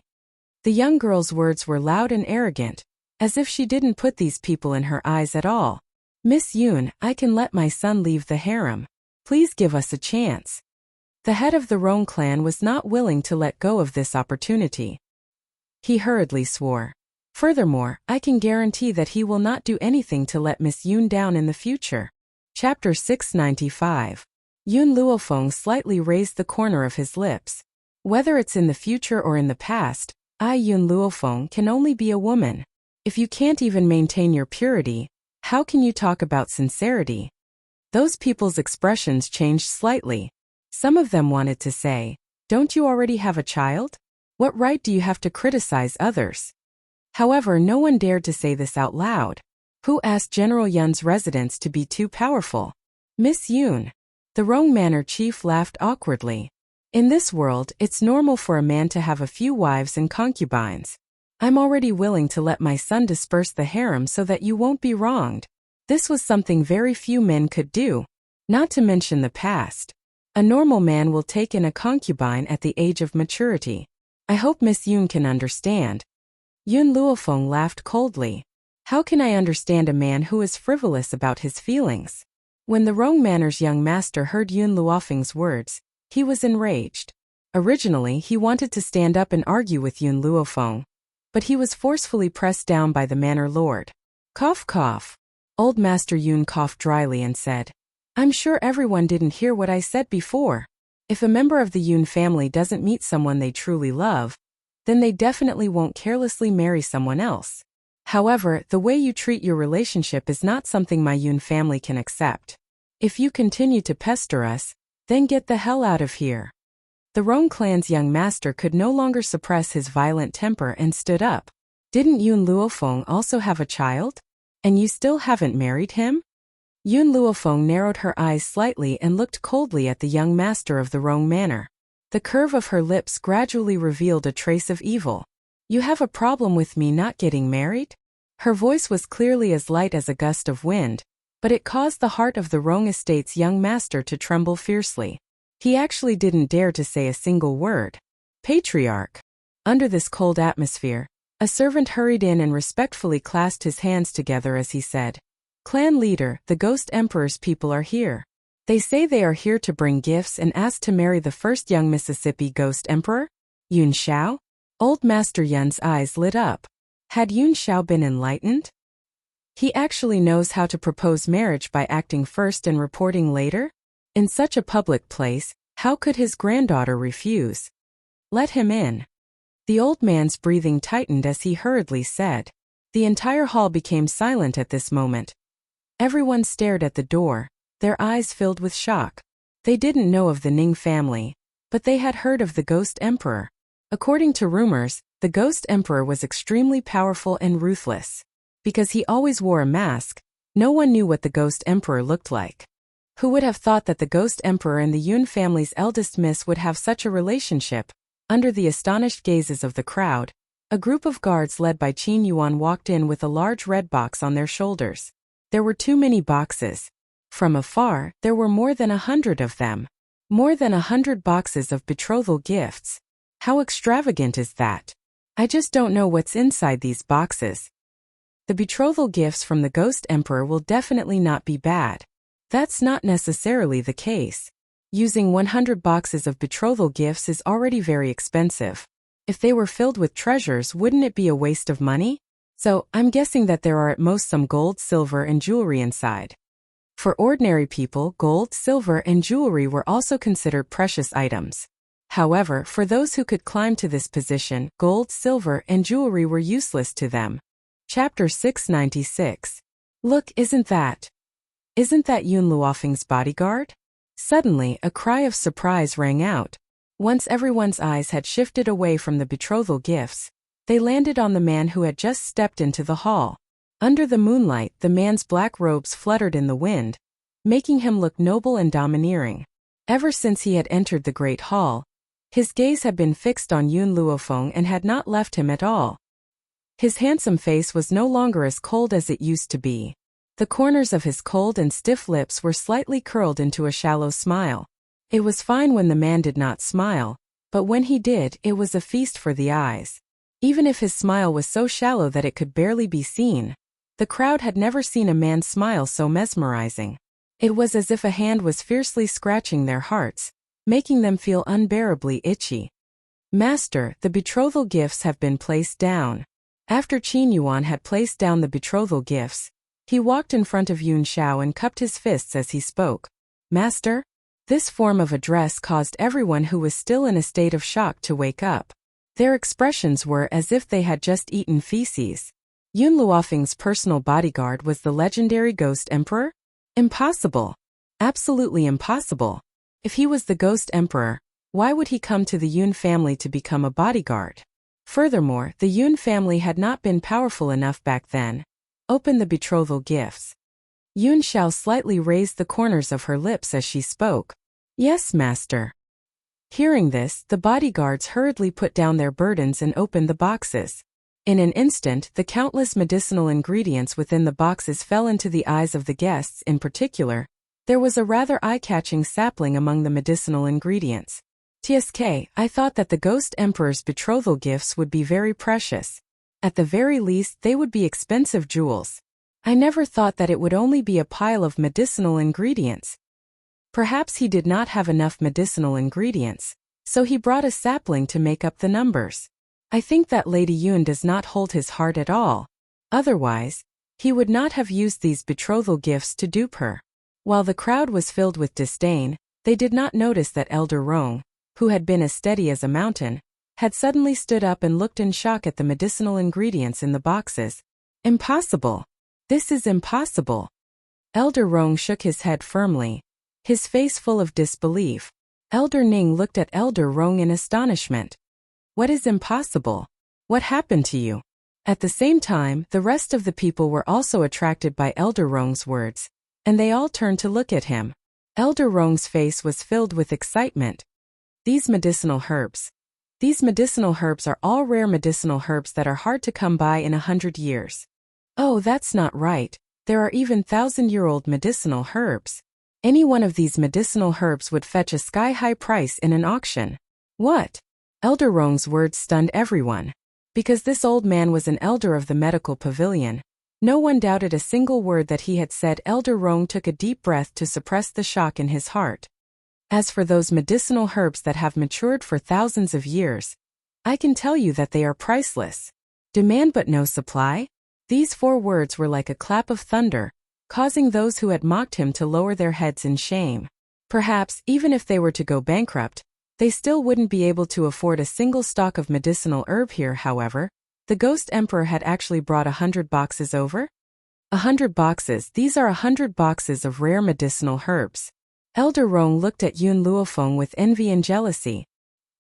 The young girl's words were loud and arrogant, as if she didn't put these people in her eyes at all. Miss Yun, I can let my son leave the harem. Please give us a chance. The head of the Rong clan was not willing to let go of this opportunity. He hurriedly swore. Furthermore, I can guarantee that he will not do anything to let Miss Yun down in the future. Chapter 695. Yun Luofeng slightly raised the corner of his lips. Whether it's in the future or in the past, I, Yun Luofeng, can only be a woman. If you can't even maintain your purity, how can you talk about sincerity? Those people's expressions changed slightly. Some of them wanted to say, "Don't you already have a child? What right do you have to criticize others?" However, no one dared to say this out loud. Who asked General Yun's residence to be too powerful? Miss Yun. The Rong Manor chief laughed awkwardly. In this world, it's normal for a man to have a few wives and concubines. I'm already willing to let my son disperse the harem so that you won't be wronged. This was something very few men could do. Not to mention the past. A normal man will take in a concubine at the age of maturity. I hope Miss Yun can understand. Yun Luofeng laughed coldly. How can I understand a man who is frivolous about his feelings? When the Rong Manor's young master heard Yun Luofeng's words, he was enraged. Originally, he wanted to stand up and argue with Yun Luofeng, but he was forcefully pressed down by the manor lord. Cough cough. Old Master Yun coughed dryly and said, "I'm sure everyone didn't hear what I said before. If a member of the Yun family doesn't meet someone they truly love, then they definitely won't carelessly marry someone else. However, the way you treat your relationship is not something my Yun family can accept. If you continue to pester us, then get the hell out of here." The Rong clan's young master could no longer suppress his violent temper and stood up. "Didn't Yun Luofeng also have a child? And you still haven't married him?" Yun Luofeng narrowed her eyes slightly and looked coldly at the young master of the Rong Manor. The curve of her lips gradually revealed a trace of evil. "You have a problem with me not getting married?" Her voice was clearly as light as a gust of wind, but it caused the heart of the Rong estate's young master to tremble fiercely. He actually didn't dare to say a single word. "Patriarch." Under this cold atmosphere, a servant hurried in and respectfully clasped his hands together as he said, "Clan leader, the Ghost Emperor's people are here. They say they are here to bring gifts and ask to marry the first young Mississippi Ghost Emperor, Yun Shao." Old Master Yun's eyes lit up. Had Yun Shao been enlightened? He actually knows how to propose marriage by acting first and reporting later? In such a public place, how could his granddaughter refuse? "Let him in." The old man's breathing tightened as he hurriedly said. The entire hall became silent at this moment. Everyone stared at the door, their eyes filled with shock. They didn't know of the Ning family, but they had heard of the Ghost Emperor. According to rumors, the Ghost Emperor was extremely powerful and ruthless. Because he always wore a mask, no one knew what the Ghost Emperor looked like. Who would have thought that the Ghost Emperor and the Yun family's eldest miss would have such a relationship? Under the astonished gazes of the crowd, a group of guards led by Qin Yuan walked in with a large red box on their shoulders. There were too many boxes. From afar, there were more than 100 of them. More than 100 boxes of betrothal gifts. How extravagant is that? I just don't know what's inside these boxes. The betrothal gifts from the Ghost Emperor will definitely not be bad. That's not necessarily the case. Using 100 boxes of betrothal gifts is already very expensive. If they were filled with treasures, wouldn't it be a waste of money? So, I'm guessing that there are at most some gold, silver, and jewelry inside. For ordinary people, gold, silver, and jewelry were also considered precious items. However, for those who could climb to this position, gold, silver, and jewelry were useless to them. Chapter 696. Look, isn't that Yun Luofeng's bodyguard? Suddenly, a cry of surprise rang out. Once everyone's eyes had shifted away from the betrothal gifts, they landed on the man who had just stepped into the hall. Under the moonlight, the man's black robes fluttered in the wind, making him look noble and domineering. Ever since he had entered the great hall, his gaze had been fixed on Yun Luofeng and had not left him at all. His handsome face was no longer as cold as it used to be. The corners of his cold and stiff lips were slightly curled into a shallow smile. It was fine when the man did not smile, but when he did, it was a feast for the eyes. Even if his smile was so shallow that it could barely be seen, the crowd had never seen a man smile so mesmerizing. It was as if a hand was fiercely scratching their hearts, making them feel unbearably itchy. "Master, the betrothal gifts have been placed down." After Qin Yuan had placed down the betrothal gifts, he walked in front of Yun Shao and cupped his fists as he spoke. "Master?" This form of address caused everyone who was still in a state of shock to wake up. Their expressions were as if they had just eaten feces. Yun Luofeng's personal bodyguard was the legendary Ghost Emperor? Impossible. Absolutely impossible. If he was the Ghost Emperor, why would he come to the Yun family to become a bodyguard? Furthermore, the Yun family had not been powerful enough back then. Open the betrothal gifts. Yun Xiao slightly raised the corners of her lips as she spoke. Yes, master. Hearing this, the bodyguards hurriedly put down their burdens and opened the boxes. In an instant, the countless medicinal ingredients within the boxes fell into the eyes of the guests. In particular, there was a rather eye-catching sapling among the medicinal ingredients. TSK, I thought that the Ghost Emperor's betrothal gifts would be very precious. At the very least, they would be expensive jewels. I never thought that it would only be a pile of medicinal ingredients. Perhaps he did not have enough medicinal ingredients, so he brought a sapling to make up the numbers. I think that Lady Yun does not hold his heart at all. Otherwise, he would not have used these betrothal gifts to dupe her. While the crowd was filled with disdain, they did not notice that Elder Rong, who had been as steady as a mountain, had suddenly stood up and looked in shock at the medicinal ingredients in the boxes. Impossible! This is impossible! Elder Rong shook his head firmly, his face full of disbelief. Elder Ning looked at Elder Rong in astonishment. What is impossible? What happened to you? At the same time, the rest of the people were also attracted by Elder Rong's words, and they all turned to look at him. Elder Rong's face was filled with excitement. These medicinal herbs. These medicinal herbs are all rare medicinal herbs that are hard to come by in 100 years. Oh, that's not right. There are even 1,000-year-old medicinal herbs. Any one of these medicinal herbs would fetch a sky-high price in an auction. What? Elder Rong's words stunned everyone. Because this old man was an elder of the medical pavilion, no one doubted a single word that he had said. Elder Rong took a deep breath to suppress the shock in his heart. As for those medicinal herbs that have matured for thousands of years, I can tell you that they are priceless. Demand but no supply? These 4 words were like a clap of thunder, causing those who had mocked him to lower their heads in shame. Perhaps, even if they were to go bankrupt, they still wouldn't be able to afford a single stalk of medicinal herb here. However, the Ghost Emperor had actually brought 100 boxes over? 100 boxes, these are 100 boxes of rare medicinal herbs. Elder Rong looked at Yun Luofeng with envy and jealousy.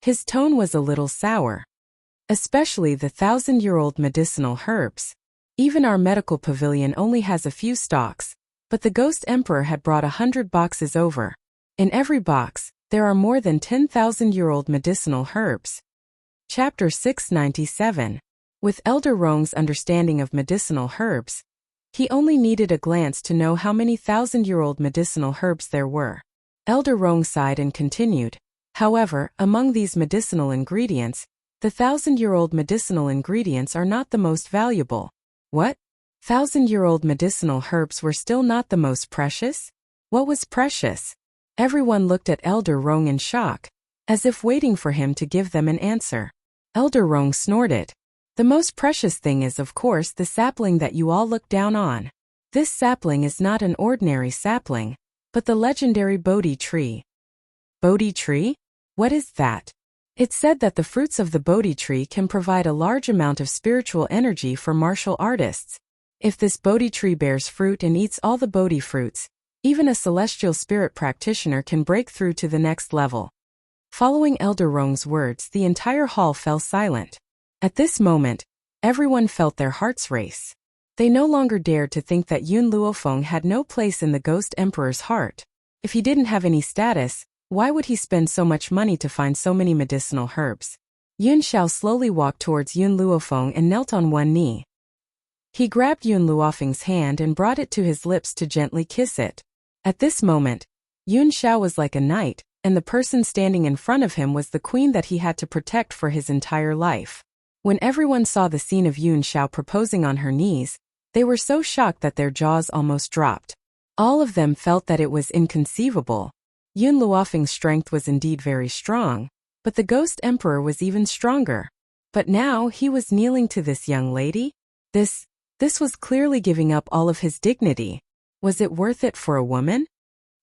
His tone was a little sour. Especially the 1,000-year-old medicinal herbs. Even our medical pavilion only has a few stocks, but the Ghost Emperor had brought 100 boxes over. In every box, there are more than 10,000-year-old medicinal herbs. Chapter 697. With Elder Rong's understanding of medicinal herbs, he only needed a glance to know how many 1,000-year-old medicinal herbs there were. Elder Rong sighed and continued. However, among these medicinal ingredients, the 1,000-year-old medicinal ingredients are not the most valuable. What? 1,000-year-old medicinal herbs were still not the most precious? What was precious? Everyone looked at Elder Rong in shock, as if waiting for him to give them an answer. Elder Rong snorted. The most precious thing is, of course, the sapling that you all look down on. This sapling is not an ordinary sapling, but the legendary Bodhi tree. Bodhi tree? What is that? It's said that the fruits of the Bodhi tree can provide a large amount of spiritual energy for martial artists. If this Bodhi tree bears fruit and eats all the Bodhi fruits, even a celestial spirit practitioner can break through to the next level. Following Elder Rong's words, the entire hall fell silent. At this moment, everyone felt their hearts race. They no longer dared to think that Yun Luofeng had no place in the Ghost Emperor's heart. If he didn't have any status, why would he spend so much money to find so many medicinal herbs? Yun Xiao slowly walked towards Yun Luofeng and knelt on one knee. He grabbed Yun Luofeng's hand and brought it to his lips to gently kiss it. At this moment, Yun Xiao was like a knight, and the person standing in front of him was the queen that he had to protect for his entire life. When everyone saw the scene of Yun Xiao proposing on her knees, they were so shocked that their jaws almost dropped. All of them felt that it was inconceivable. Yun Luofeng's strength was indeed very strong, but the Ghost Emperor was even stronger. But now he was kneeling to this young lady? This was clearly giving up all of his dignity. Was it worth it for a woman?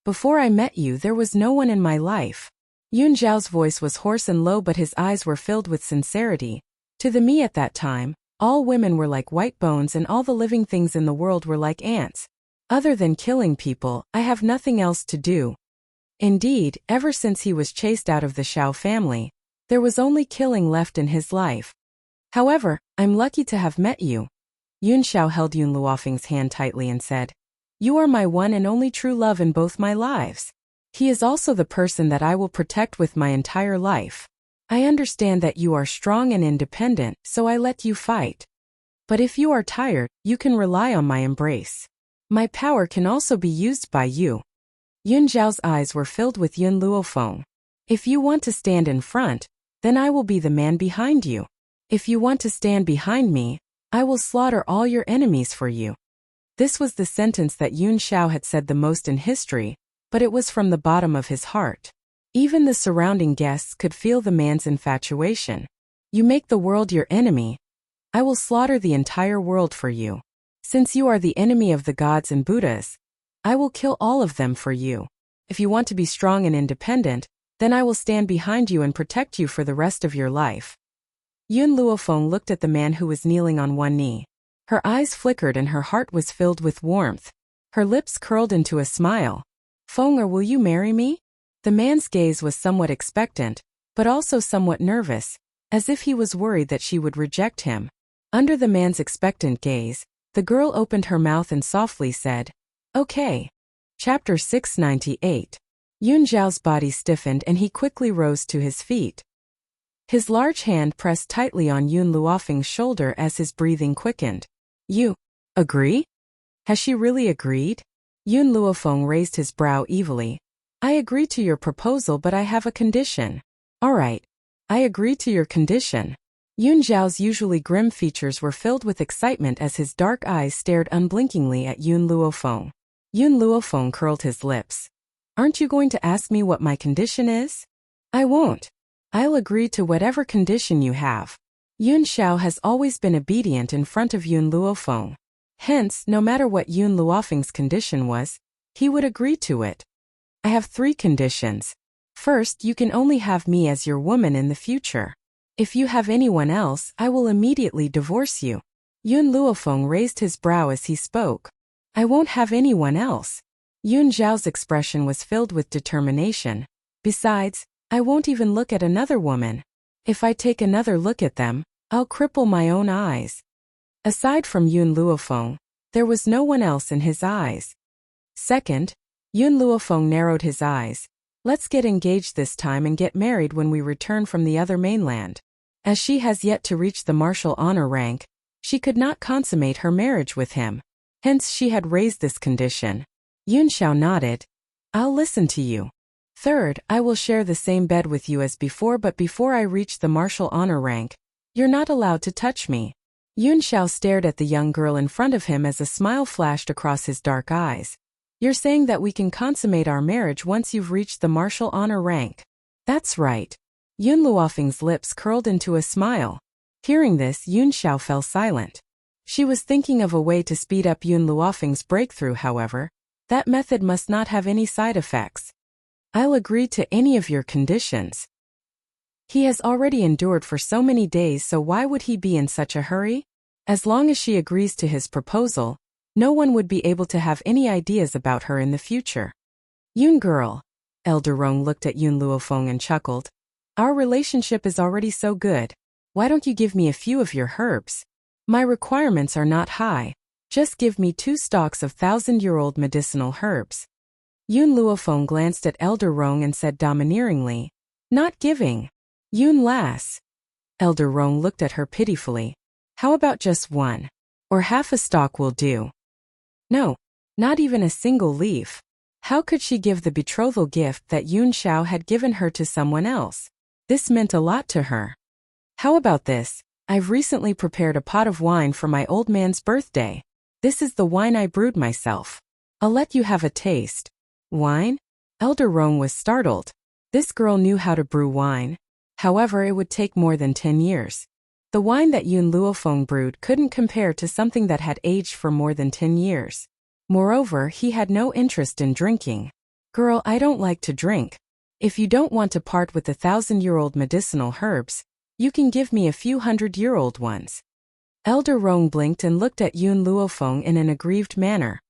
Before I met you, there was no one in my life. Yun Zhao's voice was hoarse and low, but his eyes were filled with sincerity. To the me at that time, all women were like white bones and all the living things in the world were like ants. Other than killing people, I have nothing else to do. Indeed, ever since he was chased out of the Xiao family, there was only killing left in his life. However, I'm lucky to have met you. Yun Xiao held Yun Luofeng's hand tightly and said, "You are my one and only true love in both my lives. He is also the person that I will protect with my entire life. I understand that you are strong and independent, so I let you fight. But if you are tired, you can rely on my embrace. My power can also be used by you." Yun Zhao's eyes were filled with Yun Luofeng. "If you want to stand in front, then I will be the man behind you. If you want to stand behind me, I will slaughter all your enemies for you." This was the sentence that Yun Xiao had said the most in history, but it was from the bottom of his heart. Even the surrounding guests could feel the man's infatuation. "You make the world your enemy. I will slaughter the entire world for you. Since you are the enemy of the gods and Buddhas, I will kill all of them for you. If you want to be strong and independent, then I will stand behind you and protect you for the rest of your life." Yun Luofeng looked at the man who was kneeling on one knee. Her eyes flickered and her heart was filled with warmth. Her lips curled into a smile. "Feng, or will you marry me?" The man's gaze was somewhat expectant, but also somewhat nervous, as if he was worried that she would reject him. Under the man's expectant gaze, the girl opened her mouth and softly said, "Okay." Chapter 698. Yun Zhao's body stiffened and he quickly rose to his feet. His large hand pressed tightly on Yun Luofeng's shoulder as his breathing quickened. "You agree? Has she really agreed?" Yun Luofeng raised his brow evilly. "I agree to your proposal, but I have a condition." "All right. I agree to your condition." Yun Zhao's usually grim features were filled with excitement as his dark eyes stared unblinkingly at Yun Luofeng. Yun Luofeng curled his lips. "Aren't you going to ask me what my condition is?" "I won't. I'll agree to whatever condition you have." Yun Xiao has always been obedient in front of Yun Luofeng. Hence, no matter what Yun Luofeng's condition was, he would agree to it. "I have 3 conditions. First, you can only have me as your woman in the future. If you have anyone else, I will immediately divorce you." Yun Luofeng raised his brow as he spoke. "I won't have anyone else." Yun Zhao's expression was filled with determination. "Besides, I won't even look at another woman. If I take another look at them, I'll cripple my own eyes." Aside from Yun Luofeng, there was no one else in his eyes. Second, Yun Luofeng narrowed his eyes. "Let's get engaged this time and get married when we return from the other mainland. As she has yet to reach the martial honor rank, she could not consummate her marriage with him. Hence she had raised this condition." Yun Xiao nodded. "I'll listen to you. Third, I will share the same bed with you as before, but before I reach the martial honor rank, you're not allowed to touch me." Yun Xiao stared at the young girl in front of him as a smile flashed across his dark eyes. "You're saying that we can consummate our marriage once you've reached the martial honor rank?" "That's right." Yun Luofeng's lips curled into a smile. Hearing this, Yun Xiao fell silent. She was thinking of a way to speed up Yun Luofeng's breakthrough, however. That method must not have any side effects. "I'll agree to any of your conditions." He has already endured for so many days, so why would he be in such a hurry? As long as she agrees to his proposal, no one would be able to have any ideas about her in the future. "Yun girl." Elder Rong looked at Yun Luofeng and chuckled. "Our relationship is already so good. Why don't you give me a few of your herbs? My requirements are not high. Just give me 2 stalks of 1,000-year-old medicinal herbs." Yun Luofeng glanced at Elder Rong and said domineeringly, "Not giving. Yun lass." Elder Rong looked at her pitifully. "How about just 1? Or half a stalk will do." No, not even a single leaf. How could she give the betrothal gift that Yun Xiao had given her to someone else? This meant a lot to her. "How about this? I've recently prepared a pot of wine for my old man's birthday. This is the wine I brewed myself. I'll let you have a taste." "Wine?" Elder Rong was startled. This girl knew how to brew wine. However, it would take more than 10 years. The wine that Yun Luofeng brewed couldn't compare to something that had aged for more than 10 years. Moreover, he had no interest in drinking. Girl, I don't like to drink. If you don't want to part with the 1,000-year-old medicinal herbs, you can give me a few 100-year-old ones. Elder Rong blinked and looked at Yun Luofeng in an aggrieved manner.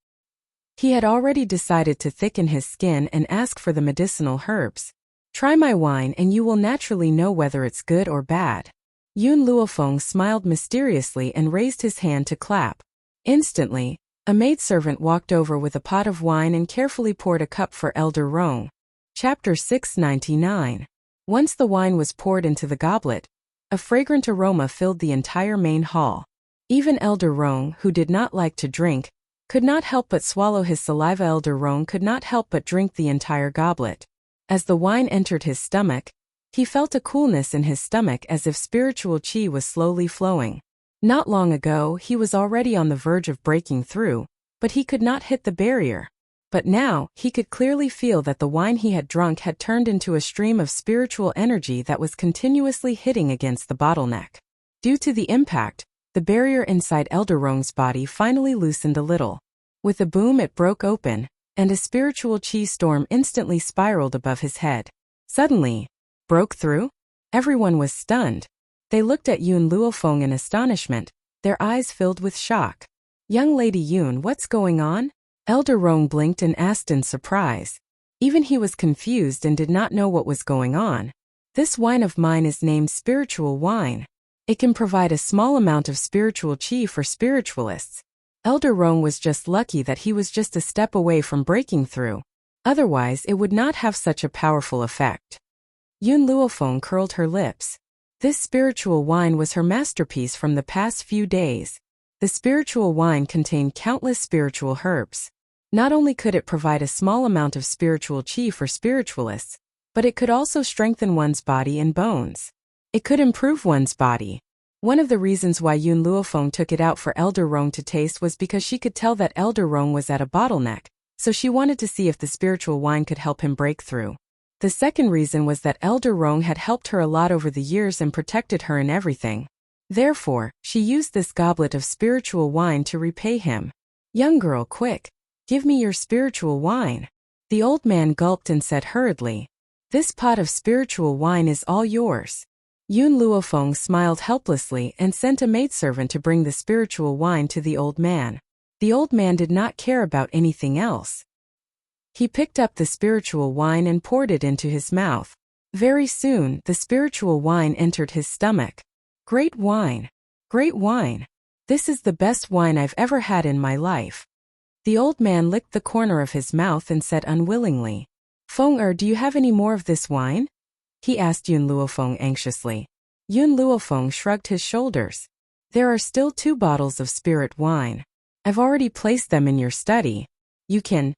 He had already decided to thicken his skin and ask for the medicinal herbs. Try my wine and you will naturally know whether it's good or bad. Yun Luofeng smiled mysteriously and raised his hand to clap. Instantly, a maidservant walked over with a pot of wine and carefully poured a cup for Elder Rong. Chapter 699. Once the wine was poured into the goblet, a fragrant aroma filled the entire main hall. Even Elder Rong, who did not like to drink, could not help but swallow his saliva. Elder Rong could not help but drink the entire goblet. As the wine entered his stomach, he felt a coolness in his stomach as if spiritual qi was slowly flowing. Not long ago he was already on the verge of breaking through, but he could not hit the barrier. But now, he could clearly feel that the wine he had drunk had turned into a stream of spiritual energy that was continuously hitting against the bottleneck. Due to the impact, the barrier inside Elder Rong's body finally loosened a little. With a boom it broke open, and a spiritual qi storm instantly spiraled above his head. Suddenly, broke through? Everyone was stunned. They looked at Yun Luofeng in astonishment, their eyes filled with shock. Young Lady Yun, what's going on? Elder Rong blinked and asked in surprise. Even he was confused and did not know what was going on. This wine of mine is named spiritual wine. It can provide a small amount of spiritual qi for spiritualists. Elder Rong was just lucky that he was just a step away from breaking through. Otherwise, it would not have such a powerful effect. Yun Luofeng curled her lips. This spiritual wine was her masterpiece from the past few days. The spiritual wine contained countless spiritual herbs. Not only could it provide a small amount of spiritual qi for spiritualists, but it could also strengthen one's body and bones. It could improve one's body. One of the reasons why Yun Luofeng took it out for Elder Rong to taste was because she could tell that Elder Rong was at a bottleneck, so she wanted to see if the spiritual wine could help him break through. The second reason was that Elder Rong had helped her a lot over the years and protected her in everything. Therefore, she used this goblet of spiritual wine to repay him. Young girl, quick, give me your spiritual wine. The old man gulped and said hurriedly, this pot of spiritual wine is all yours. Yun Luofeng smiled helplessly and sent a maidservant to bring the spiritual wine to the old man. The old man did not care about anything else. He picked up the spiritual wine and poured it into his mouth. Very soon, the spiritual wine entered his stomach. Great wine. Great wine. This is the best wine I've ever had in my life. The old man licked the corner of his mouth and said unwillingly, Feng do you have any more of this wine? He asked Yun Luofeng anxiously. Yun Luofeng shrugged his shoulders. There are still 2 bottles of spirit wine. I've already placed them in your study. You can.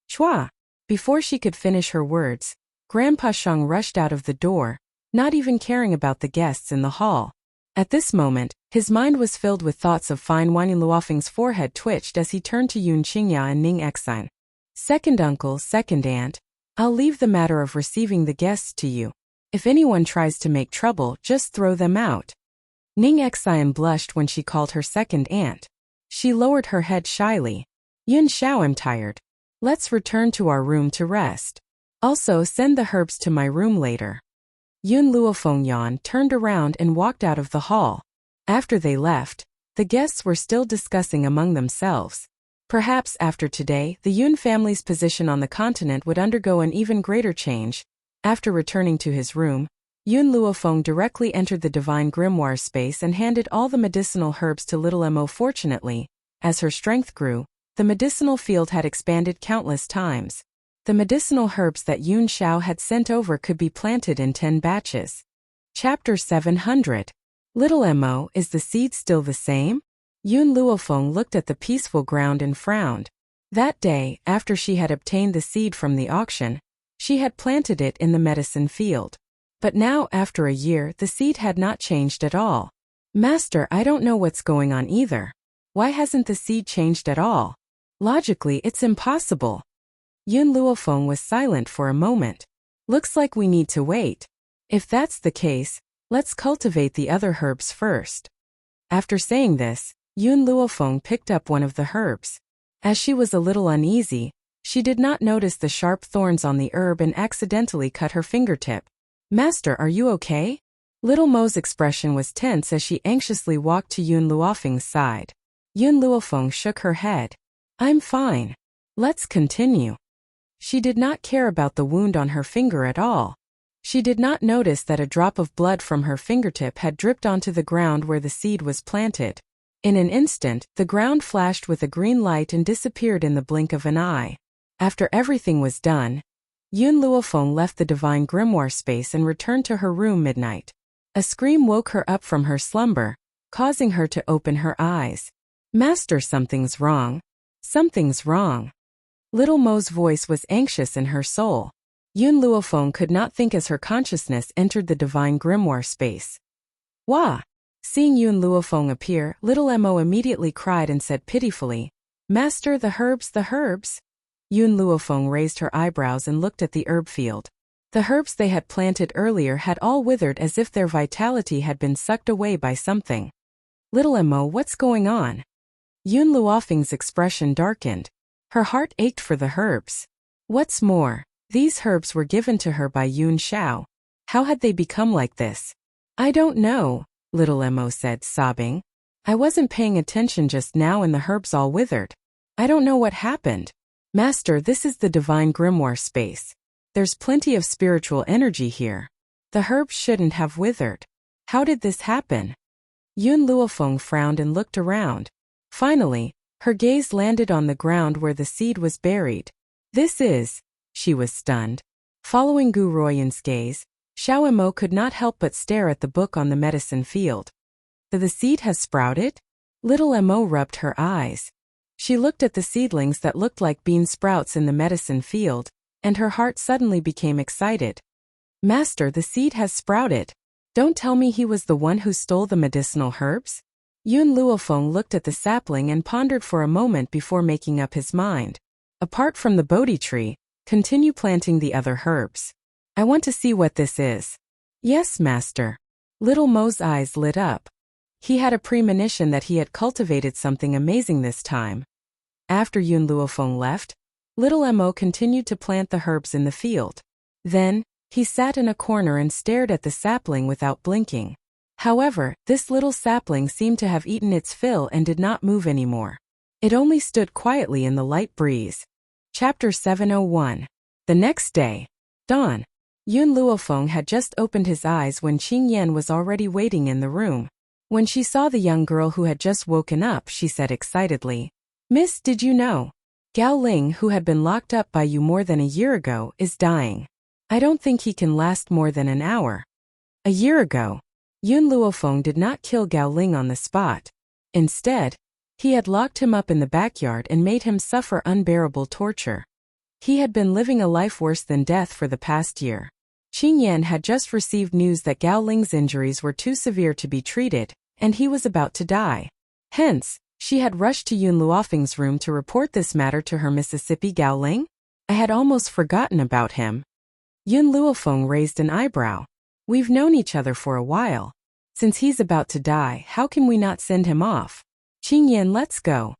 Chua. Before she could finish her words, Grandpa Shang rushed out of the door, not even caring about the guests in the hall. At this moment, his mind was filled with thoughts of fine wine. Yun Luofeng's forehead twitched as he turned to Yun Qingya and Ning Exine. Second uncle, second aunt, I'll leave the matter of receiving the guests to you. If anyone tries to make trouble, just throw them out. Ning Exine blushed when she called her second aunt. She lowered her head shyly. Yun Xiao, I'm tired. Let's return to our room to rest. Also send the herbs to my room later. Yun Luofeng Yan turned around and walked out of the hall. After they left, the guests were still discussing among themselves. Perhaps after today, the Yun family's position on the continent would undergo an even greater change. After returning to his room, Yun Luofeng directly entered the divine grimoire space and handed all the medicinal herbs to little Mo. Fortunately, as her strength grew, the medicinal field had expanded countless times. The medicinal herbs that Yun Xiao had sent over could be planted in 10 batches. Chapter 700. Little Mo, is the seed still the same? Yun Luofeng looked at the peaceful ground and frowned. That day, after she had obtained the seed from the auction, she had planted it in the medicine field. But now, after a year, the seed had not changed at all. Master, I don't know what's going on either. Why hasn't the seed changed at all? Logically, it's impossible. Yun Luofeng was silent for a moment. Looks like we need to wait. If that's the case, let's cultivate the other herbs first. After saying this, Yun Luofeng picked up one of the herbs. As she was a little uneasy, She did not notice the sharp thorns on the herb and accidentally cut her fingertip. "Master, are you okay?" Little Mo's expression was tense as she anxiously walked to Yun Luofeng's side. Yun Luofeng shook her head. "I'm fine. Let's continue." She did not care about the wound on her finger at all. She did not notice that a drop of blood from her fingertip had dripped onto the ground where the seed was planted. In an instant, the ground flashed with a green light and disappeared in the blink of an eye. After everything was done, Yun Luofeng left the divine grimoire space and returned to her room midnight. A scream woke her up from her slumber, causing her to open her eyes. "Master, something's wrong. Something's wrong." Little Mo's voice was anxious in her soul. Yun Luofeng could not think as her consciousness entered the divine grimoire space. "Wah!" Seeing Yun Luofeng appear, Little Mo immediately cried and said pitifully, "Master, the herbs, the herbs." Yun Luofeng raised her eyebrows and looked at the herb field. The herbs they had planted earlier had all withered as if their vitality had been sucked away by something. "Little Mo, what's going on?" Yun Luofeng's expression darkened. Her heart ached for the herbs. What's more, these herbs were given to her by Yun Xiao. How had they become like this? "I don't know," Little Mo said, sobbing. "I wasn't paying attention just now and the herbs all withered. I don't know what happened." "Master, this is the divine grimoire space. There's plenty of spiritual energy here. The herbs shouldn't have withered. How did this happen?" Yun Luofeng frowned and looked around. Finally, her gaze landed on the ground where the seed was buried. She was stunned. Following Gu Ruoyan's gaze, Xiao Mo could not help but stare at the book on the medicine field. "The seed has sprouted?" Little Mo rubbed her eyes. She looked at the seedlings that looked like bean sprouts in the medicine field, and her heart suddenly became excited. "Master, the seed has sprouted. Don't tell me he was the one who stole the medicinal herbs?" Yun Luofeng looked at the sapling and pondered for a moment before making up his mind. "Apart from the Bodhi tree, continue planting the other herbs. I want to see what this is." "Yes, master." Little Mo's eyes lit up. He had a premonition that he had cultivated something amazing this time. After Yun Luofeng left, Little Mo continued to plant the herbs in the field. Then, he sat in a corner and stared at the sapling without blinking. However, this little sapling seemed to have eaten its fill and did not move anymore. It only stood quietly in the light breeze. Chapter 701. The next day. Dawn. Yun Luofeng had just opened his eyes when Qing Yan was already waiting in the room. When she saw the young girl who had just woken up, she said excitedly, "Miss, did you know? Gao Ling, who had been locked up by you more than a year ago, is dying. I don't think he can last more than an hour." A year ago, Yun Luofeng did not kill Gao Ling on the spot. Instead, he had locked him up in the backyard and made him suffer unbearable torture. He had been living a life worse than death for the past year. Qing Yan had just received news that Gao Ling's injuries were too severe to be treated, and he was about to die. Hence, she had rushed to Yun Luofeng's room to report this matter to her Mississippi Gao Ling. "I had almost forgotten about him." Yun Luofeng raised an eyebrow. "We've known each other for a while. Since he's about to die, how can we not send him off? Qing Yan, let's go."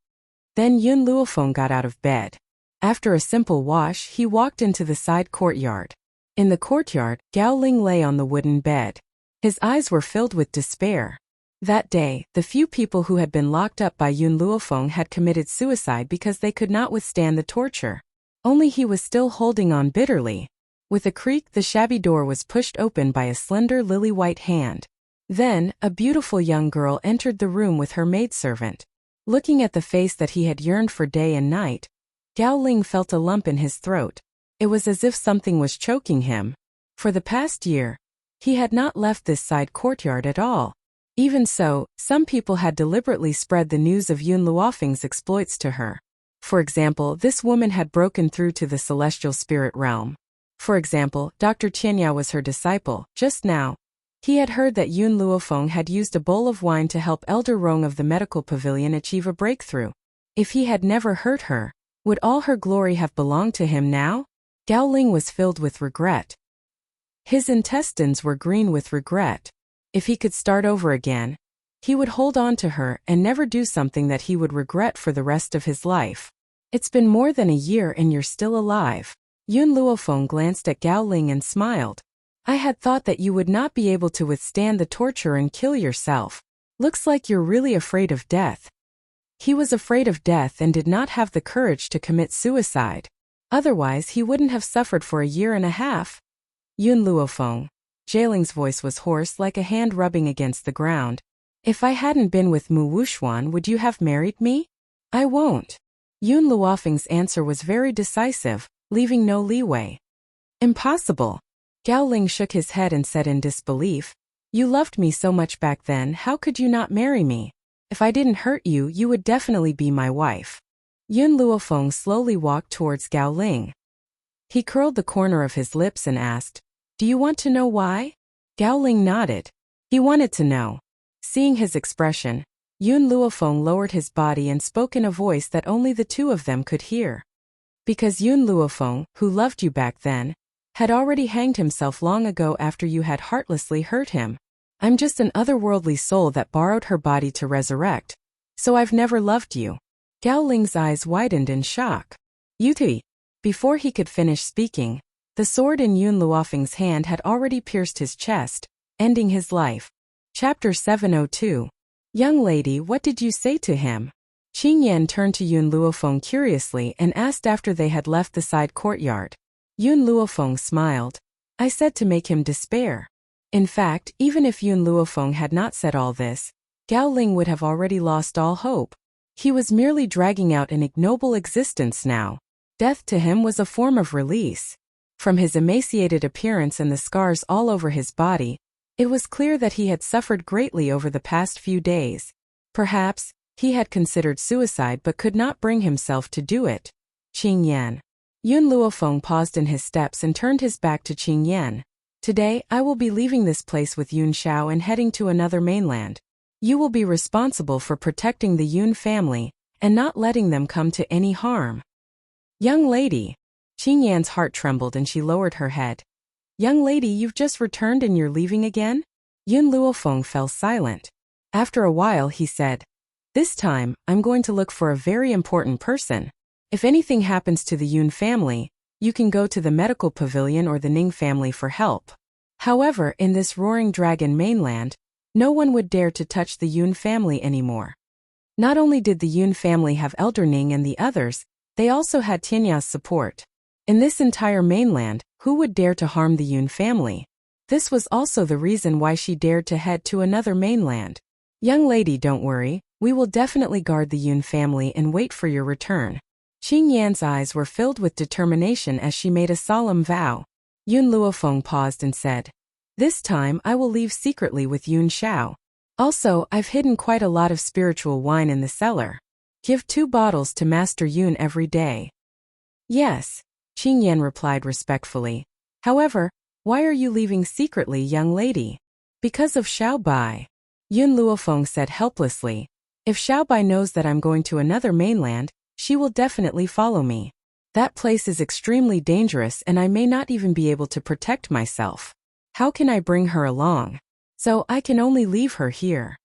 Then Yun Luofeng got out of bed. After a simple wash, he walked into the side courtyard. In the courtyard, Gao Ling lay on the wooden bed. His eyes were filled with despair. That day, the few people who had been locked up by Yun Luofeng had committed suicide because they could not withstand the torture. Only he was still holding on bitterly. With a creak, the shabby door was pushed open by a slender lily-white hand. Then, a beautiful young girl entered the room with her maidservant. Looking at the face that he had yearned for day and night, Gao Ling felt a lump in his throat. It was as if something was choking him. For the past year, he had not left this side courtyard at all. Even so, some people had deliberately spread the news of Yun Luofeng's exploits to her. For example, this woman had broken through to the celestial spirit realm. For example, Dr. Qianyao was her disciple. Just now, he had heard that Yun Luofeng had used a bowl of wine to help Elder Rong of the medical pavilion achieve a breakthrough. If he had never hurt her, would all her glory have belonged to him now? Gao Ling was filled with regret. His intestines were green with regret. If he could start over again, he would hold on to her and never do something that he would regret for the rest of his life. It's been more than a year and you're still alive. Yun Luofeng glanced at Gao Ling and smiled. I had thought that you would not be able to withstand the torture and kill yourself. Looks like you're really afraid of death. He was afraid of death and did not have the courage to commit suicide. Otherwise, he wouldn't have suffered for a year and a half. Yun Luofeng. Jialing's voice was hoarse like a hand rubbing against the ground. If I hadn't been with Mu Wuxuan, would you have married me? I won't. Yun Luofeng's answer was very decisive, leaving no leeway. Impossible. Gao Ling shook his head and said in disbelief, You loved me so much back then, how could you not marry me? If I didn't hurt you, you would definitely be my wife. Yun Luofeng slowly walked towards Gao Ling. He curled the corner of his lips and asked, Do you want to know why? Gao Ling nodded. He wanted to know. Seeing his expression, Yun Luofeng lowered his body and spoke in a voice that only the two of them could hear. Because Yun Luofeng, who loved you back then, had already hanged himself long ago after you had heartlessly hurt him. I'm just an otherworldly soul that borrowed her body to resurrect. So I've never loved you. Gao Ling's eyes widened in shock. Yuti. Before he could finish speaking, the sword in Yun Luofeng's hand had already pierced his chest, ending his life. Chapter 702. Young lady, what did you say to him? Qing Yan turned to Yun Luofeng curiously and asked after they had left the side courtyard. Yun Luofeng smiled. I said to make him despair. In fact, even if Yun Luofeng had not said all this, Gao Ling would have already lost all hope. He was merely dragging out an ignoble existence now. Death to him was a form of release. From his emaciated appearance and the scars all over his body, it was clear that he had suffered greatly over the past few days. Perhaps, he had considered suicide but could not bring himself to do it. Qing Yan. Yun Luofeng paused in his steps and turned his back to Qing Yan. Today, I will be leaving this place with Yun Xiao and heading to another mainland. You will be responsible for protecting the Yun family and not letting them come to any harm. Young lady. Qing Yan's heart trembled and she lowered her head. Young lady, you've just returned and you're leaving again? Yun Luofeng fell silent. After a while he said, This time, I'm going to look for a very important person. If anything happens to the Yun family, you can go to the medical pavilion or the Ning family for help. However, in this roaring dragon mainland, no one would dare to touch the Yun family anymore. Not only did the Yun family have Elder Ning and the others, they also had Tianya's support. In this entire mainland, who would dare to harm the Yun family? This was also the reason why she dared to head to another mainland. Young lady, don't worry, we will definitely guard the Yun family and wait for your return. Qing Yan's eyes were filled with determination as she made a solemn vow. Yun Luofeng paused and said, This time I will leave secretly with Yun Xiao. Also, I've hidden quite a lot of spiritual wine in the cellar. Give 2 bottles to Master Yun every day. Yes, Qing Yan replied respectfully. However, why are you leaving secretly, young lady? Because of Xiao Bai. Yun Luofeng said helplessly. If Xiao Bai knows that I'm going to another mainland, she will definitely follow me. That place is extremely dangerous and I may not even be able to protect myself. How can I bring her along? So I can only leave her here.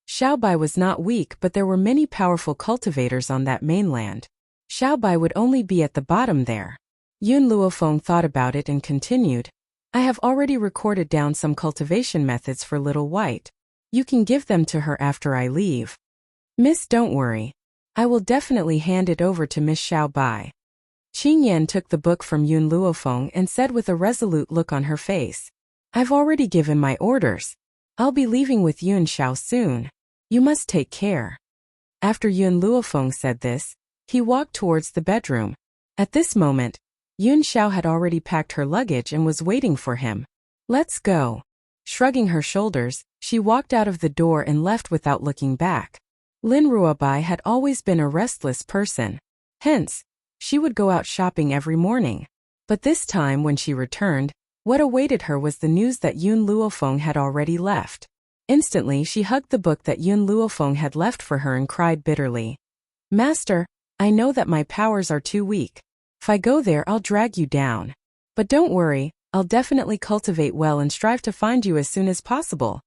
Xiao Bai was not weak, but there were many powerful cultivators on that mainland. Xiao Bai would only be at the bottom there. Yun Luofeng thought about it and continued. I have already recorded down some cultivation methods for Little White. You can give them to her after I leave. Miss, don't worry. I will definitely hand it over to Miss Xiao Bai. Qing Yan took the book from Yun Luofeng and said with a resolute look on her face. I've already given my orders. I'll be leaving with Yun Xiao soon. You must take care. After Yun Luofeng said this, he walked towards the bedroom. At this moment, Yun Xiao had already packed her luggage and was waiting for him. Let's go. Shrugging her shoulders, she walked out of the door and left without looking back. Lin Ruobai had always been a restless person. Hence, she would go out shopping every morning. But this time when she returned, what awaited her was the news that Yun Luofeng had already left. Instantly she hugged the book that Yun Luofeng had left for her and cried bitterly. Master, I know that my powers are too weak. If I go there I'll drag you down. But don't worry, I'll definitely cultivate well and strive to find you as soon as possible.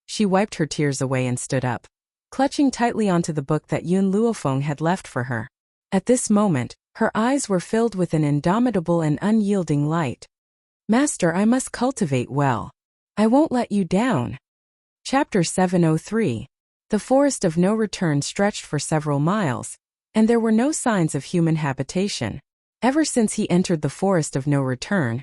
She wiped her tears away and stood up, clutching tightly onto the book that Yun Luofeng had left for her. At this moment, her eyes were filled with an indomitable and unyielding light. Master, I must cultivate well. I won't let you down. Chapter 703. The forest of no return stretched for several miles, and there were no signs of human habitation. Ever since he entered the forest of no return,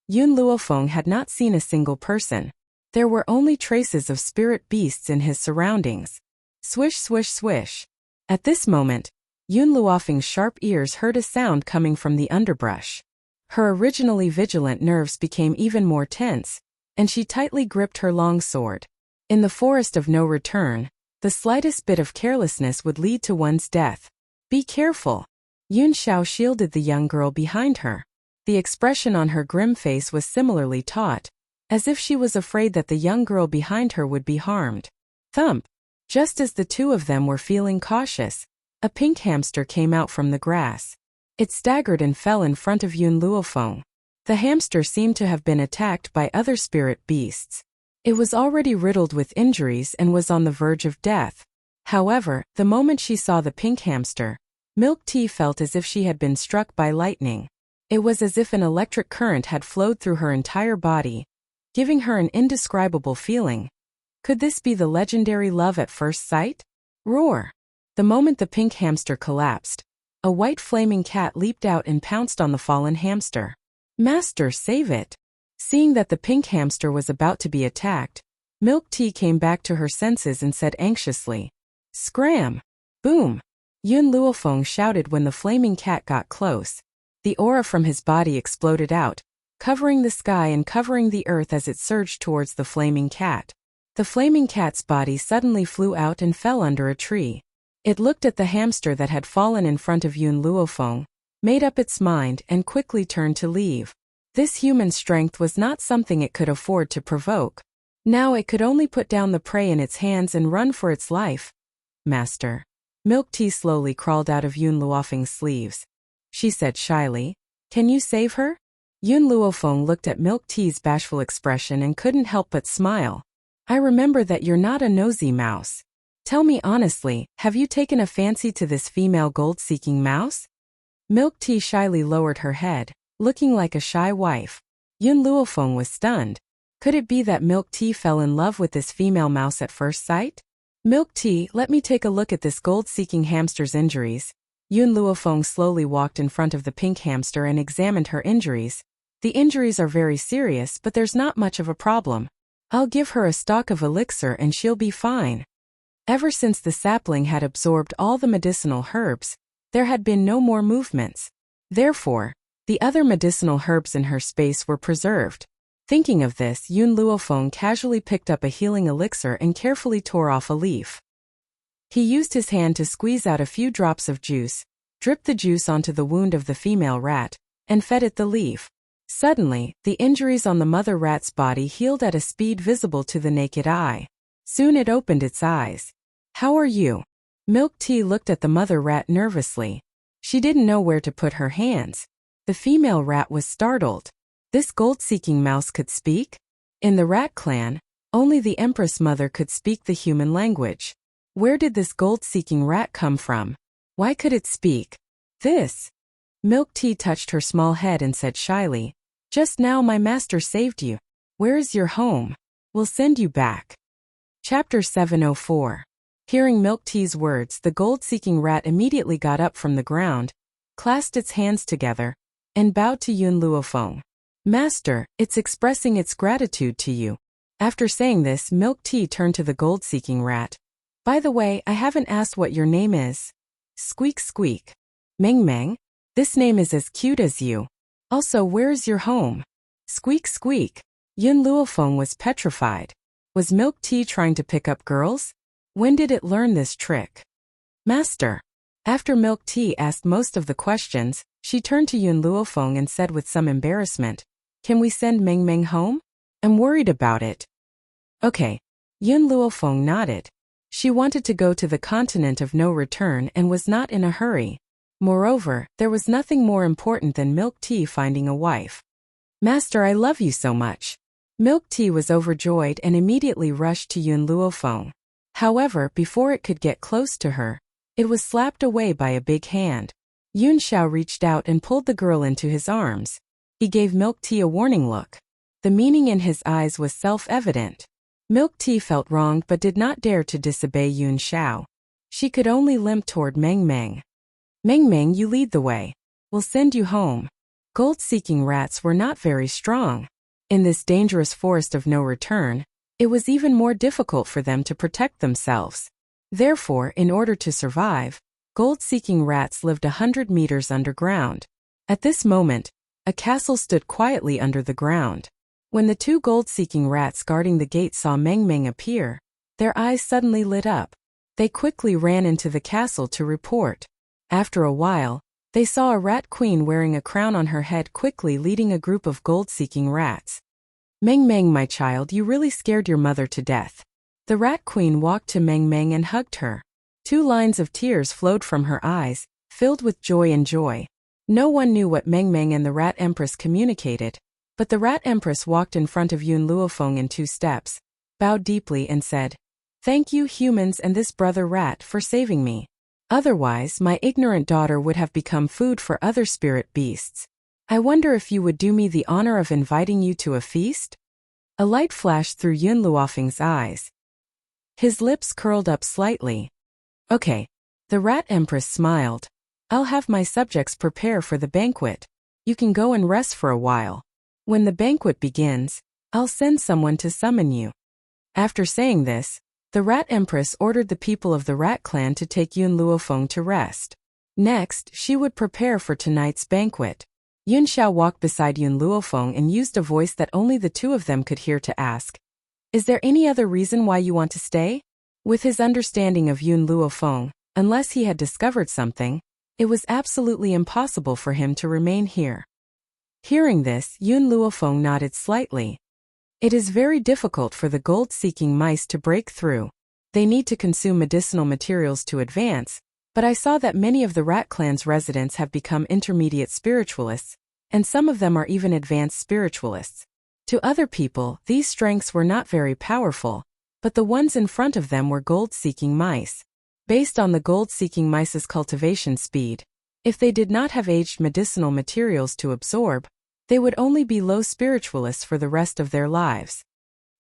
Yun Luofeng had not seen a single person. There were only traces of spirit beasts in his surroundings. Swish, swish, swish. At this moment, Yun Luofeng's sharp ears heard a sound coming from the underbrush. Her originally vigilant nerves became even more tense, and she tightly gripped her long sword. In the forest of no return, the slightest bit of carelessness would lead to one's death. Be careful. Yun Xiao shielded the young girl behind her. The expression on her grim face was similarly taut, as if she was afraid that the young girl behind her would be harmed. Thump! Just as the two of them were feeling cautious, a pink hamster came out from the grass. It staggered and fell in front of Yun Luofeng. The hamster seemed to have been attacked by other spirit beasts. It was already riddled with injuries and was on the verge of death. However, the moment she saw the pink hamster, Milk Tea felt as if she had been struck by lightning. It was as if an electric current had flowed through her entire body, giving her an indescribable feeling. Could this be the legendary love at first sight? Roar! The moment the pink hamster collapsed, a white flaming cat leaped out and pounced on the fallen hamster. Master, save it! Seeing that the pink hamster was about to be attacked, Milk Tea came back to her senses and said anxiously, "Scram!" Boom! Yun Luofeng shouted when the flaming cat got close. The aura from his body exploded out, covering the sky and covering the earth as it surged towards the flaming cat. The flaming cat's body suddenly flew out and fell under a tree. It looked at the hamster that had fallen in front of Yun Luofeng, made up its mind and quickly turned to leave. This human strength was not something it could afford to provoke. Now it could only put down the prey in its hands and run for its life. Master. Milk Tea slowly crawled out of Yun Luofeng's sleeves. She said shyly, "Can you save her?" Yun Luofeng looked at Milk Tea's bashful expression and couldn't help but smile. "I remember that you're not a nosy mouse. Tell me honestly, have you taken a fancy to this female gold-seeking mouse?" Milk Tea shyly lowered her head, looking like a shy wife. Yun Luofeng was stunned. Could it be that Milk Tea fell in love with this female mouse at first sight? "Milk Tea, let me take a look at this gold-seeking hamster's injuries." Yun Luofeng slowly walked in front of the pink hamster and examined her injuries. "The injuries are very serious, but there's not much of a problem. I'll give her a stock of elixir and she'll be fine." Ever since the sapling had absorbed all the medicinal herbs, there had been no more movements. Therefore, the other medicinal herbs in her space were preserved. Thinking of this, Yun Luofeng casually picked up a healing elixir and carefully tore off a leaf. He used his hand to squeeze out a few drops of juice, dripped the juice onto the wound of the female rat, and fed it the leaf. Suddenly, the injuries on the mother rat's body healed at a speed visible to the naked eye. Soon it opened its eyes. "How are you?" Milk Tea looked at the mother rat nervously. She didn't know where to put her hands. The female rat was startled. This gold-seeking mouse could speak? In the rat clan, only the Empress Mother could speak the human language. Where did this gold-seeking rat come from? Why could it speak? This? Milk Tea touched her small head and said shyly, "Just now my master saved you. Where is your home? We'll send you back." Chapter 704. Hearing Milk Tea's words, the gold-seeking rat immediately got up from the ground, clasped its hands together, and bowed to Yun Luofeng. "Master, it's expressing its gratitude to you." After saying this, Milk Tea turned to the gold-seeking rat. "By the way, I haven't asked what your name is." Squeak squeak. "Meng Meng? This name is as cute as you. Also, where is your home?" Squeak squeak. Yun Luofeng was petrified. Was Milk Tea trying to pick up girls? When did it learn this trick? "Master." After Milk Tea asked most of the questions, she turned to Yun Luofeng and said with some embarrassment, "Can we send Meng Meng home? I'm worried about it." "Okay." Yun Luofeng nodded. She wanted to go to the continent of no return and was not in a hurry. Moreover, there was nothing more important than Milk Tea finding a wife. "Master, I love you so much." Milk Tea was overjoyed and immediately rushed to Yun Luofeng. However, before it could get close to her, it was slapped away by a big hand. Yun Xiao reached out and pulled the girl into his arms. He gave Milk Tea a warning look. The meaning in his eyes was self-evident. Milk Tea felt wronged but did not dare to disobey Yun Xiao. She could only limp toward Meng Meng. Meng Meng, you lead the way. We'll send you home. Gold-seeking rats were not very strong. In this dangerous forest of no return, it was even more difficult for them to protect themselves. Therefore, in order to survive, gold-seeking rats lived 100 meters underground. At this moment, a castle stood quietly under the ground. When the two gold-seeking rats guarding the gate saw Meng Meng appear, their eyes suddenly lit up. They quickly ran into the castle to report. After a while, they saw a rat queen wearing a crown on her head quickly leading a group of gold-seeking rats. Meng Meng, my child, you really scared your mother to death. The rat queen walked to Meng Meng and hugged her. 2 lines of tears flowed from her eyes, filled with joy and joy. No one knew what Meng Meng and the Rat Empress communicated, but the Rat Empress walked in front of Yun Luofeng in 2 steps, bowed deeply and said, "Thank you, humans and this brother rat, for saving me. Otherwise, my ignorant daughter would have become food for other spirit beasts. I wonder if you would do me the honor of inviting you to a feast?" A light flashed through Yun Luofeng's eyes. His lips curled up slightly. "Okay." The Rat Empress smiled. "I'll have my subjects prepare for the banquet. You can go and rest for a while. When the banquet begins, I'll send someone to summon you." After saying this, the Rat Empress ordered the people of the Rat clan to take Yun Luofeng to rest. Next, she would prepare for tonight's banquet. Yun Xiao walked beside Yun Luofeng and used a voice that only the 2 of them could hear to ask, "Is there any other reason why you want to stay?" With his understanding of Yun Luofeng, unless he had discovered something, it was absolutely impossible for him to remain here. Hearing this, Yun Luofeng nodded slightly. It is very difficult for the gold-seeking mice to break through. They need to consume medicinal materials to advance, but I saw that many of the Rat Clan's residents have become intermediate spiritualists, and some of them are even advanced spiritualists. To other people, these strengths were not very powerful, but the ones in front of them were gold-seeking mice. Based on the gold-seeking mice's cultivation speed, if they did not have aged medicinal materials to absorb, they would only be low spiritualists for the rest of their lives.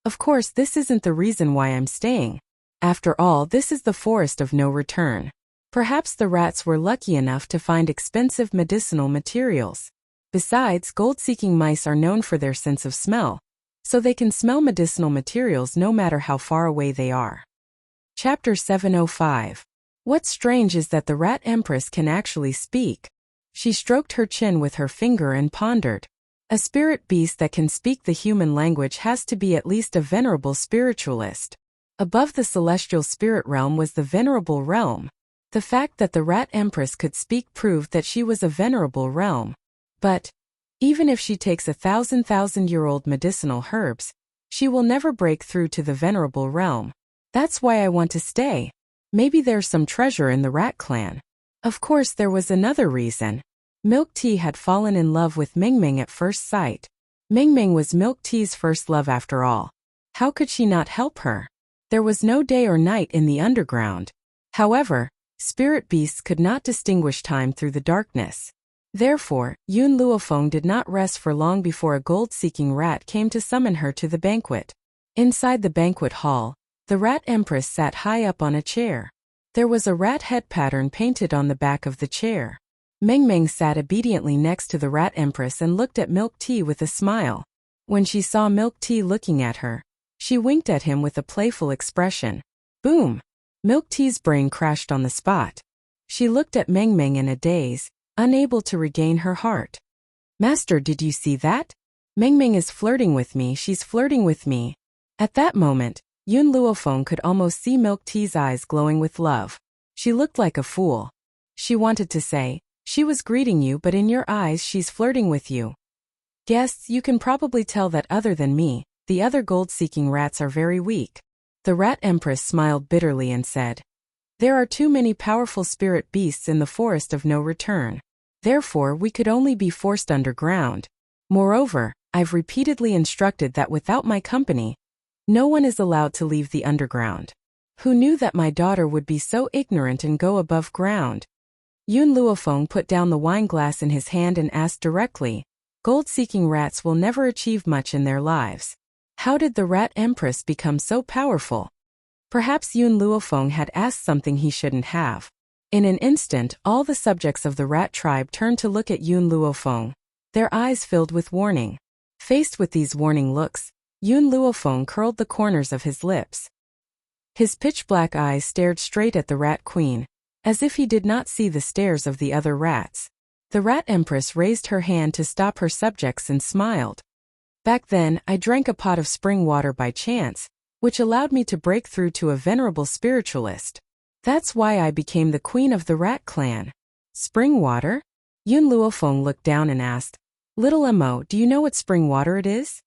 Of course, this isn't the reason why I'm staying. After all, this is the forest of no return. Perhaps the rats were lucky enough to find expensive medicinal materials. Besides, gold-seeking mice are known for their sense of smell, so they can smell medicinal materials no matter how far away they are. Chapter 705. What's strange is that the Rat Empress can actually speak. She stroked her chin with her finger and pondered. A spirit beast that can speak the human language has to be at least a venerable spiritualist. Above the celestial spirit realm was the venerable realm. The fact that the Rat Empress could speak proved that she was a venerable realm. But, even if she takes 1,000-year-old medicinal herbs, she will never break through to the venerable realm. That's why I want to stay. Maybe there's some treasure in the Rat Clan. Of course, there was another reason. Milk Tea had fallen in love with Meng Meng at first sight. Meng Meng was Milk Tea's first love after all. How could she not help her? There was no day or night in the underground. However, spirit beasts could not distinguish time through the darkness. Therefore, Yun Luofeng did not rest for long before a gold-seeking rat came to summon her to the banquet. Inside the banquet hall, the Rat Empress sat high up on a chair. There was a rat head pattern painted on the back of the chair. Meng Meng sat obediently next to the Rat Empress and looked at Milk Tea with a smile. When she saw Milk Tea looking at her, she winked at him with a playful expression. Boom! Milk Tea's brain crashed on the spot. She looked at Meng Meng in a daze, unable to regain her heart. "Master, did you see that? Meng Meng is flirting with me, she's flirting with me." At that moment, Yun Luofeng could almost see Milk Tea's eyes glowing with love. She looked like a fool. She wanted to say, "She was greeting you, but in your eyes she's flirting with you." Guests, you can probably tell that other than me, the other gold-seeking rats are very weak. The Rat Empress smiled bitterly and said, "There are too many powerful spirit beasts in the forest of no return. Therefore, we could only be forced underground. Moreover, I've repeatedly instructed that without my company, no one is allowed to leave the underground. Who knew that my daughter would be so ignorant and go above ground?" Yun Luofeng put down the wine glass in his hand and asked directly, "Gold-seeking rats will never achieve much in their lives. How did the Rat Empress become so powerful?" Perhaps Yun Luofeng had asked something he shouldn't have. In an instant, all the subjects of the rat tribe turned to look at Yun Luofeng, their eyes filled with warning. Faced with these warning looks, Yun Luofeng curled the corners of his lips. His pitch-black eyes stared straight at the Rat Queen, as if he did not see the stares of the other rats. The Rat Empress raised her hand to stop her subjects and smiled. "Back then, I drank a pot of spring water by chance, which allowed me to break through to a venerable spiritualist. That's why I became the queen of the rat clan." "Spring water?" Yun Luofeng looked down and asked, "Little Mo, do you know what spring water it is?"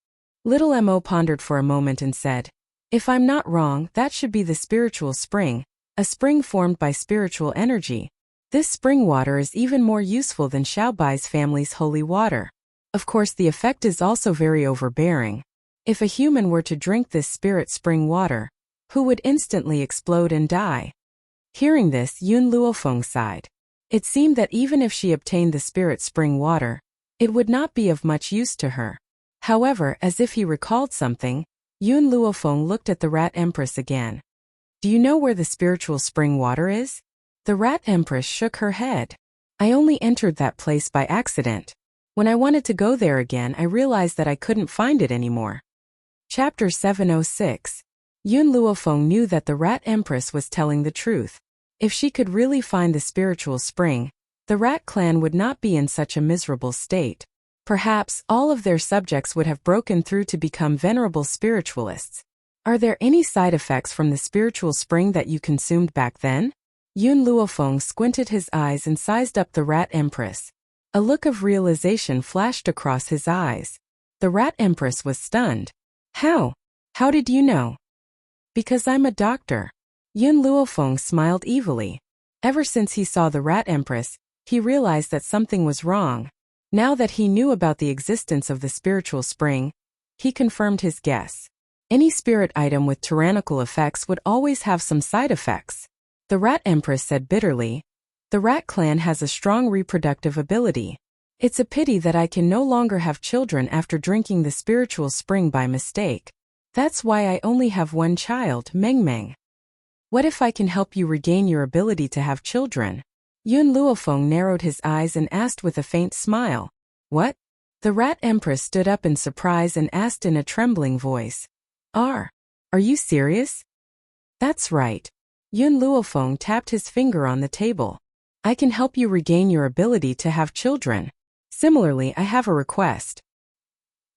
Little Mo pondered for a moment and said, "If I'm not wrong, that should be the spiritual spring, a spring formed by spiritual energy. This spring water is even more useful than Xiaobai's family's holy water. Of course, the effect is also very overbearing. If a human were to drink this spirit spring water, who would instantly explode and die?" Hearing this, Yun Luofeng sighed. It seemed that even if she obtained the spirit spring water, it would not be of much use to her. However, as if he recalled something, Yun Luofeng looked at the Rat Empress again. "Do you know where the spiritual spring water is?" The Rat Empress shook her head. "I only entered that place by accident. When I wanted to go there again, I realized that I couldn't find it anymore." Chapter 706. Yun Luofeng knew that the Rat Empress was telling the truth. If she could really find the spiritual spring, the Rat clan would not be in such a miserable state. Perhaps all of their subjects would have broken through to become venerable spiritualists. "Are there any side effects from the spiritual spring that you consumed back then?" Yun Luofeng squinted his eyes and sized up the Rat Empress. A look of realization flashed across his eyes. The Rat Empress was stunned. "How? How did you know?" "Because I'm a doctor." Yun Luofeng smiled evilly. Ever since he saw the Rat Empress, he realized that something was wrong. Now that he knew about the existence of the spiritual spring, he confirmed his guess. Any spirit item with tyrannical effects would always have some side effects. The Rat Empress said bitterly, "The Rat clan has a strong reproductive ability. It's a pity that I can no longer have children after drinking the spiritual spring by mistake. That's why I only have one child, Meng Meng. What if I can help you regain your ability to have children?" Yun Luofeng narrowed his eyes and asked with a faint smile, "What?" The Rat Empress stood up in surprise and asked in a trembling voice, Are you serious?" "That's right." Yun Luofeng tapped his finger on the table. "I can help you regain your ability to have children. Similarly, I have a request."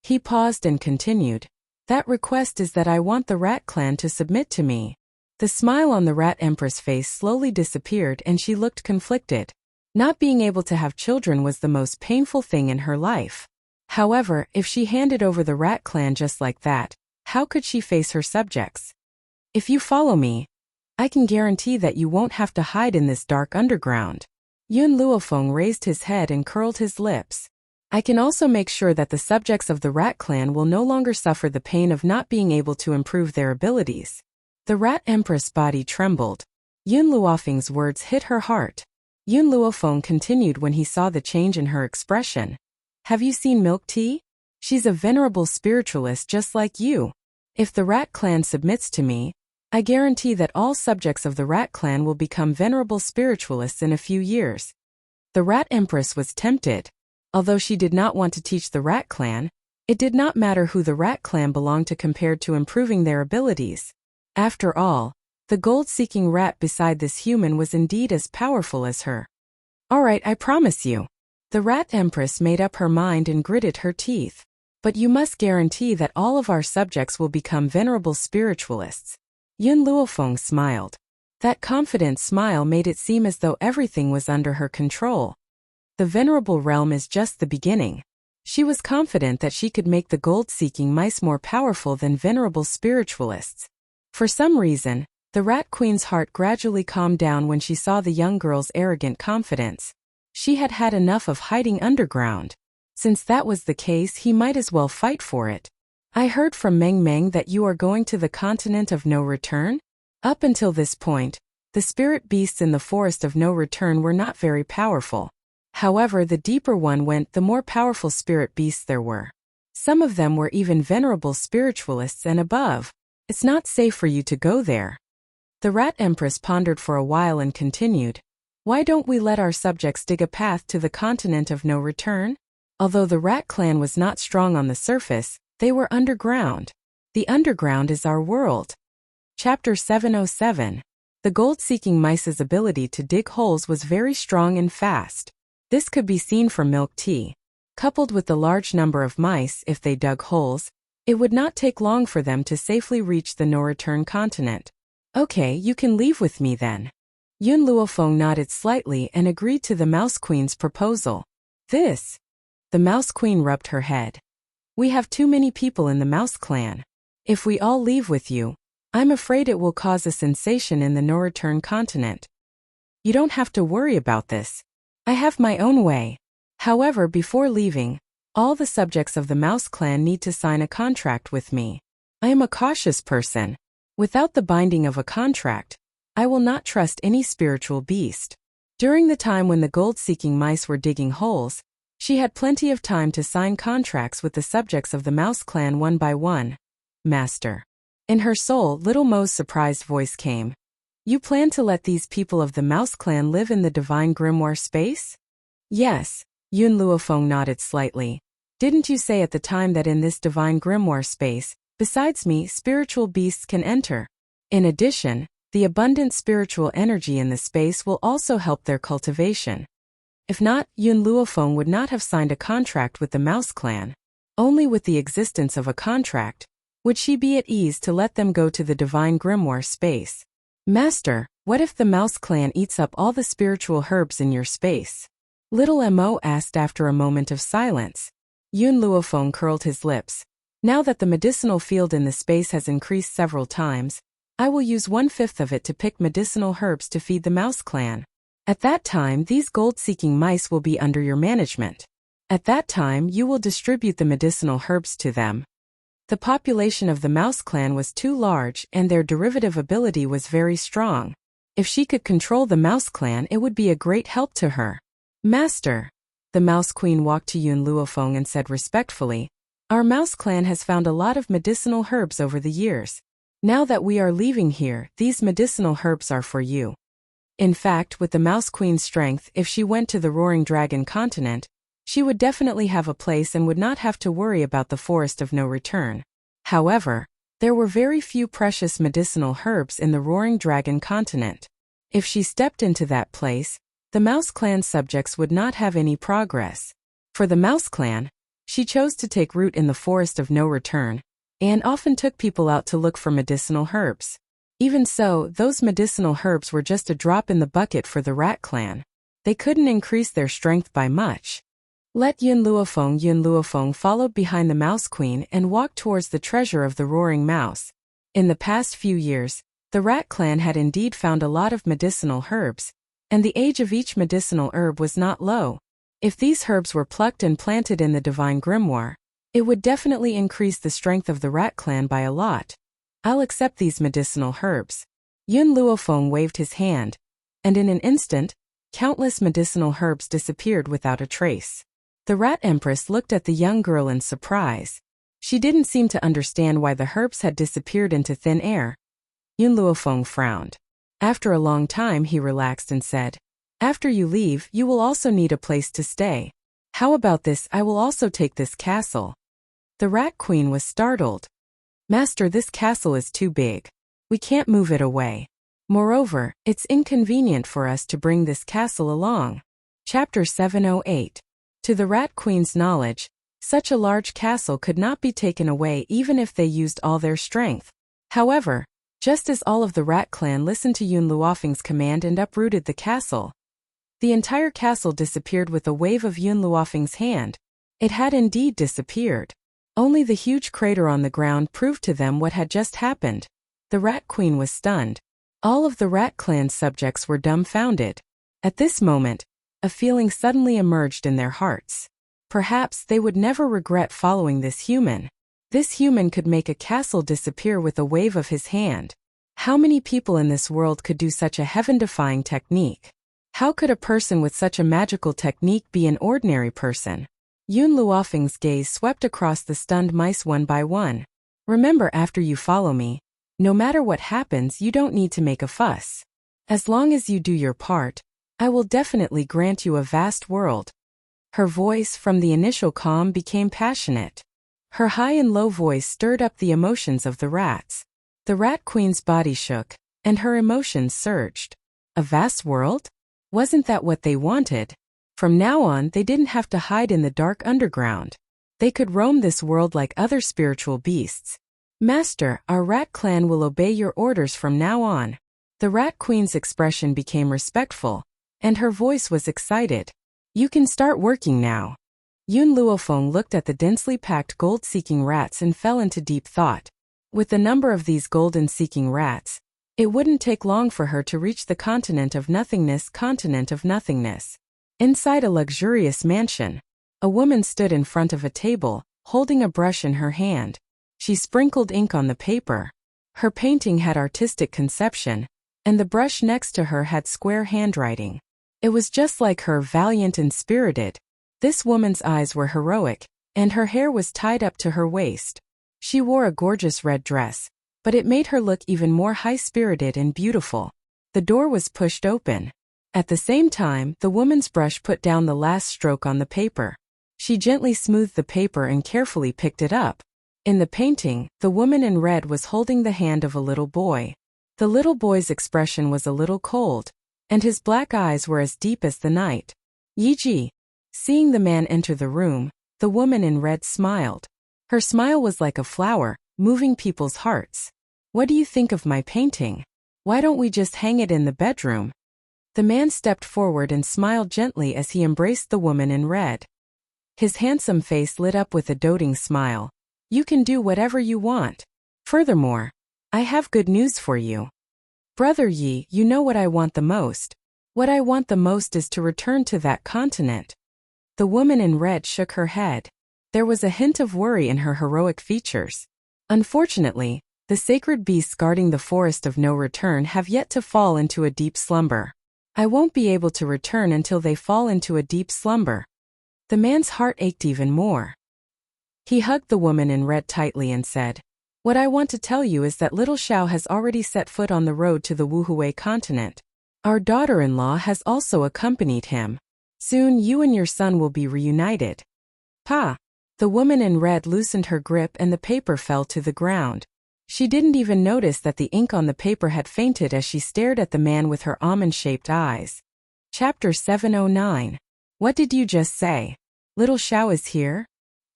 He paused and continued, "That request is that I want the Rat clan to submit to me." The smile on the Rat Empress' face slowly disappeared and she looked conflicted. Not being able to have children was the most painful thing in her life. However, if she handed over the Rat clan just like that, how could she face her subjects? "If you follow me, I can guarantee that you won't have to hide in this dark underground." Yun Luofeng raised his head and curled his lips. "I can also make sure that the subjects of the Rat clan will no longer suffer the pain of not being able to improve their abilities." The Rat Empress' body trembled. Yun Luofeng's words hit her heart. Yun Luofeng continued when he saw the change in her expression. "Have you seen Milk Tea? She's a venerable spiritualist just like you. If the Rat clan submits to me, I guarantee that all subjects of the Rat clan will become venerable spiritualists in a few years." The Rat Empress was tempted. Although she did not want to teach the Rat clan, it did not matter who the Rat clan belonged to compared to improving their abilities. After all, the gold-seeking rat beside this human was indeed as powerful as her. "All right, I promise you." The Rat Empress made up her mind and gritted her teeth. "But you must guarantee that all of our subjects will become venerable spiritualists." Yun Luofeng smiled. That confident smile made it seem as though everything was under her control. The venerable realm is just the beginning. She was confident that she could make the gold-seeking mice more powerful than venerable spiritualists. For some reason, the Rat Queen's heart gradually calmed down when she saw the young girl's arrogant confidence. She had had enough of hiding underground. Since that was the case, he might as well fight for it. "I heard from Meng Meng that you are going to the continent of no return?" Up until this point, The spirit beasts in the Forest of No Return were not very powerful. However, the deeper one went, the more powerful spirit beasts there were. Some of them were even venerable spiritualists and above. It's not safe for you to go there. The Rat Empress pondered for a while and continued, why don't we let our subjects dig a path to the continent of no return? Although the Rat Clan was not strong on the surface, they were underground. The underground is our world. Chapter 707. The gold-seeking mice's ability to dig holes was very strong and fast. This could be seen from milk tea. Coupled with the large number of mice, if they dug holes, it would not take long for them to safely reach the no-return continent. Okay, you can leave with me then. Yun Luofeng nodded slightly and agreed to the Mouse Queen's proposal. This? The Mouse Queen rubbed her head. We have too many people in the Mouse Clan. If we all leave with you, I'm afraid it will cause a sensation in the no-return continent. You don't have to worry about this. I have my own way. However, before leaving, all the subjects of the Mouse Clan need to sign a contract with me. I am a cautious person. Without the binding of a contract, I will not trust any spiritual beast. During the time when the gold-seeking mice were digging holes, she had plenty of time to sign contracts with the subjects of the Mouse Clan one by one. Master. In her soul, Little Mo's surprised voice came. You plan to let these people of the Mouse Clan live in the Divine Grimoire space? Yes, Yun Luofeng nodded slightly. Didn't you say at the time that in this Divine Grimoire space, besides me, spiritual beasts can enter? In addition, the abundant spiritual energy in the space will also help their cultivation. If not, Yun Luofeng would not have signed a contract with the Mouse Clan. Only with the existence of a contract would she be at ease to let them go to the Divine Grimoire space. Master, what if the Mouse Clan eats up all the spiritual herbs in your space? Little Mo asked after a moment of silence. Yun Luofeng curled his lips. Now that the medicinal field in the space has increased several times, I will use 1/5 of it to pick medicinal herbs to feed the Mouse Clan. At that time, these gold-seeking mice will be under your management. At that time, you will distribute the medicinal herbs to them. The population of the Mouse Clan was too large and their derivative ability was very strong. If she could control the Mouse Clan, it would be a great help to her. Master. The Mouse Queen walked to Yun Luofeng and said respectfully, our Mouse Clan has found a lot of medicinal herbs over the years. Now that we are leaving here, these medicinal herbs are for you. In fact, with the Mouse Queen's strength, if she went to the Roaring Dragon continent, she would definitely have a place and would not have to worry about the Forest of No Return. However, there were very few precious medicinal herbs in the Roaring Dragon continent. If she stepped into that place, the Mouse Clan subjects would not have any progress. For the Mouse Clan, she chose to take root in the Forest of No Return, and often took people out to look for medicinal herbs. Even so, those medicinal herbs were just a drop in the bucket for the Rat Clan. They couldn't increase their strength by much. Let Yun Luofeng followed behind the Mouse Queen and walked towards the treasure of the Roaring Mouse. In the past few years, the Rat Clan had indeed found a lot of medicinal herbs, and the age of each medicinal herb was not low. If these herbs were plucked and planted in the Divine Grimoire, it would definitely increase the strength of the Rat Clan by a lot. I'll accept these medicinal herbs. Yun Luofeng waved his hand, and in an instant, countless medicinal herbs disappeared without a trace. The Rat Empress looked at the young girl in surprise. She didn't seem to understand why the herbs had disappeared into thin air. Yun Luofeng frowned. After a long time he relaxed and said, after you leave, you will also need a place to stay. How about this? I will also take this castle. The Rat Queen was startled. Master, this castle is too big. We can't move it away. Moreover, it's inconvenient for us to bring this castle along. Chapter 708. To the Rat Queen's knowledge, such a large castle could not be taken away even if they used all their strength. However, just as all of the Rat Clan listened to Yun Luofeng's command and uprooted the castle, the entire castle disappeared with a wave of Yun Luofeng's hand. It had indeed disappeared. Only the huge crater on the ground proved to them what had just happened. The Rat Queen was stunned. All of the Rat Clan subjects were dumbfounded. At this moment, a feeling suddenly emerged in their hearts. Perhaps they would never regret following this human. This human could make a castle disappear with a wave of his hand. How many people in this world could do such a heaven-defying technique? How could a person with such a magical technique be an ordinary person? Yun Luofeng's gaze swept across the stunned mice one by one. Remember, after you follow me, no matter what happens, you don't need to make a fuss. As long as you do your part, I will definitely grant you a vast world. Her voice, from the initial calm, became passionate. Her high and low voice stirred up the emotions of the rats. The Rat Queen's body shook, and her emotions surged. A vast world? Wasn't that what they wanted? From now on, they didn't have to hide in the dark underground. They could roam this world like other spiritual beasts. Master, our rat clan will obey your orders from now on. The Rat Queen's expression became respectful, and her voice was excited. You can start working now. Yun Luofeng looked at the densely packed gold-seeking rats and fell into deep thought. With the number of these golden-seeking rats, it wouldn't take long for her to reach the continent of nothingness. Inside a luxurious mansion, a woman stood in front of a table, holding a brush in her hand. She sprinkled ink on the paper. Her painting had artistic conception, and the brush next to her had square handwriting. It was just like her, valiant and spirited. This woman's eyes were heroic, and her hair was tied up to her waist. She wore a gorgeous red dress, but it made her look even more high-spirited and beautiful. The door was pushed open. At the same time, the woman's brush put down the last stroke on the paper. She gently smoothed the paper and carefully picked it up. In the painting, the woman in red was holding the hand of a little boy. The little boy's expression was a little cold, and his black eyes were as deep as the night. Yiji. Seeing the man enter the room, the woman in red smiled. Her smile was like a flower, moving people's hearts. What do you think of my painting? Why don't we just hang it in the bedroom? The man stepped forward and smiled gently as he embraced the woman in red. His handsome face lit up with a doting smile. You can do whatever you want. Furthermore, I have good news for you. Brother Yi, you know what I want the most. What I want the most is to return to that continent. The woman in red shook her head. There was a hint of worry in her heroic features. Unfortunately, the sacred beasts guarding the forest of no return have yet to fall into a deep slumber. I won't be able to return until they fall into a deep slumber. The man's heart ached even more. He hugged the woman in red tightly and said, What I want to tell you is that little Xiao has already set foot on the road to the Wuhui continent. Our daughter-in-law has also accompanied him. Soon you and your son will be reunited. Pa! The woman in red loosened her grip and the paper fell to the ground. She didn't even notice that the ink on the paper had fainted as she stared at the man with her almond-shaped eyes. Chapter 709. What did you just say? Little Xiao is here?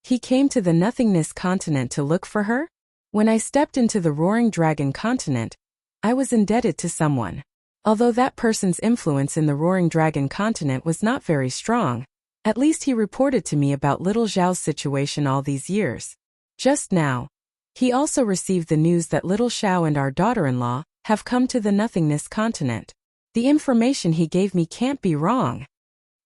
He came to the nothingness continent to look for her? When I stepped into the roaring dragon continent, I was indebted to someone. Although that person's influence in the roaring dragon continent was not very strong, at least he reported to me about little Xiao's situation all these years. Just now, he also received the news that little Xiao and our daughter-in-law have come to the nothingness continent. The information he gave me can't be wrong.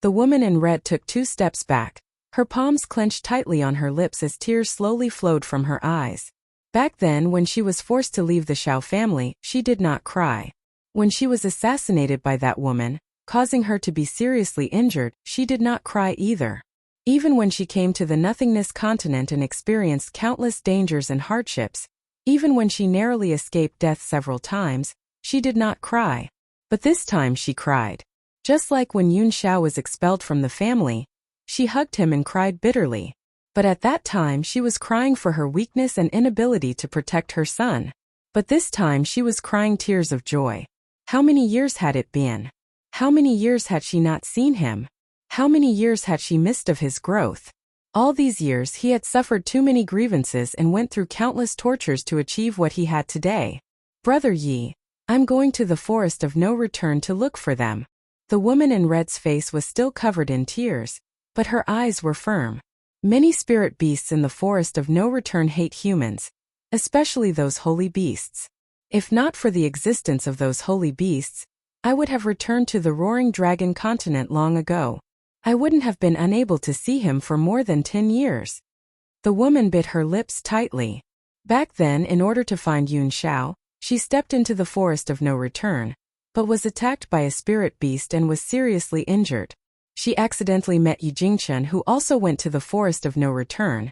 The woman in red took 2 steps back, her palms clenched tightly on her lips as tears slowly flowed from her eyes. Back then, when she was forced to leave the Xiao family, she did not cry. When she was assassinated by that woman, causing her to be seriously injured, she did not cry either. Even when she came to the nothingness continent and experienced countless dangers and hardships, even when she narrowly escaped death several times, she did not cry. But this time she cried. Just like when Yun Xiao was expelled from the family, she hugged him and cried bitterly. But at that time she was crying for her weakness and inability to protect her son. But this time she was crying tears of joy. How many years had it been? How many years had she not seen him? How many years had she missed of his growth? All these years he had suffered too many grievances and went through countless tortures to achieve what he had today. Brother Yi, I'm going to the forest of no return to look for them. The woman in red's face was still covered in tears, but her eyes were firm. Many spirit beasts in the forest of no return hate humans, especially those holy beasts. If not for the existence of those holy beasts, I would have returned to the roaring dragon continent long ago. I wouldn't have been unable to see him for more than 10 years. The woman bit her lips tightly. Back then, in order to find Yun Xiao, She stepped into the forest of no return, but was attacked by a spirit beast and was seriously injured. She accidentally met Yi Jingchen, who also went to the forest of no return,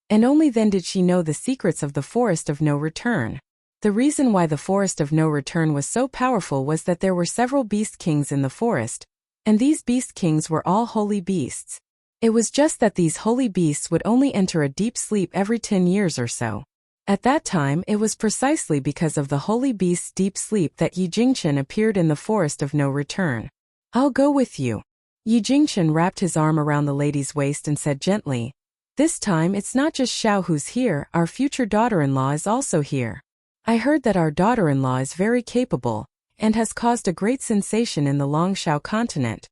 and only then did she know the secrets of the forest of no return. The reason why the forest of no return was so powerful was that there were several beast kings in the forest, and these beast kings were all holy beasts. It was just that these holy beasts would only enter a deep sleep every 10 years or so. At that time, it was precisely because of the holy beast's deep sleep that Yi Jingchen appeared in the forest of no return. I'll go with you. Yi Jingchen wrapped his arm around the lady's waist and said gently, "This time it's not just Xiao who's here, our future daughter-in-law is also here. I heard that our daughter-in-law is very capable, and has caused a great sensation in the Longshao continent."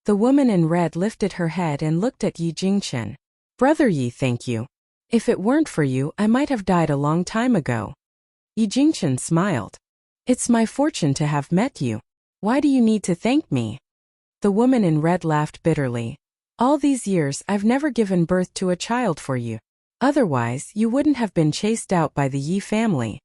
The woman in red lifted her head and looked at Yi Jingchen. "Brother Yi, thank you. If it weren't for you, I might have died a long time ago." Yi Jingchen smiled. "It's my fortune to have met you. Why do you need to thank me?" The woman in red laughed bitterly. "All these years I've never given birth to a child for you. Otherwise, you wouldn't have been chased out by the Yi family."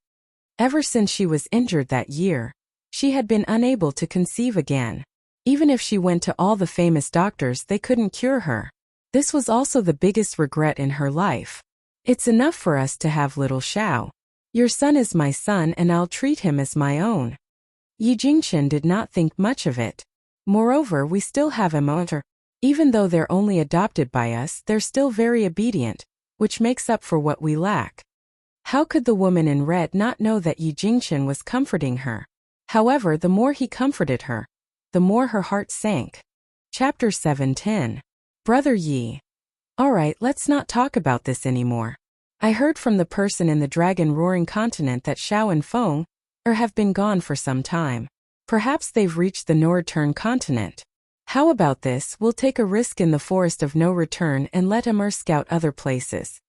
Ever since she was injured that year, she had been unable to conceive again. Even if she went to all the famous doctors, they couldn't cure her. This was also the biggest regret in her life. "It's enough for us to have little Xiao. Your son is my son and I'll treat him as my own." Yi Jingchen did not think much of it. "Moreover, we still have immersing. Even though they're only adopted by us, they're still very obedient, which makes up for what we lack." How could the woman in red not know that Yi Jingchen was comforting her? However, the more he comforted her, the more her heart sank. Chapter 7:10. Brother Yi. Alright, let's not talk about this anymore. I heard from the person in the dragon roaring continent that Xiao and Feng have been gone for some time. Perhaps they've reached the no-return continent. How about this, we'll take a risk in the forest of no return and let Emma scout other places.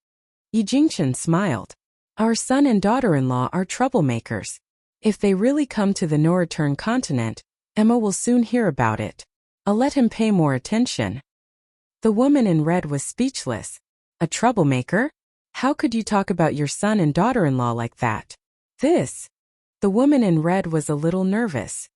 Yi Jingchen smiled. Our son and daughter-in-law are troublemakers. If they really come to the no-return continent, Emma will soon hear about it. I'll let him pay more attention. The woman in red was speechless. A troublemaker? How could you talk about your son and daughter-in-law like that? The woman in red was a little nervous.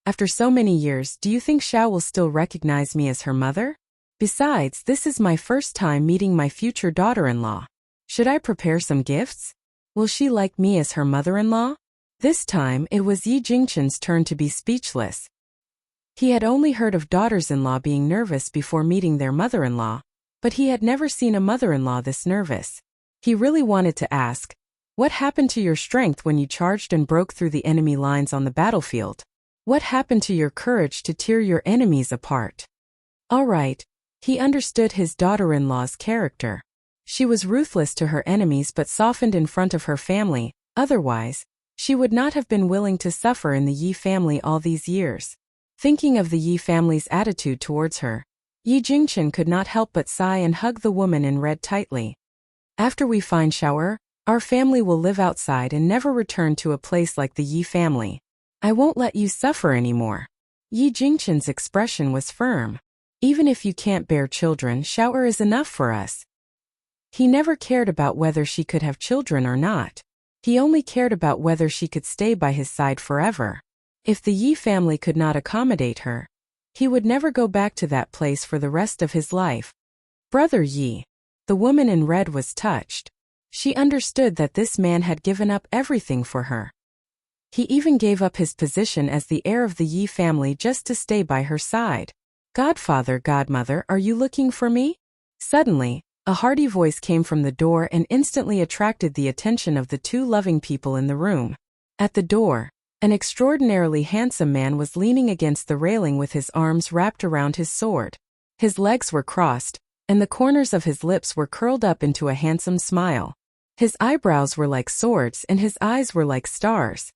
After so many years, do you think Xiao will still recognize me as her mother? Besides, this is my first time meeting my future daughter-in-law. Should I prepare some gifts? Will she like me as her mother-in-law? This time, it was Yi Jingchen's turn to be speechless. He had only heard of daughters-in-law being nervous before meeting their mother-in-law, but he had never seen a mother-in-law this nervous. He really wanted to ask, what happened to your strength when you charged and broke through the enemy lines on the battlefield? What happened to your courage to tear your enemies apart? All right, he understood his daughter-in-law's character. She was ruthless to her enemies but softened in front of her family, otherwise, she would not have been willing to suffer in the Yi family all these years. Thinking of the Yi family's attitude towards her, Yi Jingchen could not help but sigh and hug the woman in red tightly. After we find Xiao, our family will live outside and never return to a place like the Yi family. I won't let you suffer anymore. Yi Jingchen's expression was firm. Even if you can't bear children, Xiao is enough for us. He never cared about whether she could have children or not. He only cared about whether she could stay by his side forever. If the Yi family could not accommodate her, he would never go back to that place for the rest of his life. Brother Yi. The woman in red was touched. She understood that this man had given up everything for her. He even gave up his position as the heir of the Yi family just to stay by her side. Godfather, godmother, are you looking for me? Suddenly, a hearty voice came from the door and instantly attracted the attention of the two loving people in the room. At the door, an extraordinarily handsome man was leaning against the railing with his arms wrapped around his sword. His legs were crossed, and the corners of his lips were curled up into a handsome smile. His eyebrows were like swords and his eyes were like stars.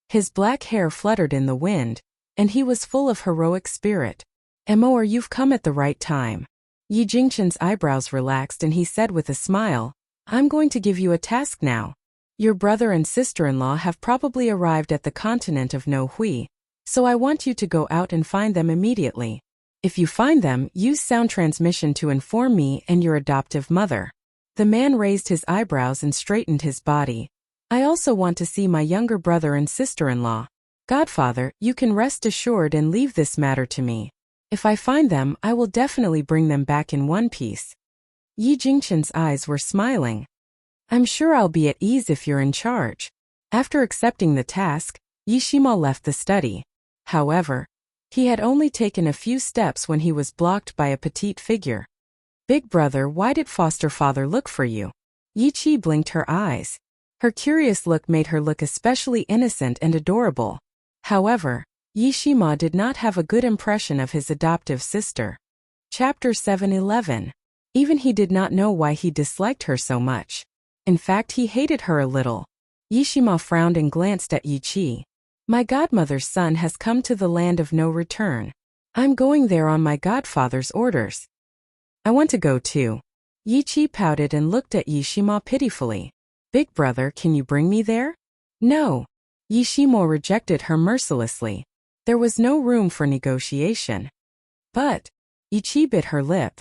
His black hair fluttered in the wind, and he was full of heroic spirit. Emor, you've come at the right time. Yi Jingchen's eyebrows relaxed and he said with a smile, I'm going to give you a task now. Your brother and sister-in-law have probably arrived at the continent of No Hui, so I want you to go out and find them immediately. If you find them, use sound transmission to inform me and your adoptive mother. The man raised his eyebrows and straightened his body. I also want to see my younger brother and sister-in-law. Godfather, you can rest assured and leave this matter to me. If I find them, I will definitely bring them back in one piece. Yi Jingchen's eyes were smiling. I'm sure I'll be at ease if you're in charge. After accepting the task, Yi Shima left the study. However, he had only taken a few steps when he was blocked by a petite figure. Big brother, why did foster father look for you? Yi Chi blinked her eyes. Her curious look made her look especially innocent and adorable. However, Yi Shima did not have a good impression of his adoptive sister. Chapter 7:11. Even he did not know why he disliked her so much. In fact, he hated her a little. Yi Shima frowned and glanced at Yi Chi. My godmother's son has come to the land of no return. I'm going there on my godfather's orders. I want to go too. Yi Chi pouted and looked at Yi Shima pitifully. Big brother, can you bring me there? No. Yi Shima rejected her mercilessly. There was no room for negotiation. But Yi Chi bit her lip.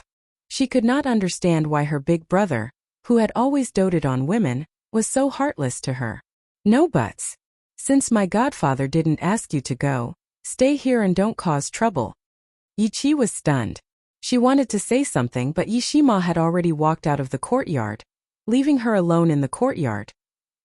She could not understand why her big brother, who had always doted on women, was so heartless to her. No buts. Since my godfather didn't ask you to go, stay here and don't cause trouble. Yi Chi was stunned. She wanted to say something, but Yi Shima had already walked out of the courtyard, leaving her alone in the courtyard.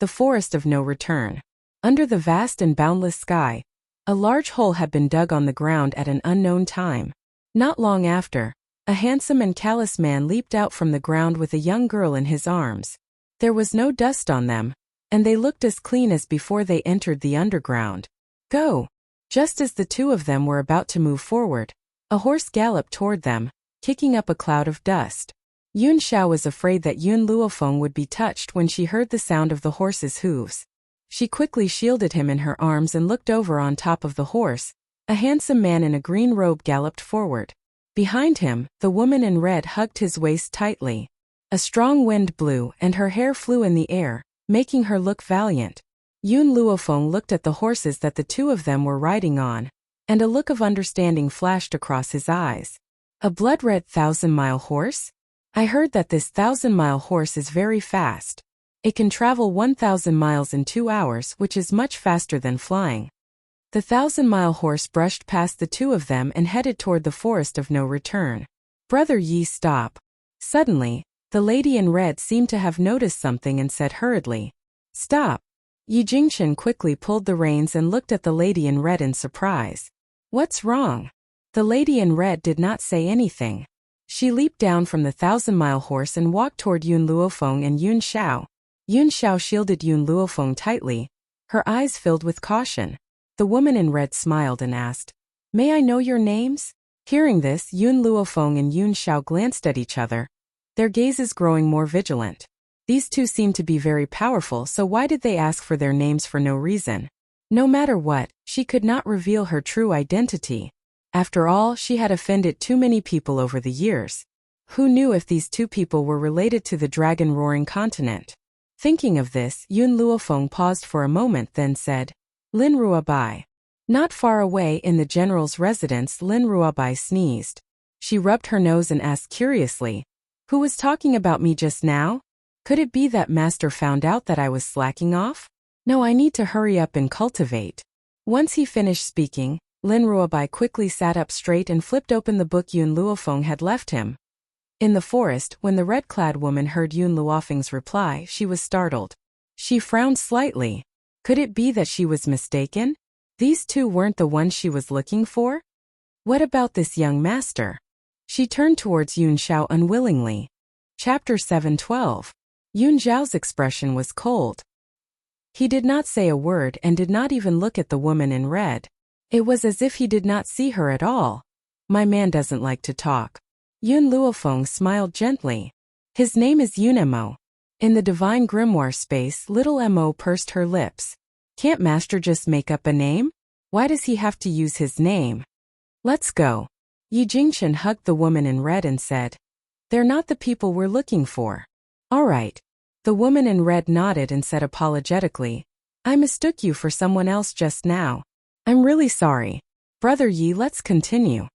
The forest of no return. Under the vast and boundless sky, a large hole had been dug on the ground at an unknown time. Not long after, a handsome and callous man leaped out from the ground with a young girl in his arms. There was no dust on them, and they looked as clean as before they entered the underground. Go! Just as the two of them were about to move forward, a horse galloped toward them, kicking up a cloud of dust. Yun Xiao was afraid that Yun Luofeng would be touched when she heard the sound of the horse's hooves. She quickly shielded him in her arms and looked over on top of the horse. A handsome man in a green robe galloped forward. Behind him, the woman in red hugged his waist tightly. A strong wind blew and her hair flew in the air, making her look valiant. Yun Luofeng looked at the horses that the two of them were riding on, and a look of understanding flashed across his eyes. A blood-red 1,000-mile horse? I heard that this 1,000-mile horse is very fast. It can travel 1,000 miles in 2 hours, which is much faster than flying. The 1,000-mile horse brushed past the two of them and headed toward the forest of no return. Brother Yi, stop. Suddenly, the lady in red seemed to have noticed something and said hurriedly, Stop. Yi Jingchen quickly pulled the reins and looked at the lady in red in surprise. What's wrong? The lady in red did not say anything. She leaped down from the 1,000-mile horse and walked toward Yun Luofeng and Yun Xiao. Yun Xiao shielded Yun Luofeng tightly, her eyes filled with caution. The woman in red smiled and asked, May I know your names? Hearing this, Yun Luofeng and Yun Xiao glanced at each other, their gazes growing more vigilant. These two seemed to be very powerful, so why did they ask for their names for no reason? No matter what, she could not reveal her true identity. After all, she had offended too many people over the years. Who knew if these two people were related to the dragon-roaring continent? Thinking of this, Yun Luofeng paused for a moment, then said, Lin Ruabai. Not far away in the general's residence, Lin Ruabai sneezed. She rubbed her nose and asked curiously, Who was talking about me just now? Could it be that master found out that I was slacking off? No, I need to hurry up and cultivate. Once he finished speaking, Lin Ruabai quickly sat up straight and flipped open the book Yun Luofeng had left him. In the forest, when the red-clad woman heard Yun Luofeng's reply, she was startled. She frowned slightly. Could it be that she was mistaken? These two weren't the ones she was looking for? What about this young master? She turned towards Yun Xiao unwillingly. Chapter 7:12. Yun Xiao's expression was cold. He did not say a word and did not even look at the woman in red. It was as if he did not see her at all. My man doesn't like to talk. Yun Luofeng smiled gently. His name is Yun Mo. In the divine grimoire space, little Mo pursed her lips. Can't master just make up a name? Why does he have to use his name? Let's go. Yi Jingchen hugged the woman in red and said, They're not the people we're looking for. All right. The woman in red nodded and said apologetically, I mistook you for someone else just now. I'm really sorry. Brother Yi, let's continue.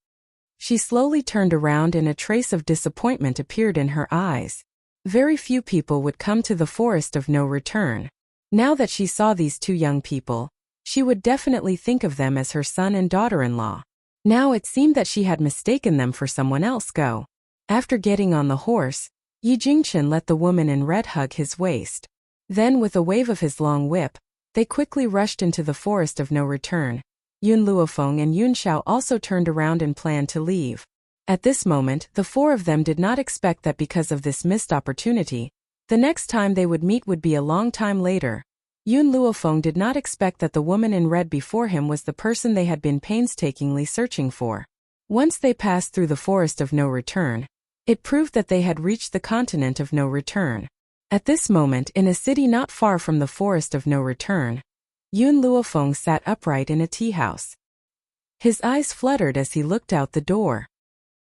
She slowly turned around and a trace of disappointment appeared in her eyes. Very few people would come to the forest of no return. Now that she saw these two young people, she would definitely think of them as her son and daughter-in-law. Now it seemed that she had mistaken them for someone else. After getting on the horse, Yi Jingchen let the woman in red hug his waist. Then with a wave of his long whip, they quickly rushed into the forest of no return. Yun Luofeng and Yun Xiao also turned around and planned to leave. At this moment, the four of them did not expect that because of this missed opportunity, the next time they would meet would be a long time later. Yun Luofeng did not expect that the woman in red before him was the person they had been painstakingly searching for. Once they passed through the forest of no return, it proved that they had reached the continent of no return. At this moment, in a city not far from the forest of no return, Yun Luofeng sat upright in a tea house. His eyes fluttered as he looked out the door.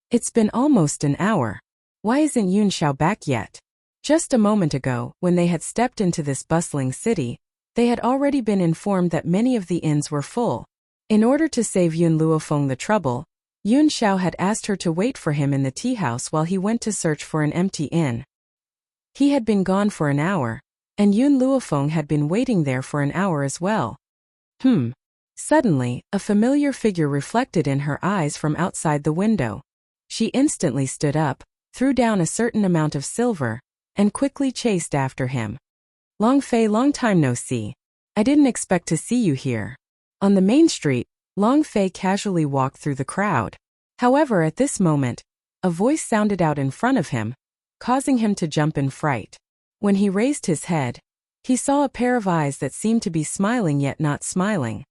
It's been almost an hour. Why isn't Yun Xiao back yet? Just a moment ago, when they had stepped into this bustling city, they had already been informed that many of the inns were full. In order to save Yun Luofeng the trouble, Yun Xiao had asked her to wait for him in the tea house while he went to search for an empty inn. He had been gone for an hour, and Yun Luofeng had been waiting there for an hour as well. Suddenly, a familiar figure reflected in her eyes from outside the window. She instantly stood up, threw down a certain amount of silver, and quickly chased after him. Long Fei, long time no see. I didn't expect to see you here. On the main street, Long Fei casually walked through the crowd. However, at this moment, a voice sounded out in front of him, causing him to jump in fright. When he raised his head, he saw a pair of eyes that seemed to be smiling yet not smiling.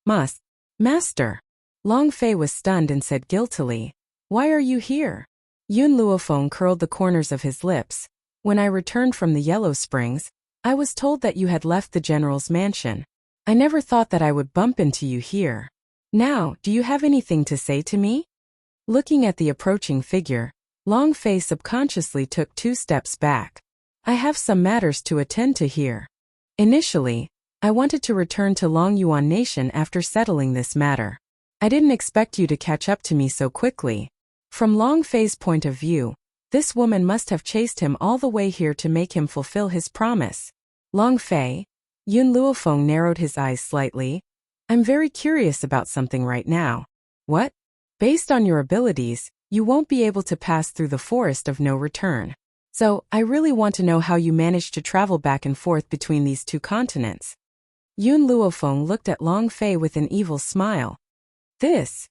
Master. Long Fei was stunned and said guiltily, "Why are you here?" Yun Luofeng curled the corners of his lips. "When I returned from the Yellow Springs, I was told that you had left the general's mansion. I never thought that I would bump into you here. Now, do you have anything to say to me?" Looking at the approaching figure, Long Fei subconsciously took 2 steps back. "I have some matters to attend to here. Initially, I wanted to return to Long Yuan Nation after settling this matter. I didn't expect you to catch up to me so quickly." From Long Fei's point of view, this woman must have chased him all the way here to make him fulfill his promise. "Long Fei?" Yun Luofeng narrowed his eyes slightly. "I'm very curious about something right now." "What?" "Based on your abilities, you won't be able to pass through the forest of no return. So, I really want to know how you managed to travel back and forth between these 2 continents." Yun Luofeng looked at Long Fei with an evil smile. "This,"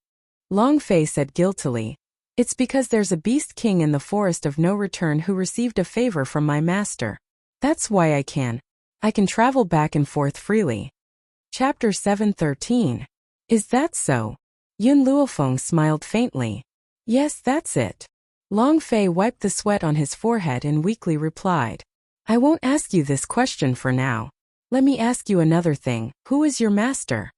Long Fei said guiltily, "it's because there's a beast king in the forest of no return who received a favor from my master. That's why I can travel back and forth freely." Chapter 7:13. Is that so? Yun Luofeng smiled faintly. "Yes, that's it." Long Fei wiped the sweat on his forehead and weakly replied, "I won't ask you this question for now. Let me ask you another thing. Who is your master?"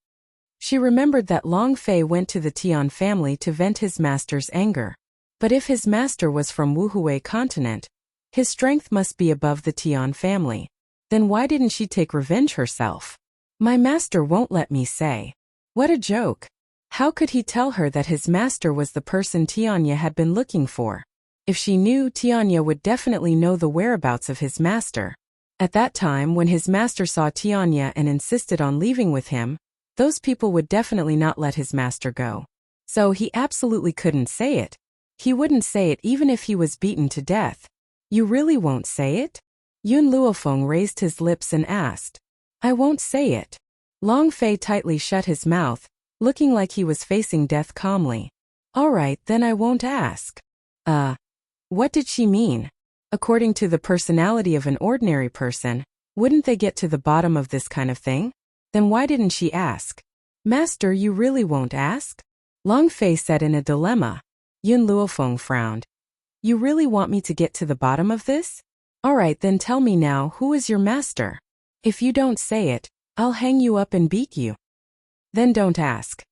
She remembered that Long Fei went to the Tian family to vent his master's anger. But if his master was from Wuhui continent, his strength must be above the Tian family. Then why didn't she take revenge herself? "My master won't let me say." What a joke. How could he tell her that his master was the person Tianya had been looking for? If she knew, Tianya would definitely know the whereabouts of his master. At that time, when his master saw Tianya and insisted on leaving with him, those people would definitely not let his master go. So he absolutely couldn't say it. He wouldn't say it even if he was beaten to death. "You really won't say it?" Yun Luofeng raised his lips and asked. "I won't say it." Long Fei tightly shut his mouth, looking like he was facing death calmly. "All right, then I won't ask." What did she mean? According to the personality of an ordinary person, wouldn't they get to the bottom of this kind of thing? Then why didn't she ask? "Master, you really won't ask?" Long Fei said in a dilemma. Yun Luofeng frowned. "You really want me to get to the bottom of this? All right, then tell me now, who is your master? If you don't say it, I'll hang you up and beat you." "Then don't ask."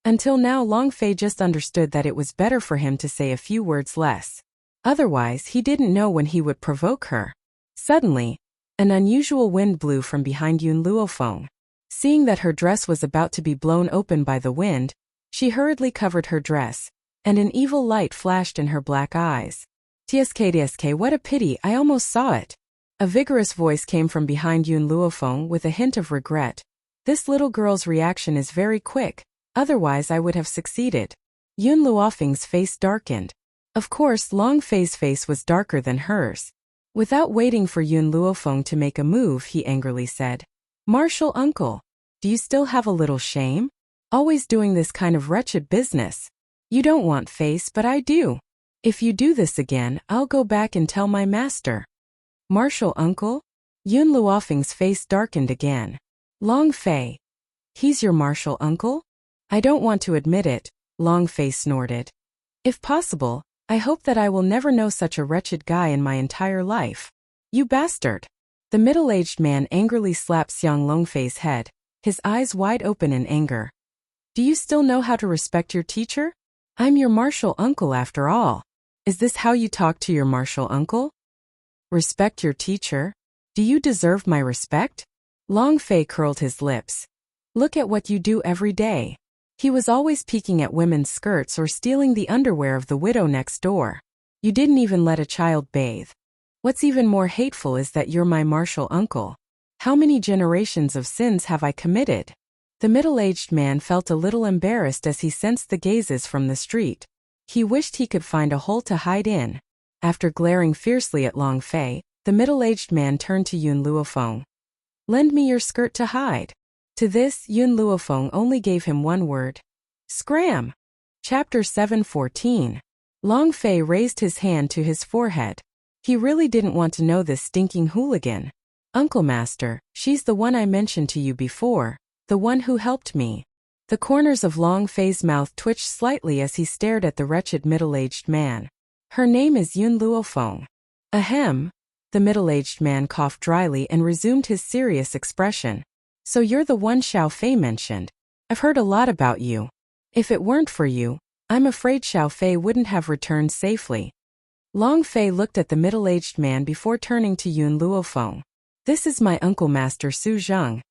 Until now, Long Fei just understood that it was better for him to say a few words less. Otherwise, he didn't know when he would provoke her. Suddenly, an unusual wind blew from behind Yun Luofeng. Seeing that her dress was about to be blown open by the wind, she hurriedly covered her dress, and an evil light flashed in her black eyes. "TSK, what a pity, I almost saw it." A vigorous voice came from behind Yun Luofeng with a hint of regret. This little girl's reaction is very quick, otherwise I would have succeeded. Yun Luofeng's face darkened. Of course, Long Fei's face was darker than hers. Without waiting for Yun Luofeng to make a move, he angrily said, "Martial uncle, do you still have a little shame? Always doing this kind of wretched business. You don't want face, but I do. If you do this again, I'll go back and tell my master." "Martial uncle?" Yun Luofeng's face darkened again. "Long Fei. He's your martial uncle?" "I don't want to admit it," Long Fei snorted. "If possible, I hope that I will never know such a wretched guy in my entire life. You bastard." The middle-aged man angrily slapped Xiang Longfei's head, his eyes wide open in anger. "Do you still know how to respect your teacher? I'm your martial uncle after all. Is this how you talk to your martial uncle? Respect your teacher? Do you deserve my respect?" Long Fei curled his lips. "Look at what you do every day." He was always peeking at women's skirts or stealing the underwear of the widow next door. "You didn't even let a child bathe. What's even more hateful is that you're my martial uncle. How many generations of sins have I committed?" The middle-aged man felt a little embarrassed as he sensed the gazes from the street. He wished he could find a hole to hide in. After glaring fiercely at Long Fei, the middle-aged man turned to Yun Luofeng. "Lend me your skirt to hide." To this, Yun Luofeng only gave him one word. "Scram!" Chapter 7:14. Long Fei raised his hand to his forehead. He really didn't want to know this stinking hooligan. "Uncle Master, she's the one I mentioned to you before, the one who helped me." The corners of Long Fei's mouth twitched slightly as he stared at the wretched middle-aged man. "Her name is Yun Luofeng." "Ahem." The middle-aged man coughed dryly and resumed his serious expression. "So you're the one Xiao Fei mentioned. I've heard a lot about you. If it weren't for you, I'm afraid Xiao Fei wouldn't have returned safely." Long Fei looked at the middle-aged man before turning to Yun Luofeng. "This is my uncle Master Su Zheng.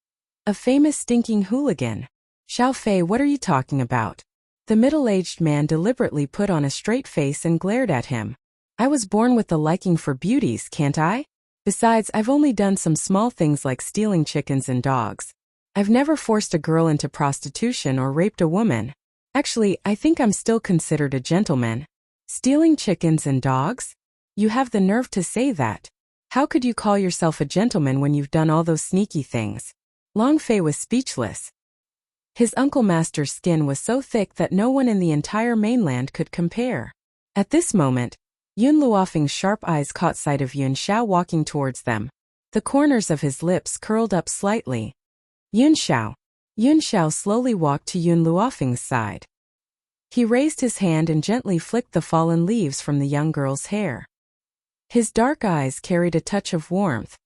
A famous stinking hooligan." "Xiao Fei, what are you talking about?" The middle-aged man deliberately put on a straight face and glared at him. "I was born with the liking for beauties, can't I? Besides, I've only done some small things like stealing chickens and dogs. I've never forced a girl into prostitution or raped a woman. Actually, I think I'm still considered a gentleman." "Stealing chickens and dogs? You have the nerve to say that. How could you call yourself a gentleman when you've done all those sneaky things?" Long Fei was speechless. His Uncle Master's skin was so thick that no one in the entire mainland could compare. At this moment, Yun Luofeng's sharp eyes caught sight of Yun Xiao walking towards them. The corners of his lips curled up slightly. "Yun Xiao." Yun Xiao slowly walked to Yun Luofeng's side. He raised his hand and gently flicked the fallen leaves from the young girl's hair. His dark eyes carried a touch of warmth.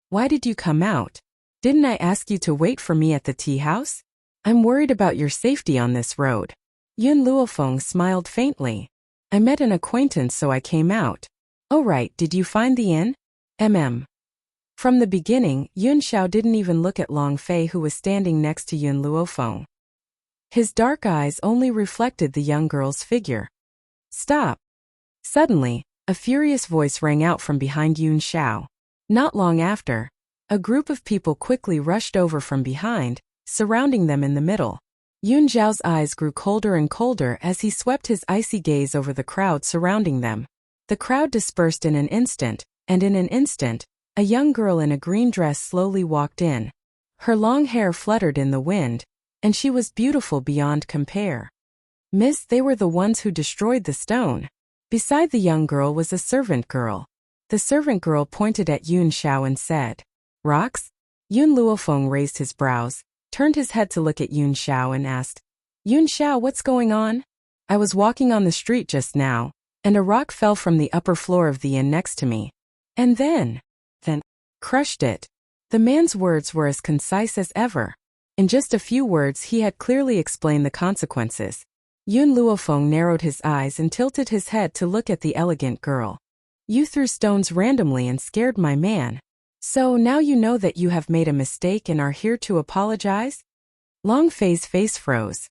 "Why did you come out? Didn't I ask you to wait for me at the tea house? I'm worried about your safety on this road." Yun Luofeng smiled faintly. "I met an acquaintance, so I came out." "Oh right, did you find the inn?" From the beginning, Yun Xiao didn't even look at Long Fei, who was standing next to Yun Luofeng. His dark eyes only reflected the young girl's figure. "Stop!" Suddenly, a furious voice rang out from behind Yun Xiao. Not long after, a group of people quickly rushed over from behind, surrounding them in the middle. Yun Xiao's eyes grew colder and colder as he swept his icy gaze over the crowd surrounding them. The crowd dispersed in an instant, and in an instant, a young girl in a green dress slowly walked in. Her long hair fluttered in the wind, and she was beautiful beyond compare. "Miss, they were the ones who destroyed the stone." Beside the young girl was a servant girl. The servant girl pointed at Yun Xiao and said, "Rocks?" Yun Luofeng raised his brows, turned his head to look at Yun Xiao and asked, "Yun Xiao, what's going on?" "I was walking on the street just now, and a rock fell from the upper floor of the inn next to me. And then crushed it." The man's words were as concise as ever. In just a few words he had clearly explained the consequences. Yun Luofeng narrowed his eyes and tilted his head to look at the elegant girl. "You threw stones randomly and scared my man. So now you know that you have made a mistake and are here to apologize?" Long Fei's face froze.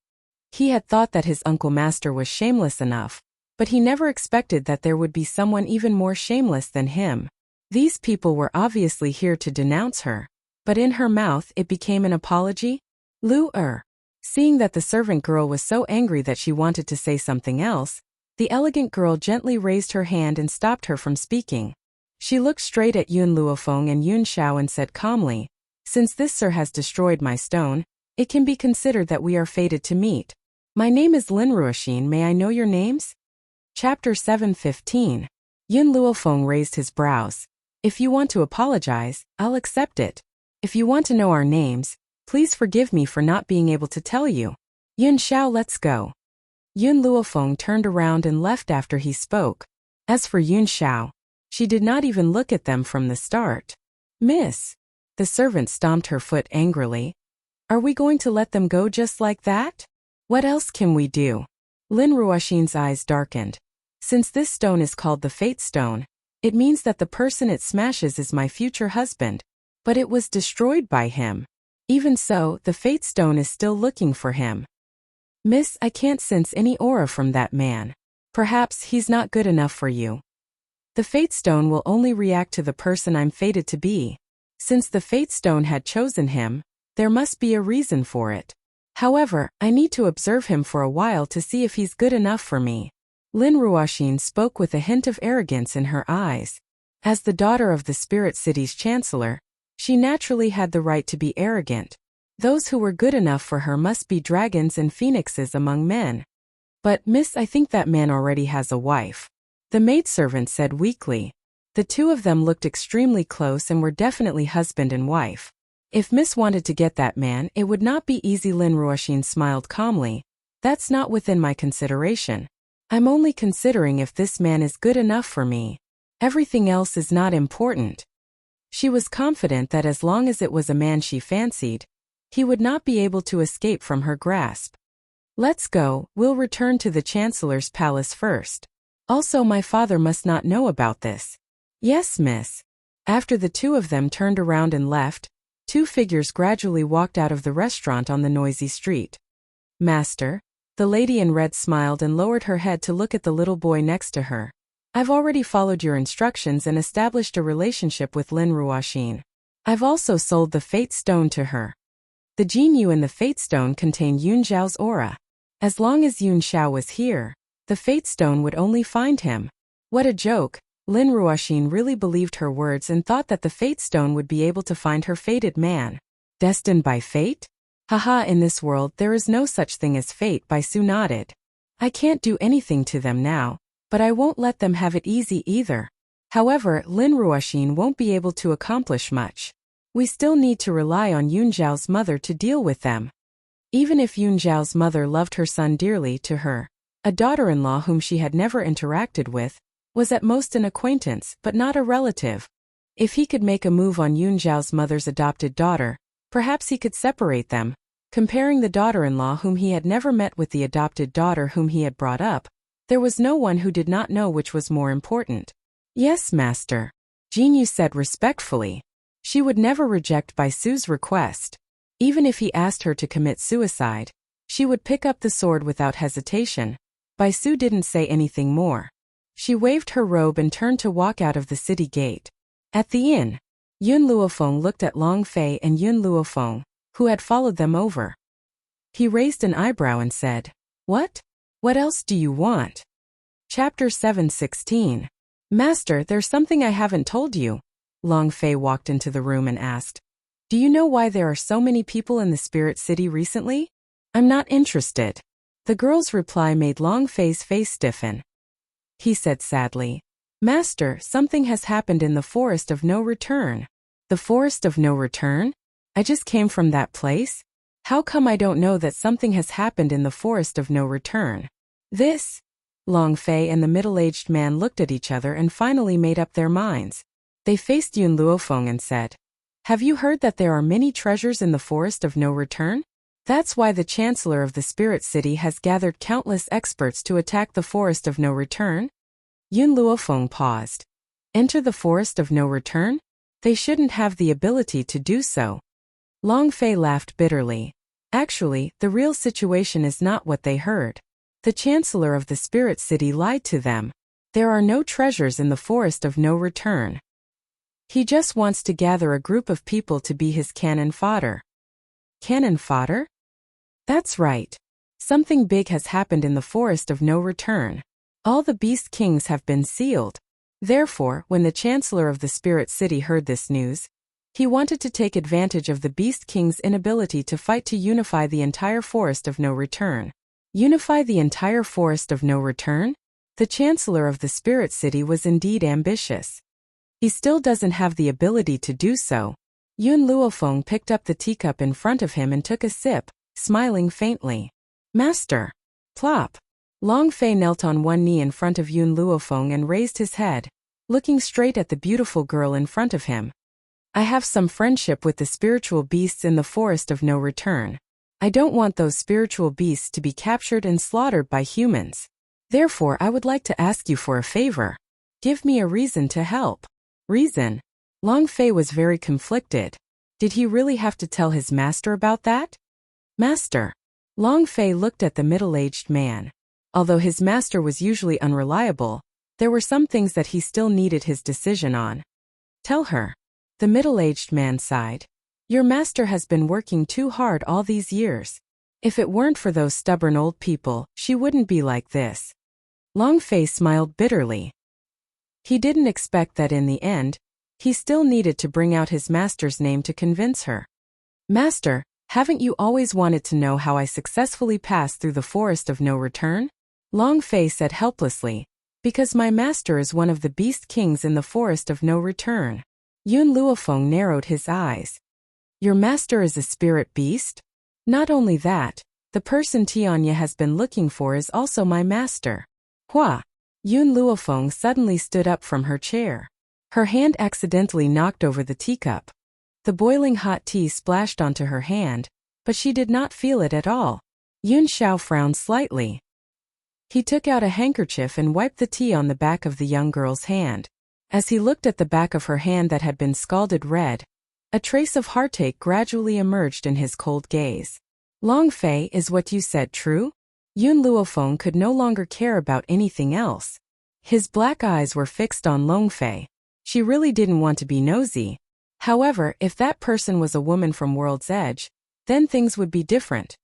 He had thought that his Uncle Master was shameless enough, but he never expected that there would be someone even more shameless than him. These people were obviously here to denounce her, but in her mouth it became an apology? Lu-er. Seeing that the servant girl was so angry that she wanted to say something else, the elegant girl gently raised her hand and stopped her from speaking. She looked straight at Yun Luofeng and Yun Xiao and said calmly, "Since this sir has destroyed my stone, it can be considered that we are fated to meet. My name is Lin Ruoxin, may I know your names?" Chapter 7:15. Yun Luofeng raised his brows. "If you want to apologize, I'll accept it. If you want to know our names, please forgive me for not being able to tell you. Yun Xiao, let's go." Yun Luofeng turned around and left after he spoke. As for Yun Xiao, she did not even look at them from the start. "Miss." The servant stomped her foot angrily. "Are we going to let them go just like that? What else can we do?" Lin Ruoxin's eyes darkened. "Since this stone is called the Fate Stone, it means that the person it smashes is my future husband. But it was destroyed by him. Even so, the Fate Stone is still looking for him. Miss, I can't sense any aura from that man. Perhaps he's not good enough for you. The Fate Stone will only react to the person I'm fated to be. Since the Fate Stone had chosen him, there must be a reason for it. However, I need to observe him for a while to see if he's good enough for me." Lin Ruoxin spoke with a hint of arrogance in her eyes. As the daughter of the Spirit City's chancellor, she naturally had the right to be arrogant. Those who were good enough for her must be dragons and phoenixes among men. "But, miss, I think that man already has a wife," the maidservant said weakly. The two of them looked extremely close and were definitely husband and wife. "If miss wanted to get that man, it would not be easy." Lin Ruoxin smiled calmly. "That's not within my consideration. I'm only considering if this man is good enough for me. Everything else is not important." She was confident that as long as it was a man she fancied, he would not be able to escape from her grasp. "Let's go, we'll return to the Chancellor's palace first. Also, my father must not know about this." "Yes, miss." After the two of them turned around and left, two figures gradually walked out of the restaurant on the noisy street. "Master," the lady in red smiled and lowered her head to look at the little boy next to her. "I've already followed your instructions and established a relationship with Lin Ruoxin. I've also sold the Fate Stone to her. The Jinyu in the Fate Stone contained Yun Xiao's aura. As long as Yun Xiao was here, the Fate Stone would only find him." What a joke! Lin Ruoxin really believed her words and thought that the Fate Stone would be able to find her fated man. Destined by fate? Haha, in this world there is no such thing as fate. Bai Su nodded. "I can't do anything to them now, but I won't let them have it easy either. However, Lin Ruoxin won't be able to accomplish much. We still need to rely on Yun Zhao's mother to deal with them." Even if Yun Zhao's mother loved her son dearly, to her, a daughter-in-law whom she had never interacted with, was at most an acquaintance but not a relative. If he could make a move on Yun Zhao's mother's adopted daughter, perhaps he could separate them. Comparing the daughter-in-law whom he had never met with the adopted daughter whom he had brought up, there was no one who did not know which was more important. "Yes, master," Jinyu said respectfully. She would never reject Bai Su's request. Even if he asked her to commit suicide, she would pick up the sword without hesitation. Bai Su didn't say anything more. She waved her robe and turned to walk out of the city gate. At the inn, Yun Luofeng looked at Long Fei and Yun Luofeng, who had followed them over. He raised an eyebrow and said, "What? What else do you want?" Chapter 7:16. "Master, there's something I haven't told you." Long Fei walked into the room and asked, "Do you know why there are so many people in the Spirit City recently?" "I'm not interested." The girl's reply made Long Fei's face stiffen. He said sadly, "Master, something has happened in the Forest of No Return." "The Forest of No Return? I just came from that place? How come I don't know that something has happened in the Forest of No Return?" "This?" Long Fei and the middle-aged man looked at each other and finally made up their minds. They faced Yun Luofeng and said, "Have you heard that there are many treasures in the Forest of No Return? That's why the Chancellor of the Spirit City has gathered countless experts to attack the Forest of No Return." Yun Luofeng paused. "Enter the Forest of No Return? They shouldn't have the ability to do so." Long Fei laughed bitterly. Actually, the real situation is not what they heard. The Chancellor of the Spirit City lied to them. There are no treasures in the Forest of No Return. He just wants to gather a group of people to be his cannon fodder. Cannon fodder? That's right. Something big has happened in the Forest of No Return. All the Beast Kings have been sealed. Therefore, when the Chancellor of the Spirit City heard this news, he wanted to take advantage of the Beast King's inability to fight to unify the entire Forest of No Return. Unify the entire Forest of No Return? The Chancellor of the Spirit City was indeed ambitious. He still doesn't have the ability to do so. Yun Luofeng picked up the teacup in front of him and took a sip, smiling faintly. Master! Plop! Long Fei knelt on one knee in front of Yun Luofeng and raised his head, looking straight at the beautiful girl in front of him. I have some friendship with the spiritual beasts in the Forest of No Return. I don't want those spiritual beasts to be captured and slaughtered by humans. Therefore, I would like to ask you for a favor. Give me a reason to help. Reason? Long Fei was very conflicted. Did he really have to tell his master about that? Master. Long Fei looked at the middle-aged man. Although his master was usually unreliable, there were some things that he still needed his decision on. Tell her. The middle-aged man sighed. Your master has been working too hard all these years. If it weren't for those stubborn old people, she wouldn't be like this. Long Fei smiled bitterly. He didn't expect that in the end, he still needed to bring out his master's name to convince her. Master, haven't you always wanted to know how I successfully passed through the Forest of No Return? Long Fei said helplessly. Because my master is one of the Beast Kings in the Forest of No Return. Yun Luofeng narrowed his eyes. Your master is a spirit beast? Not only that, the person Tianya has been looking for is also my master. Hua! Yun Luofeng suddenly stood up from her chair. Her hand accidentally knocked over the teacup. The boiling hot tea splashed onto her hand, but she did not feel it at all. Yun Xiao frowned slightly. He took out a handkerchief and wiped the tea on the back of the young girl's hand. As he looked at the back of her hand that had been scalded red, a trace of heartache gradually emerged in his cold gaze. Long Fei, is what you said true? Yun Luofeng could no longer care about anything else. His black eyes were fixed on Long Fei. She really didn't want to be nosy. However, if that person was a woman from World's Edge, then things would be different.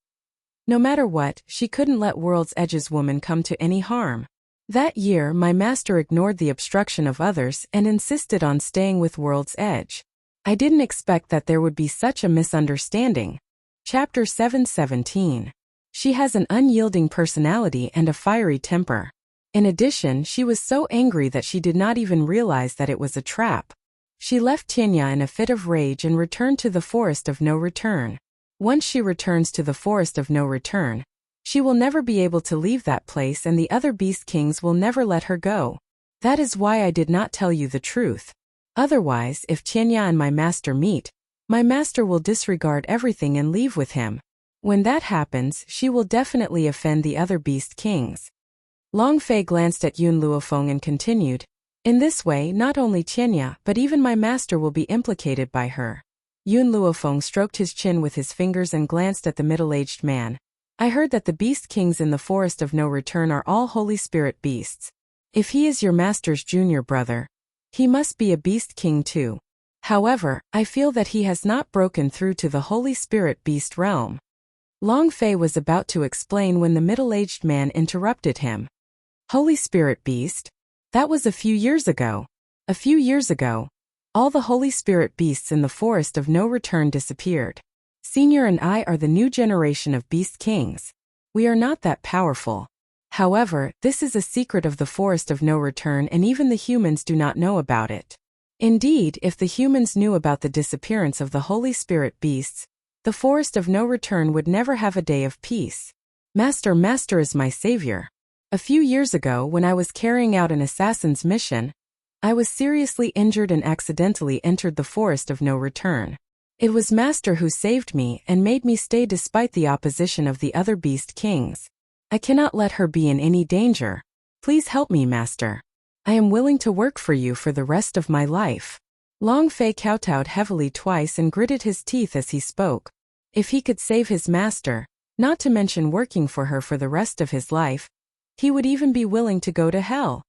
No matter what, she couldn't let World's Edge's woman come to any harm. That year, my master ignored the obstruction of others and insisted on staying with World's Edge. I didn't expect that there would be such a misunderstanding. Chapter 717. She has an unyielding personality and a fiery temper. In addition, she was so angry that she did not even realize that it was a trap. She left Tianya in a fit of rage and returned to the Forest of No Return. Once she returns to the Forest of No Return, she will never be able to leave that place and the other Beast Kings will never let her go. That is why I did not tell you the truth. Otherwise, if Tianya and my master meet, my master will disregard everything and leave with him. When that happens, she will definitely offend the other Beast Kings. Long Fei glanced at Yun Luofeng and continued, in this way not only Tianya but even my master will be implicated by her. Yun Luofeng stroked his chin with his fingers and glanced at the middle-aged man. I heard that the Beast Kings in the Forest of No Return are all Holy Spirit beasts. If he is your master's junior brother, he must be a Beast King too. However, I feel that he has not broken through to the Holy Spirit beast realm. Long Fei was about to explain when the middle-aged man interrupted him. Holy Spirit beast? That was a few years ago. A few years ago, all the Holy Spirit beasts in the Forest of No Return disappeared. Senior and I are the new generation of Beast Kings. We are not that powerful. However, this is a secret of the Forest of No Return and even the humans do not know about it. Indeed, if the humans knew about the disappearance of the Holy Spirit beasts, the Forest of No Return would never have a day of peace. Master is my savior. A few years ago, when I was carrying out an assassin's mission, I was seriously injured and accidentally entered the Forest of No Return. It was Master who saved me and made me stay despite the opposition of the other Beast Kings. I cannot let her be in any danger. Please help me, Master. I am willing to work for you for the rest of my life. Long Fei kowtowed heavily twice and gritted his teeth as he spoke. If he could save his master, not to mention working for her for the rest of his life, he would even be willing to go to hell.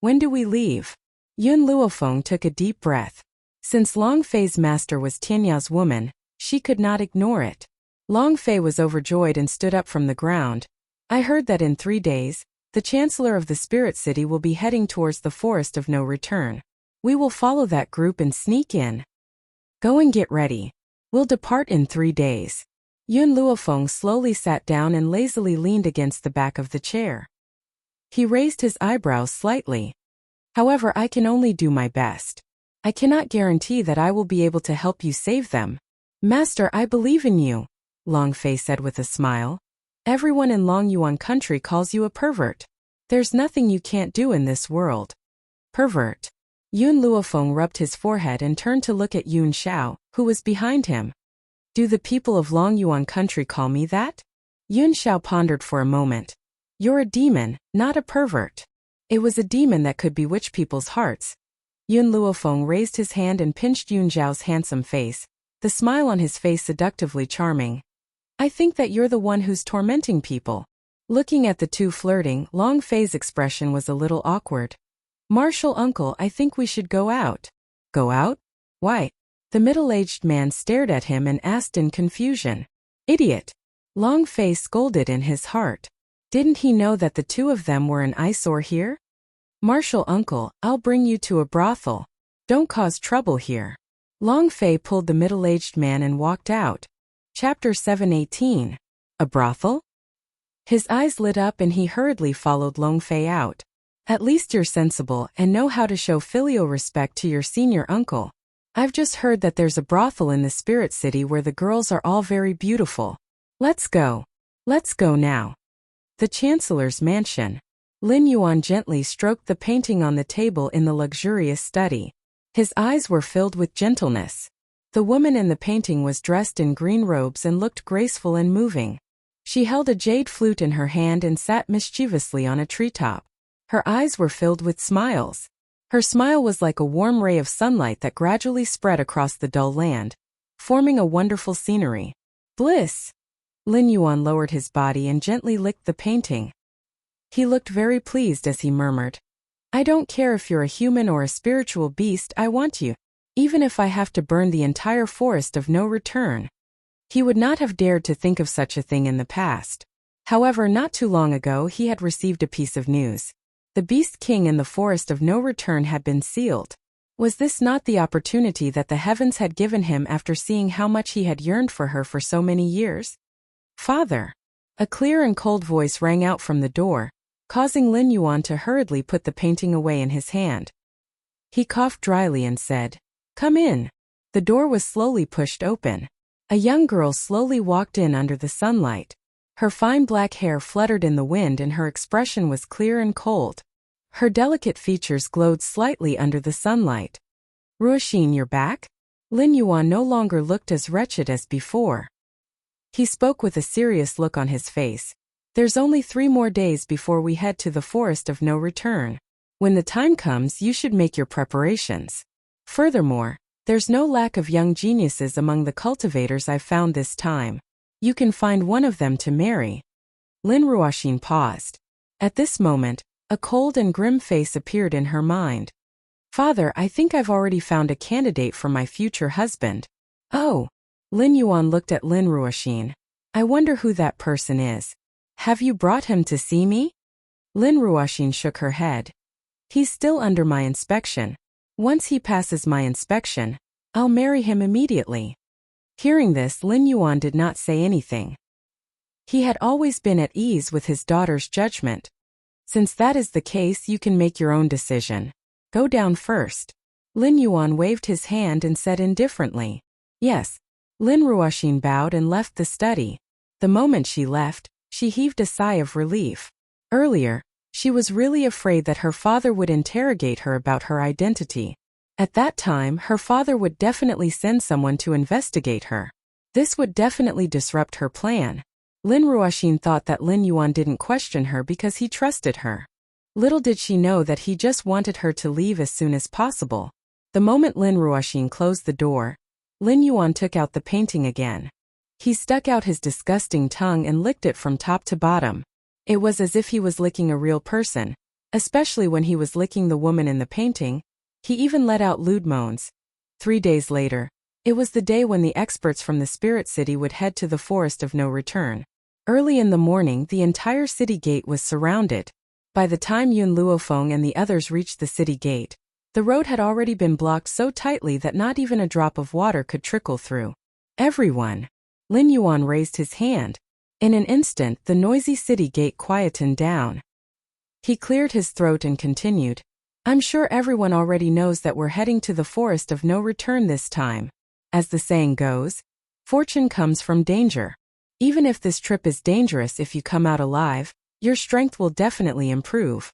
When do we leave? Yun Luofeng took a deep breath. Since Long Fei's master was Tianya's woman, she could not ignore it. Long Fei was overjoyed and stood up from the ground. I heard that in 3 days, the Chancellor of the Spirit City will be heading towards the Forest of No Return. We will follow that group and sneak in. Go and get ready. We'll depart in 3 days. Yun Luofeng slowly sat down and lazily leaned against the back of the chair. He raised his eyebrows slightly. However, I can only do my best. I cannot guarantee that I will be able to help you save them. Master, I believe in you, Long Fei said with a smile. Everyone in Long Yuan country calls you a pervert. There's nothing you can't do in this world. Pervert. Yun Luofeng rubbed his forehead and turned to look at Yun Xiao, who was behind him. Do the people of Long Yuan country call me that? Yun Xiao pondered for a moment. You're a demon, not a pervert. It was a demon that could bewitch people's hearts. Yun Luofeng raised his hand and pinched Yun Xiao's handsome face, the smile on his face seductively charming. I think that you're the one who's tormenting people. Looking at the two flirting, Long Fei's expression was a little awkward. Martial uncle, I think we should go out. Go out? Why? The middle-aged man stared at him and asked in confusion. Idiot! Long Fei scolded in his heart. Didn't he know that the two of them were an eyesore here? Martial uncle, I'll bring you to a brothel. Don't cause trouble here. Long Fei pulled the middle-aged man and walked out. Chapter 718. A brothel? His eyes lit up and he hurriedly followed Long Fei out. At least you're sensible and know how to show filial respect to your senior uncle. I've just heard that there's a brothel in the Spirit City where the girls are all very beautiful. Let's go. Let's go now. The Chancellor's mansion. Lin Yuan gently stroked the painting on the table in the luxurious study. His eyes were filled with gentleness. The woman in the painting was dressed in green robes and looked graceful and moving. She held a jade flute in her hand and sat mischievously on a treetop. Her eyes were filled with smiles. Her smile was like a warm ray of sunlight that gradually spread across the dull land, forming a wonderful scenery. Bliss! Lin Yuan lowered his body and gently licked the painting. He looked very pleased as he murmured, I don't care if you're a human or a spiritual beast, I want you, even if I have to burn the entire Forest of No Return. He would not have dared to think of such a thing in the past. However, not too long ago he had received a piece of news. The Beast King in the Forest of No Return had been sealed. Was this not the opportunity that the heavens had given him after seeing how much he had yearned for her for so many years? Father! A clear and cold voice rang out from the door, causing Lin Yuan to hurriedly put the painting away in his hand. He coughed dryly and said, Come in. The door was slowly pushed open. A young girl slowly walked in under the sunlight. Her fine black hair fluttered in the wind and her expression was clear and cold. Her delicate features glowed slightly under the sunlight. Ruoxin, you're back? Lin Yuan no longer looked as wretched as before. He spoke with a serious look on his face. There's only 3 more days before we head to the Forest of No Return. When the time comes, you should make your preparations. Furthermore, there's no lack of young geniuses among the cultivators I've found this time. You can find one of them to marry. Lin Ruoxin paused. At this moment, a cold and grim face appeared in her mind. Father, I think I've already found a candidate for my future husband. Oh! Lin Yuan looked at Lin Ruoxin. I wonder who that person is. Have you brought him to see me? Lin Ruoxin shook her head. He's still under my inspection. Once he passes my inspection, I'll marry him immediately. Hearing this, Lin Yuan did not say anything. He had always been at ease with his daughter's judgment. Since that is the case, you can make your own decision. Go down first. Lin Yuan waved his hand and said indifferently, Yes. Lin Ruoxin bowed and left the study. The moment she left, she heaved a sigh of relief. Earlier, she was really afraid that her father would interrogate her about her identity. At that time, her father would definitely send someone to investigate her. This would definitely disrupt her plan. Lin Ruoxin thought that Lin Yuan didn't question her because he trusted her. Little did she know that he just wanted her to leave as soon as possible. The moment Lin Ruoxin closed the door, Lin Yuan took out the painting again. He stuck out his disgusting tongue and licked it from top to bottom. It was as if he was licking a real person, especially when he was licking the woman in the painting. He even let out lewd moans. 3 days later, it was the day when the experts from the Spirit City would head to the Forest of No Return. Early in the morning, the entire city gate was surrounded. By the time Yun Luofeng and the others reached the city gate, the road had already been blocked so tightly that not even a drop of water could trickle through. Everyone! Lin Yuan raised his hand. In an instant, the noisy city gate quietened down. He cleared his throat and continued, I'm sure everyone already knows that we're heading to the Forest of No Return this time. As the saying goes, fortune comes from danger. Even if this trip is dangerous, if you come out alive, your strength will definitely improve.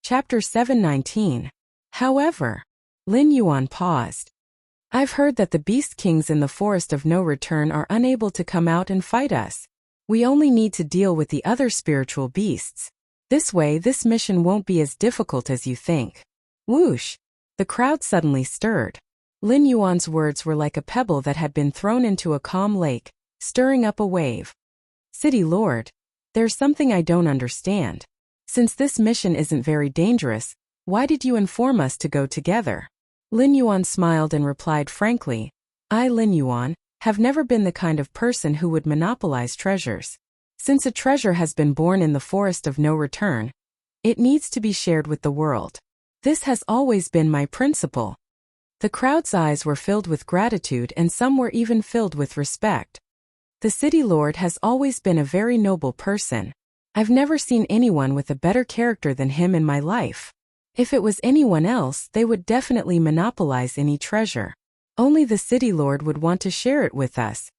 Chapter 719. However, Lin Yuan paused. I've heard that the Beast Kings in the Forest of No Return are unable to come out and fight us. We only need to deal with the other spiritual beasts. This way, this mission won't be as difficult as you think. Whoosh! The crowd suddenly stirred. Lin Yuan's words were like a pebble that had been thrown into a calm lake, stirring up a wave. City Lord, there's something I don't understand. Since this mission isn't very dangerous, why did you inform us to go together? Lin Yuan smiled and replied frankly, I, Lin Yuan, have never been the kind of person who would monopolize treasures. Since a treasure has been born in the Forest of No Return, it needs to be shared with the world. This has always been my principle. The crowd's eyes were filled with gratitude and some were even filled with respect. The city lord has always been a very noble person. I've never seen anyone with a better character than him in my life. If it was anyone else, they would definitely monopolize any treasure. Only the city lord would want to share it with us.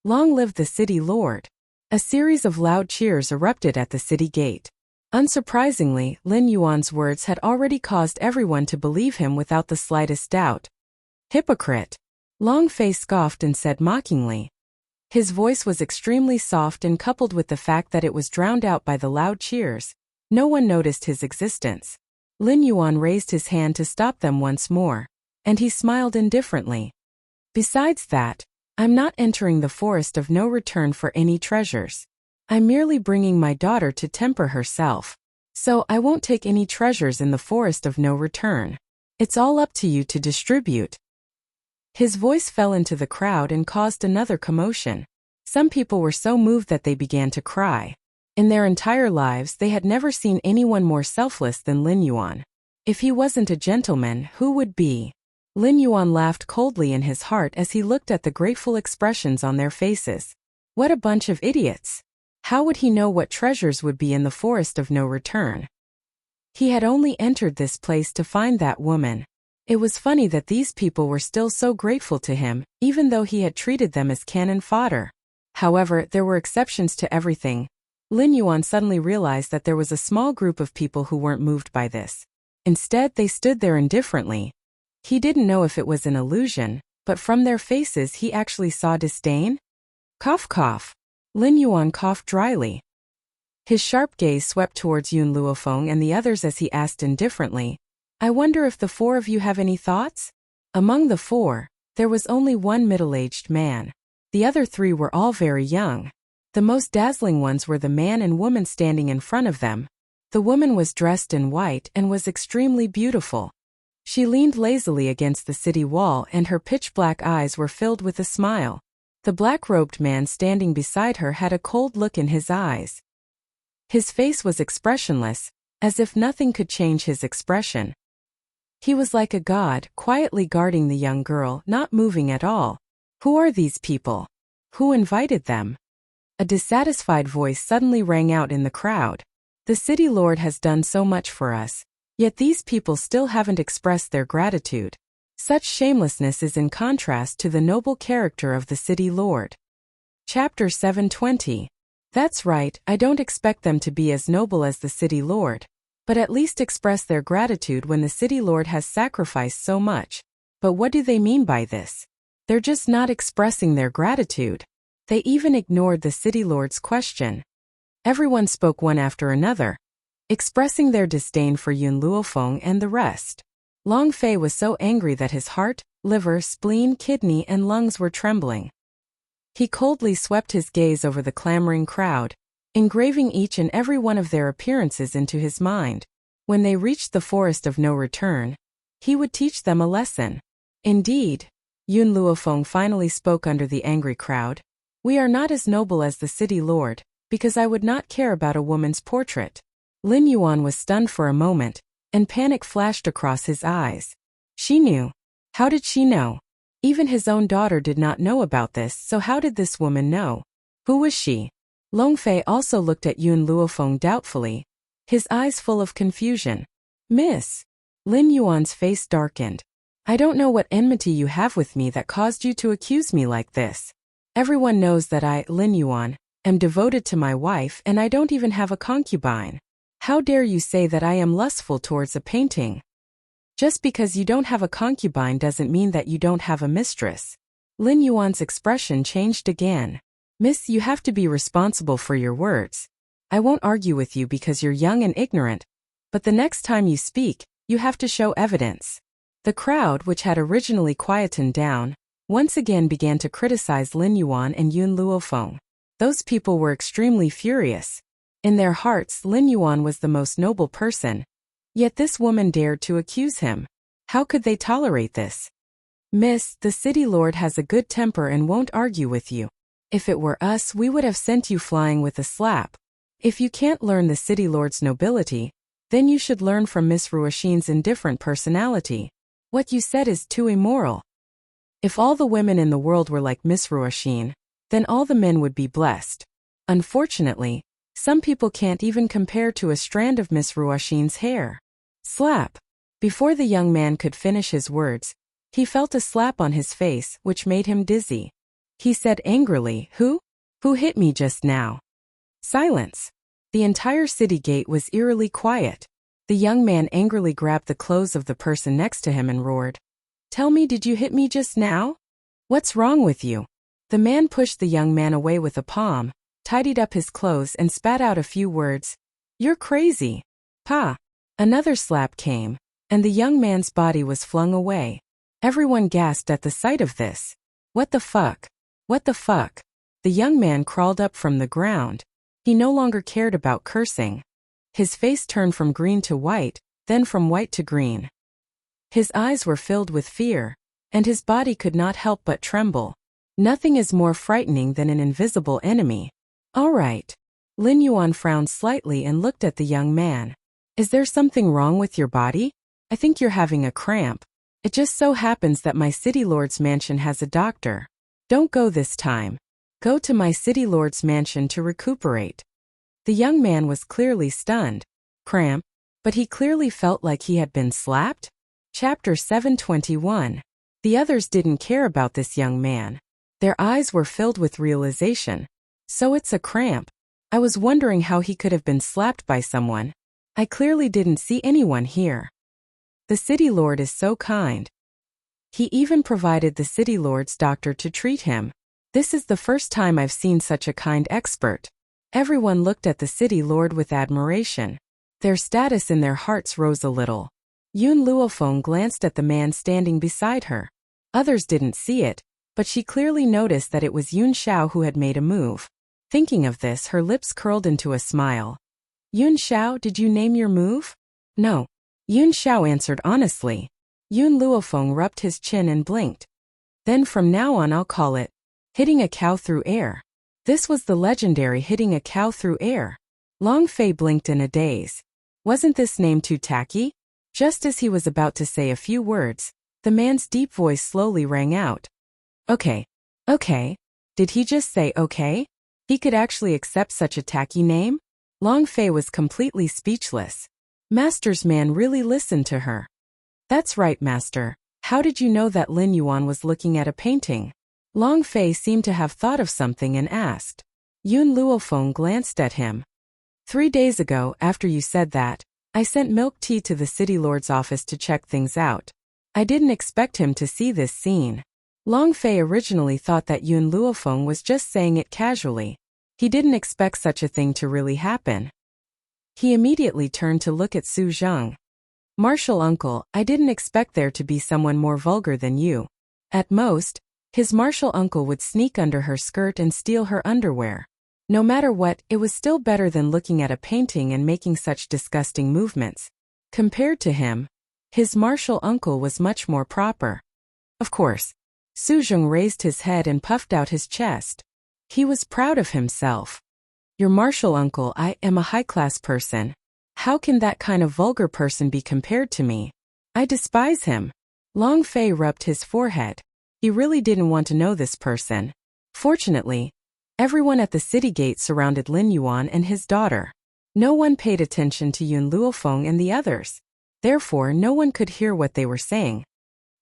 Long live the city lord! A series of loud cheers erupted at the city gate. Unsurprisingly, Lin Yuan's words had already caused everyone to believe him without the slightest doubt. Hypocrite! Long Fei scoffed and said mockingly. His voice was extremely soft and coupled with the fact that it was drowned out by the loud cheers, no one noticed his existence. Lin Yuan raised his hand to stop them once more, and he smiled indifferently. Besides that, I'm not entering the Forest of No Return for any treasures. I'm merely bringing my daughter to temper herself. So I won't take any treasures in the Forest of No Return. It's all up to you to distribute. His voice fell into the crowd and caused another commotion. Some people were so moved that they began to cry. In their entire lives, they had never seen anyone more selfless than Lin Yuan. If he wasn't a gentleman, who would be? Lin Yuan laughed coldly in his heart as he looked at the grateful expressions on their faces. What a bunch of idiots! How would he know what treasures would be in the Forest of No Return? He had only entered this place to find that woman. It was funny that these people were still so grateful to him, even though he had treated them as cannon fodder. However, there were exceptions to everything. Lin Yuan suddenly realized that there was a small group of people who weren't moved by this. Instead, they stood there indifferently. He didn't know if it was an illusion, but from their faces he actually saw disdain. Cough cough. Lin Yuan coughed dryly. His sharp gaze swept towards Yun Luofeng and the others as he asked indifferently, I wonder if the four of you have any thoughts? Among the four, there was only one middle-aged man. The other three were all very young. The most dazzling ones were the man and woman standing in front of them. The woman was dressed in white and was extremely beautiful. She leaned lazily against the city wall and her pitch-black eyes were filled with a smile. The black-robed man standing beside her had a cold look in his eyes. His face was expressionless, as if nothing could change his expression. He was like a god, quietly guarding the young girl, not moving at all. Who are these people? Who invited them? A dissatisfied voice suddenly rang out in the crowd. The city lord has done so much for us, yet these people still haven't expressed their gratitude. Such shamelessness is in contrast to the noble character of the city lord. Chapter 720. That's right, I don't expect them to be as noble as the city lord, but at least express their gratitude when the city lord has sacrificed so much. But what do they mean by this? They're just not expressing their gratitude. They even ignored the city lord's question. Everyone spoke one after another, expressing their disdain for Yun Luofeng and the rest. Long Fei was so angry that his heart, liver, spleen, kidney, and lungs were trembling. He coldly swept his gaze over the clamoring crowd, engraving each and every one of their appearances into his mind. When they reached the Forest of No Return, he would teach them a lesson. Indeed. Yun Luofeng finally spoke under the angry crowd. We are not as noble as the city lord, because I would not care about a woman's portrait. Lin Yuan was stunned for a moment, and panic flashed across his eyes. She knew. How did she know? Even his own daughter did not know about this, so how did this woman know? Who was she? Longfei also looked at Yun Luofeng doubtfully, his eyes full of confusion. Miss. Lin Yuan's face darkened. I don't know what enmity you have with me that caused you to accuse me like this. Everyone knows that I, Lin Yuan, am devoted to my wife and I don't even have a concubine. How dare you say that I am lustful towards a painting? Just because you don't have a concubine doesn't mean that you don't have a mistress. Lin Yuan's expression changed again. Miss, you have to be responsible for your words. I won't argue with you because you're young and ignorant, but the next time you speak, you have to show evidence. The crowd, which had originally quietened down, once again began to criticize Lin Yuan and Yun Luofeng. Those people were extremely furious. In their hearts, Lin Yuan was the most noble person. Yet this woman dared to accuse him. How could they tolerate this? Miss, the city lord has a good temper and won't argue with you. If it were us, we would have sent you flying with a slap. If you can't learn the city lord's nobility, then you should learn from Miss Ruoxin's indifferent personality. What you said is too immoral. If all the women in the world were like Miss Ruoxin, then all the men would be blessed. Unfortunately, some people can't even compare to a strand of Miss Ruoxin's hair. Slap. Before the young man could finish his words, he felt a slap on his face, which made him dizzy. He said angrily, Who? Who hit me just now? Silence. The entire city gate was eerily quiet. The young man angrily grabbed the clothes of the person next to him and roared. Tell me, did you hit me just now? What's wrong with you? The man pushed the young man away with a palm, tidied up his clothes and spat out a few words. You're crazy. Pa. Another slap came, and the young man's body was flung away. Everyone gasped at the sight of this. What the fuck? What the fuck? The young man crawled up from the ground. He no longer cared about cursing. His face turned from green to white, then from white to green. His eyes were filled with fear, and his body could not help but tremble. Nothing is more frightening than an invisible enemy. All right. Lin Yuan frowned slightly and looked at the young man. Is there something wrong with your body? I think you're having a cramp. It just so happens that my city lord's mansion has a doctor. Don't go this time. Go to my city lord's mansion to recuperate. The young man was clearly stunned. Cramp? But he clearly felt like he had been slapped? Chapter 721. The others didn't care about this young man. Their eyes were filled with realization. So it's a cramp. I was wondering how he could have been slapped by someone. I clearly didn't see anyone here. The city lord is so kind. He even provided the city lord's doctor to treat him. This is the first time I've seen such a kind expert. Everyone looked at the city lord with admiration. Their status in their hearts rose a little. Yun Luofeng glanced at the man standing beside her. Others didn't see it, but she clearly noticed that it was Yun Xiao who had made a move. Thinking of this, her lips curled into a smile. Yun Xiao, did you name your move? No. Yun Xiao answered honestly. Yun Luofeng rubbed his chin and blinked. Then from now on I'll call it hitting a cow through air. This was the legendary hitting a cow through air. Long Fei blinked in a daze. Wasn't this name too tacky? Just as he was about to say a few words, the man's deep voice slowly rang out. Okay. Okay. Did he just say okay? He could actually accept such a tacky name? Long Fei was completely speechless. Master's man really listened to her. That's right, Master. How did you know that Lin Yuan was looking at a painting? Long Fei seemed to have thought of something and asked. Yun Luofeng glanced at him. 3 days ago, after you said that, I sent milk tea to the city lord's office to check things out. I didn't expect him to see this scene. Long Fei originally thought that Yun Luofeng was just saying it casually. He didn't expect such a thing to really happen. He immediately turned to look at Su Zheng. Martial uncle, I didn't expect there to be someone more vulgar than you. At most, his martial uncle would sneak under her skirt and steal her underwear. No matter what, it was still better than looking at a painting and making such disgusting movements. Compared to him, his martial uncle was much more proper. Of course. Suzhong raised his head and puffed out his chest. He was proud of himself. Your martial uncle, I am a high-class person. How can that kind of vulgar person be compared to me? I despise him. Long Fei rubbed his forehead. He really didn't want to know this person. Fortunately, everyone at the city gate surrounded Lin Yuan and his daughter. No one paid attention to Yun Luofeng and the others. Therefore, no one could hear what they were saying.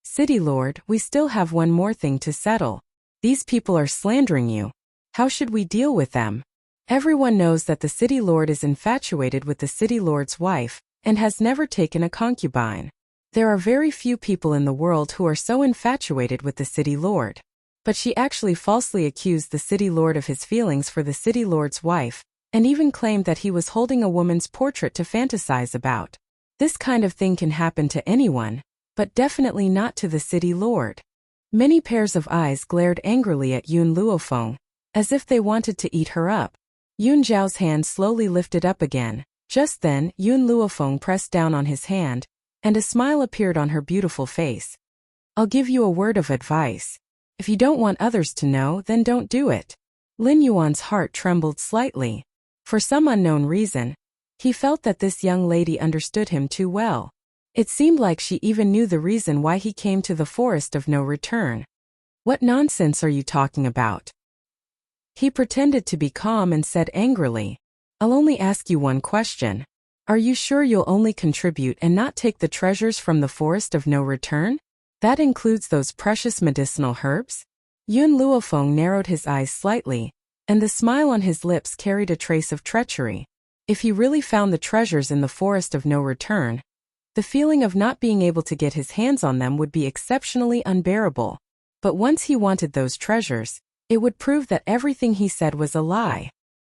City Lord, we still have one more thing to settle. These people are slandering you. How should we deal with them? Everyone knows that the City Lord is infatuated with the City Lord's wife and has never taken a concubine. There are very few people in the world who are so infatuated with the City Lord. But she actually falsely accused the City Lord of his feelings for the City Lord's wife, and even claimed that he was holding a woman's portrait to fantasize about. This kind of thing can happen to anyone, but definitely not to the City Lord. Many pairs of eyes glared angrily at Yun Luofeng, as if they wanted to eat her up. Yun Zhao's hand slowly lifted up again. Just then, Yun Luofeng pressed down on his hand, and a smile appeared on her beautiful face. I'll give you a word of advice. If you don't want others to know, then don't do it. Lin Yuan's heart trembled slightly. For some unknown reason, he felt that this young lady understood him too well. It seemed like she even knew the reason why he came to the forest of no return. What nonsense are you talking about? He pretended to be calm and said angrily, I'll only ask you one question. Are you sure you'll only contribute and not take the treasures from the forest of no return? That includes those precious medicinal herbs? Yun Luofeng narrowed his eyes slightly, and the smile on his lips carried a trace of treachery. If he really found the treasures in the forest of no return, the feeling of not being able to get his hands on them would be exceptionally unbearable. But once he wanted those treasures, it would prove that everything he said was a lie.